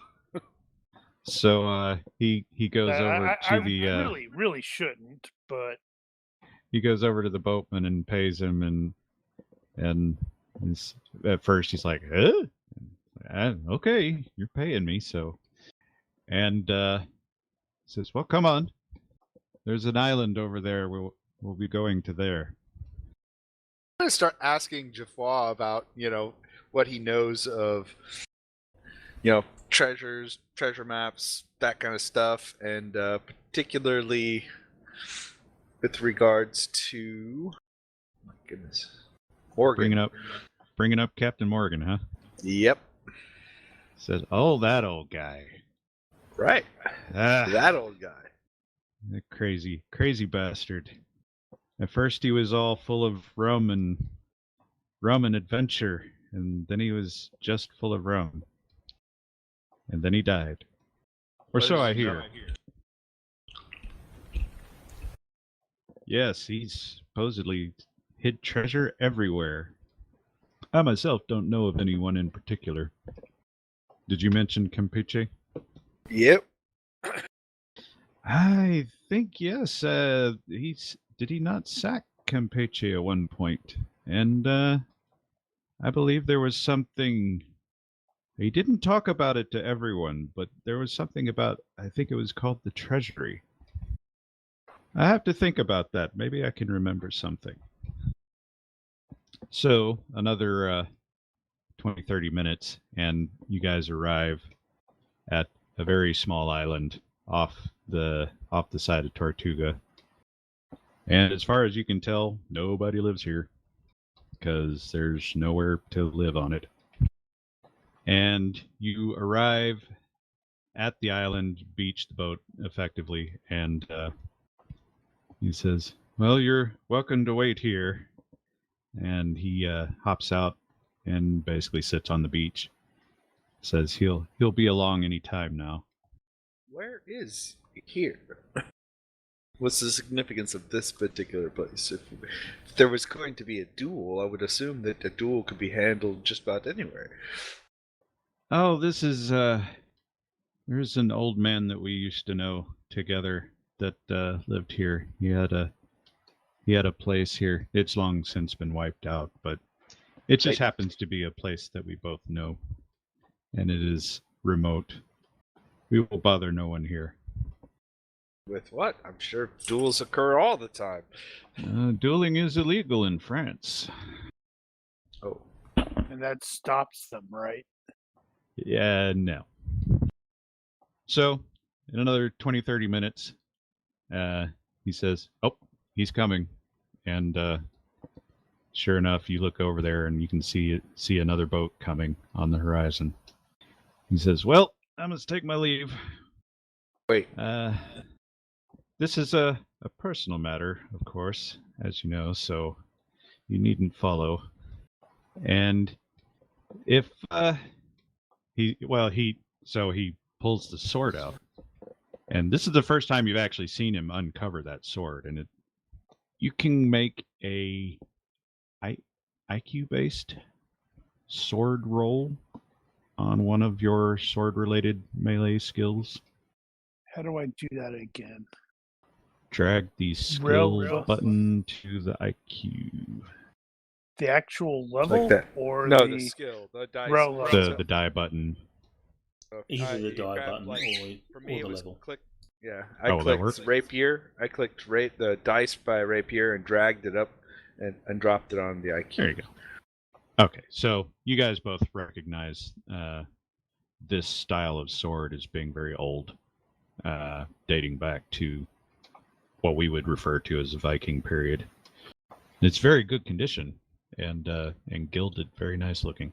So he goes over to the really shouldn't, but he goes over to the boatman and pays him, and at first he's like, "Huh? Okay, you're paying me, so." And says, "Well, come on. There's an island over there. We'll be going to there." I'm going to start asking Jafar about, what he knows of, treasures, treasure maps, that kind of stuff, and particularly with regards to, my goodness, Morgan. Bringing up Captain Morgan, huh? Yep. Says, "Oh, that old guy." Right. That old guy. That crazy bastard. At first he was all full of rum and adventure, and then he was just full of rum. And then he died. Or so I hear. Yes, he's supposedly hid treasure everywhere. I myself don't know of anyone in particular. Did you mention Campeche? Yep. I think yes. Did he not sack Campeche at one point? And I believe there was something. He didn't talk about it to everyone, but there was something about. I think it was called the Treasury. I have to think about that. Maybe I can remember something. So another 20, 30 minutes, and you guys arrive at a very small island off the side of Tortuga. And as far as you can tell, nobody lives here because there's nowhere to live on it. And you arrive at the island, beach the boat effectively, and he says, "Well, you're welcome to wait here." And he hops out and basically sits on the beach. Says he'll be along any time now. Where is here? What's the significance of this particular place? If there was going to be a duel, I would assume that a duel could be handled just about anywhere. Oh, this is there's an old man that we used to know together that lived here. He had a place here. It's long since been wiped out, but It just happens to be a place that we both know, and it is remote. We will bother no one here. With what? I'm sure duels occur all the time. Dueling is illegal in France. Oh. And that stops them, right? Yeah, no. So, in another 20, 30 minutes, he says, oh, he's coming. And sure enough, you look over there and you can see another boat coming on the horizon. He says, well, I must take my leave. Wait. This is a personal matter, of course, as you know, so you needn't follow. And if he pulls the sword out. And this is the first time you've actually seen him uncover that sword, and you can make a IQ-based sword roll on one of your sword-related melee skills. How do I do that again? Drag the skill button to the IQ. The actual level? Like that. Or no, the skill. The dice. The die button. So Either the die grab, button for me, or the it was level. I clicked rapier. I clicked the dice by rapier and dragged it up and dropped it on the IQ. There you go. Okay, so you guys both recognize this style of sword as being very old, dating back to what we would refer to as the Viking period. It's very good condition and gilded, very nice looking.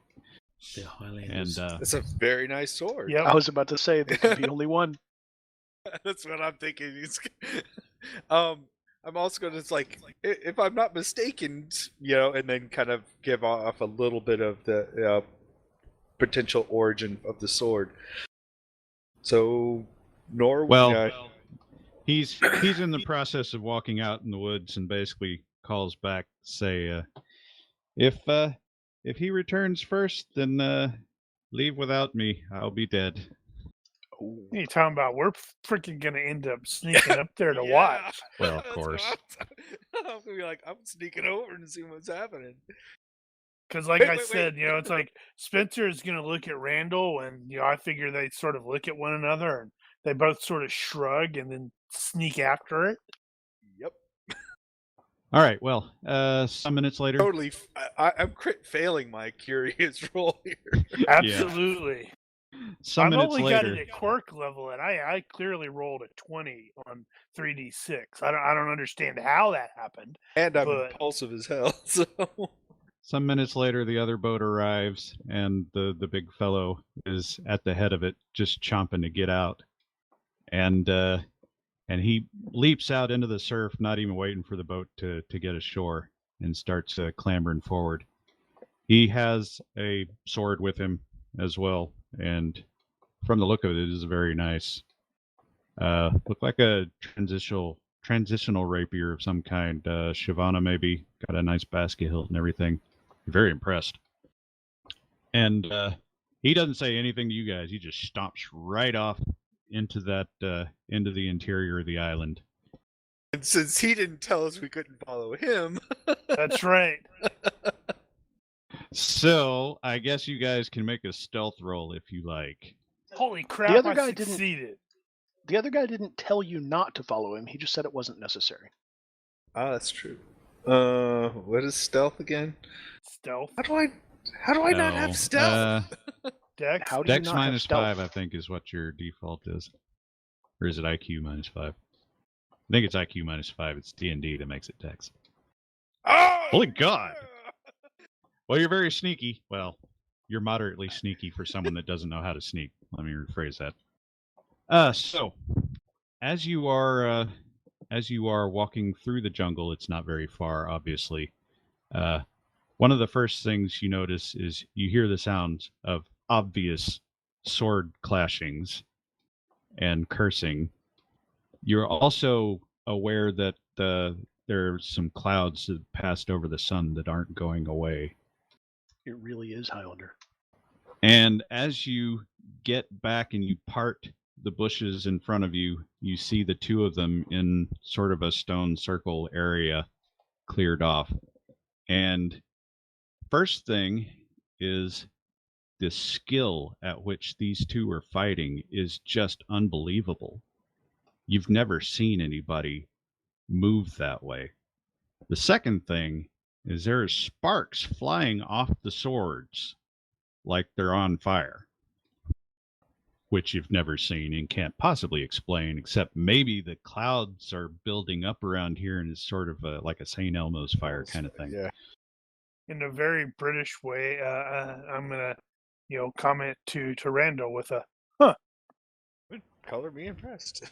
They're Highlanders. And it's a very nice sword. Yep. I was about to say there could be only one. That's what I'm thinking. I'm also going to, if I'm not mistaken, and then kind of give off a little bit of the potential origin of the sword. So, he's in the process of walking out in the woods and basically calls back to say, if he returns first, then leave without me. I'll be dead. You're talking about we're freaking gonna end up sneaking up there to watch. Well, of course. I'm gonna be like, I'm sneaking over and see what's happening. Because, like I said, it's like Spencer is gonna look at Randall, and I figure they sort of look at one another, and they both sort of shrug and then sneak after it. Yep. All right. Well, some minutes later. Totally. I'm failing my curious roll here. Absolutely. Some minutes only later, got it at quirk level, and I clearly rolled a 20 on 3d6. I don't understand how that happened. And I'm impulsive as hell. So. Some minutes later, the other boat arrives, and the big fellow is at the head of it, just chomping to get out. And he leaps out into the surf, not even waiting for the boat to get ashore, and starts clambering forward. He has a sword with him as well, and from the look of it is very nice. Look like a transitional rapier of some kind. Shavana maybe, got a nice basket hilt and everything. Very impressed. And he doesn't say anything to you guys. He just stomps right off into the interior of the island. And since he didn't tell us we couldn't follow him. That's right. So I guess you guys can make a stealth roll if you like. Holy crap! The other guy succeeded. The other guy didn't tell you not to follow him. He just said it wasn't necessary. Ah, that's true. What is stealth again? Stealth. How do I not have stealth? Dex. How do you Dex not minus have stealth? 5, I think, is what your default is. Or is it IQ minus 5? I think it's IQ minus 5. It's D&D that makes it Dex. Oh! Holy God! Well, you're very sneaky. Well, you're moderately sneaky for someone that doesn't know how to sneak. Let me rephrase that. So, as you are walking through the jungle, it's not very far, obviously. One of the first things you notice is you hear the sounds of obvious sword clashings and cursing. You're also aware that there are some clouds that passed over the sun that aren't going away. It really is Highlander. And as you get back and you part the bushes in front of you, you see the two of them in sort of a stone circle area cleared off. And First thing is the skill at which these two are fighting is just unbelievable. You've never seen anybody move that way. The second thing is there are sparks flying off the swords like they're on fire, which you've never seen and can't possibly explain, except maybe the clouds are building up around here and it's sort of like a St. Elmo's fire kind of thing. Yeah. In a very British way, I'm gonna, comment to Randall with a, huh. Color me impressed.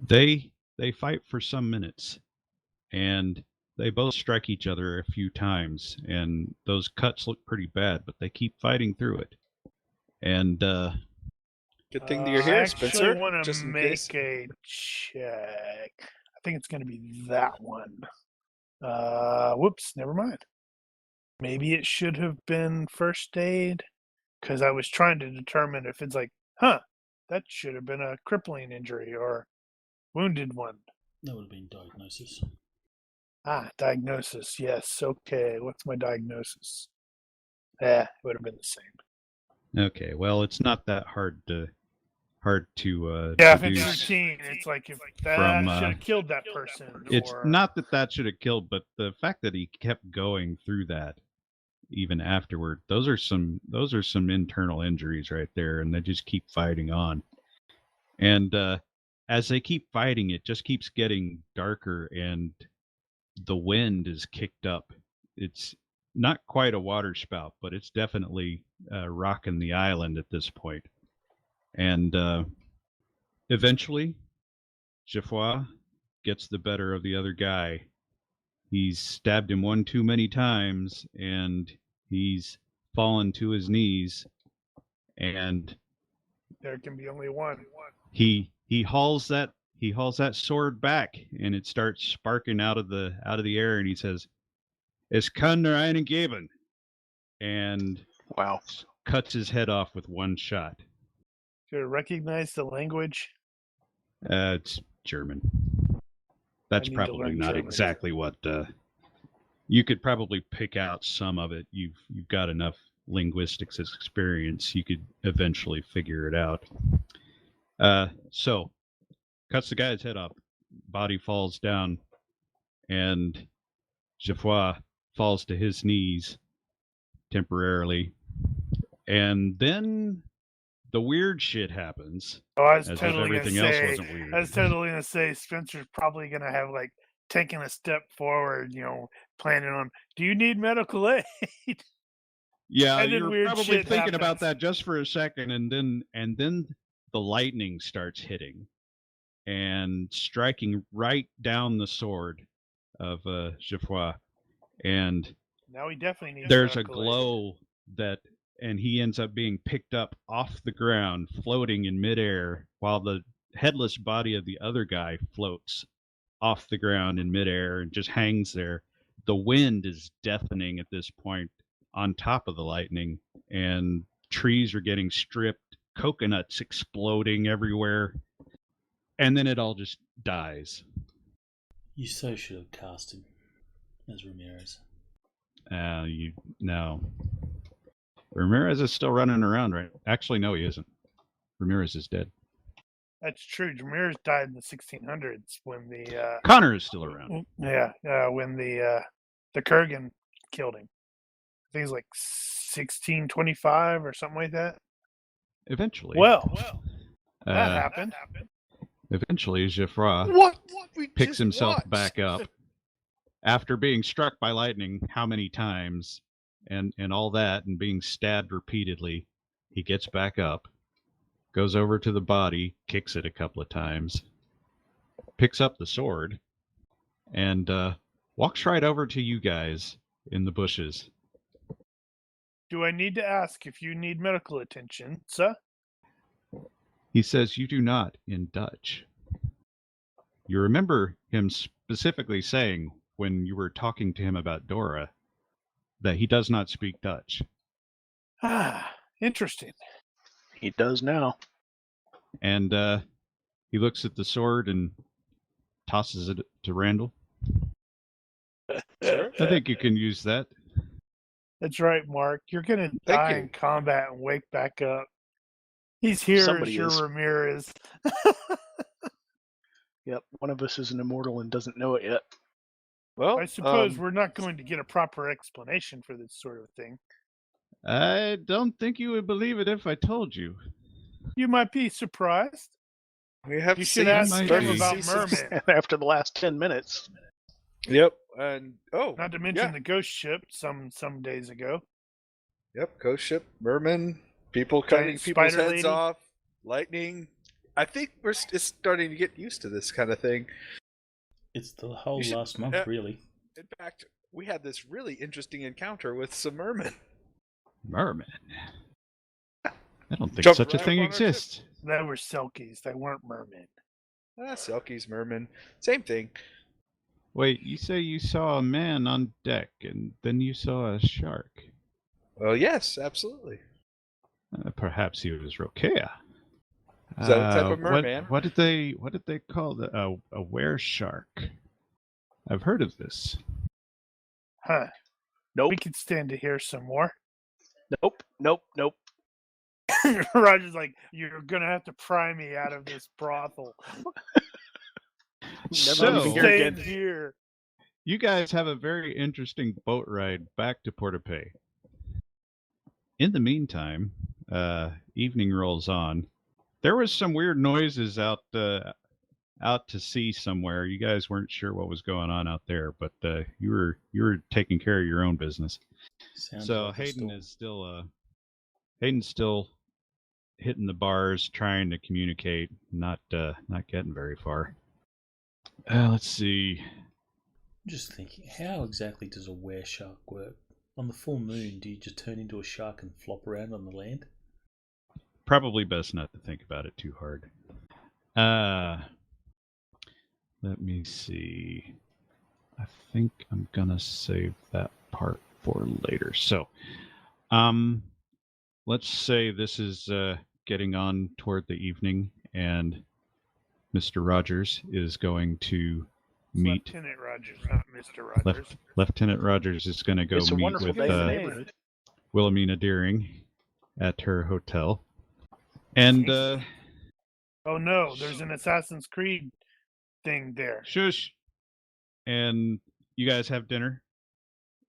They fight for some minutes, and they both strike each other a few times, and those cuts look pretty bad, but they keep fighting through it. And Good thing that you're here, I Spencer. actually want just to in make case. a check. I think it's going to be that one. Whoops, never mind. Maybe it should have been first aid, because I was trying to determine if it's like, that should have been a crippling injury or wounded one. That would have been diagnosis. Diagnosis. Yes. Okay. What's my diagnosis? It would have been the same. okay, well, it's not that hard to Yeah, if it's deduce. routine, it's like if that From, should have killed that person. It's or... not that should have killed, but the fact that he kept going through that even afterward, those are some internal injuries right there, and they just keep fighting on. And as they keep fighting, it just keeps getting darker, and the wind is kicked up. It's not quite a water spout, but it's definitely rocking the island at this point. And eventually, Geoffroy gets the better of the other guy. He's stabbed him one too many times, and he's fallen to his knees. And there can be only one. He hauls that sword back, and it starts sparking out of the air, and he says, "Es kann nur einen geben," and Wow. cuts his head off with one shot. Do you recognize the language? It's German. That's I need to probably learn not German. exactly what. You could probably pick out some of it. You've got enough linguistics experience. You could eventually figure it out. So, cuts the guy's head off. Body falls down, and Geoffroy falls to his knees temporarily. And then the weird shit happens. Oh, I was as totally if everything gonna else say. wasn't weird. I was totally gonna say Spencer's probably gonna have like taken a step forward. Planning on. Do you need medical aid? Yeah, and then you're weird probably shit thinking about happens. that just for a second, and then the lightning starts hitting and striking right down the sword of Geoffroy, and Now he definitely needs. there's a medical aid. glow and he ends up being picked up off the ground, floating in midair, while the headless body of the other guy floats off the ground in midair and just hangs there. The wind is deafening at this point on top of the lightning, and trees are getting stripped, coconuts exploding everywhere, and then it all just dies. You so should have cast him as Ramirez. No. Ramirez is still running around, right? Actually, no, he isn't. Ramirez is dead. That's true. Ramirez died in the 1600s when the Connor is still around. when the Kurgan killed him. I think it was like 1625 or something like that. Eventually. Well, that happened. Eventually, Geoffroy What? picks himself back up after being struck by lightning how many times and all that, and being stabbed repeatedly. He gets back up, goes over to the body, kicks it a couple of times, picks up the sword, and walks right over to you guys in the bushes. Do I need to ask if you need medical attention, sir? He says you do not in Dutch. You remember him specifically saying when you were talking to him about Dora that he does not speak Dutch. Interesting. He does now. And he looks at the sword and tosses it to Randall. Sure. I think you can use that. That's right, Mark. You're gonna die in combat and wake back up. He's here, Somebody sure is. Ramirez. Yep, one of us is an immortal and doesn't know it yet. Well, I suppose we're not going to get a proper explanation for this sort of thing. I don't think you would believe it if I told you. You might be surprised. we have You should seen ask might him be. about mermen. After the last 10 minutes. Yep, and Not to mention the ghost ship some days ago. Yep, ghost ship, merman, people cutting Giant people's spider heads lady. off, lightning. I think we're just starting to get used to this kind of thing. It's the whole You should- last month, really. In fact, we had this really interesting encounter with some mermen. Merman. I don't think Jumped such a right thing up on our ship. exists. They were Selkies. They weren't mermen. Selkies, mermen, same thing. Wait, you say you saw a man on deck and then you saw a shark? Well, yes, absolutely. Perhaps he was Rokea. Is that a type of merman? What did they call the a were shark? I've heard of this. Huh. Nope. We could stand to hear some more. Nope. Roger's like, you're going to have to pry me out of this brothel. Never So- leaving here Stay again. here. You guys have a very interesting boat ride back to Port-de-Paix. In the meantime, evening rolls on. There was some weird noises out to sea somewhere. You guys weren't sure what was going on out there, but you were taking care of your own business. Sounds So like a Hayden storm. is still Hayden's still hitting the bars, trying to communicate, not getting very far. Let's see. Just thinking, how exactly does a were shark work? On the full moon, do you just turn into a shark and flop around on the land? Probably best not to think about it too hard. Let me see. I think I'm gonna save that part for later. So, let's say this is getting on toward the evening, and Mr. Rogers is going to meet Lieutenant Rogers, not Mr. Rogers. Lieutenant Rogers is going to go It's a meet wonderful with day in the neighborhood. Wilhelmina Deering at her hotel. And Oh no, there's an Assassin's Creed thing there. shush. And you guys have dinner.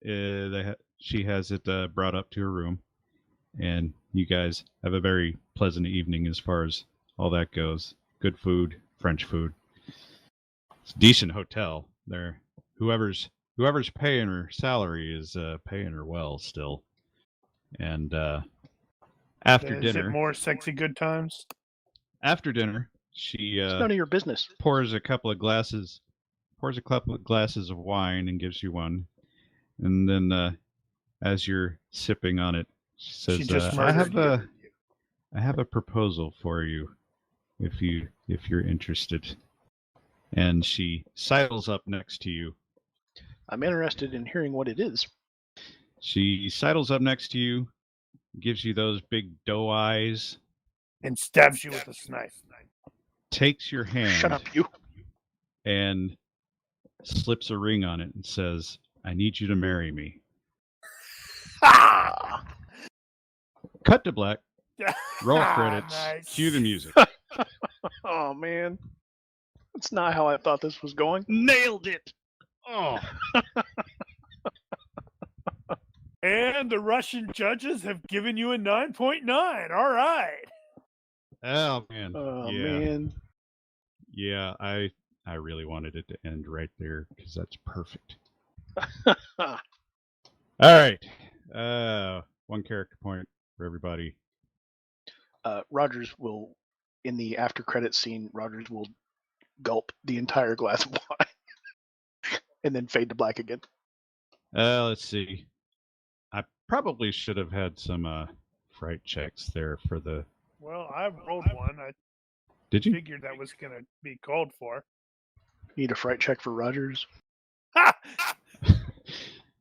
She has it brought up to her room, and you guys have a very pleasant evening as far as all that goes. Good food, French food. It's a decent hotel. There, whoever's paying her salary is paying her well still. And after Is dinner, it more sexy good times? after dinner, she It's none of your business. pours a couple of glasses of wine and gives you one, and then as you're sipping on it, she says, She just I murdered have a proposal for you if you're interested. And she sidles up next to you. I'm interested in hearing what it is. She sidles up next to you, gives you those big doe eyes, And stabs you with a knife. takes your hand Shut up, you. and slips a ring on it and says, I need you to marry me. Ah! Cut to black. Roll credits. Nice. Cue the music. Oh, man. That's not how I thought this was going. Nailed it. Oh. And the Russian judges have given you a 9.9. All right. Oh man. Oh, yeah. man. Yeah, I really wanted it to end right there because that's perfect. All right. One character point for everybody. Rogers will, in the after credit scene, Rogers will gulp the entire glass of wine and then fade to black again. Let's see. I probably should have had some fright checks there for the. Well, I rolled one. I Did you? figured that was going to be called for. Need a fright check for Rogers.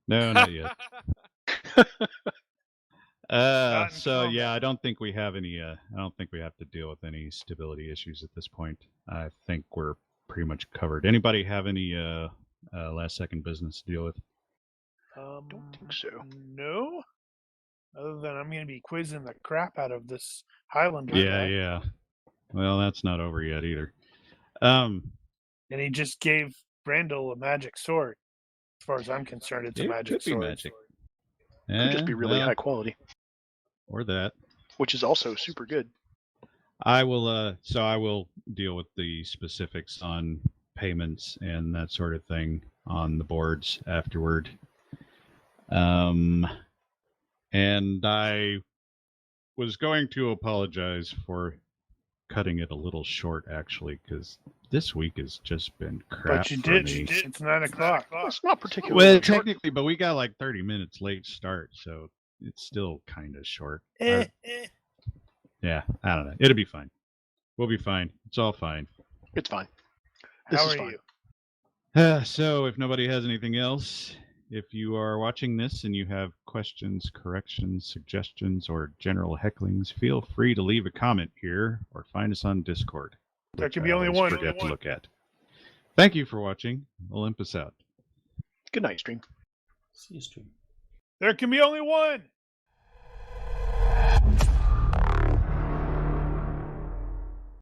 No, not yet. Not in So combat. yeah, I don't think we have any. I don't think we have to deal with any stability issues at this point. I think we're pretty much covered. Anybody have any last second business to deal with? Don't think so. No. Other than I'm going to be quizzing the crap out of this Highlander Yeah, guy. yeah. Well, that's not over yet either. And he just gave Brandel a magic sword. As far as I'm concerned, it's a It magic could be sword. magic. Could just be really well, high quality, or that. which is also super good. I will. So I will deal with the specifics on payments and that sort of thing on the boards afterward. And I was going to apologize for cutting it a little short, actually, because this week has just been crap But you for did. me. It's 9 o'clock. It's not particularly Well, short. technically, but we got like 30 minutes late start, so it's still kind of short. Yeah, I don't know. It'll be fine. We'll be fine. It's all fine. It's fine. This How is are fine. you? So, if nobody has anything else, if you are watching this and you have questions, corrections, suggestions, or general hecklings, feel free to leave a comment here or find us on Discord. There which can I be only always one. Forget to look at. Thank you for watching. Olympus out. Good night, stream. See you stream. There can be only one.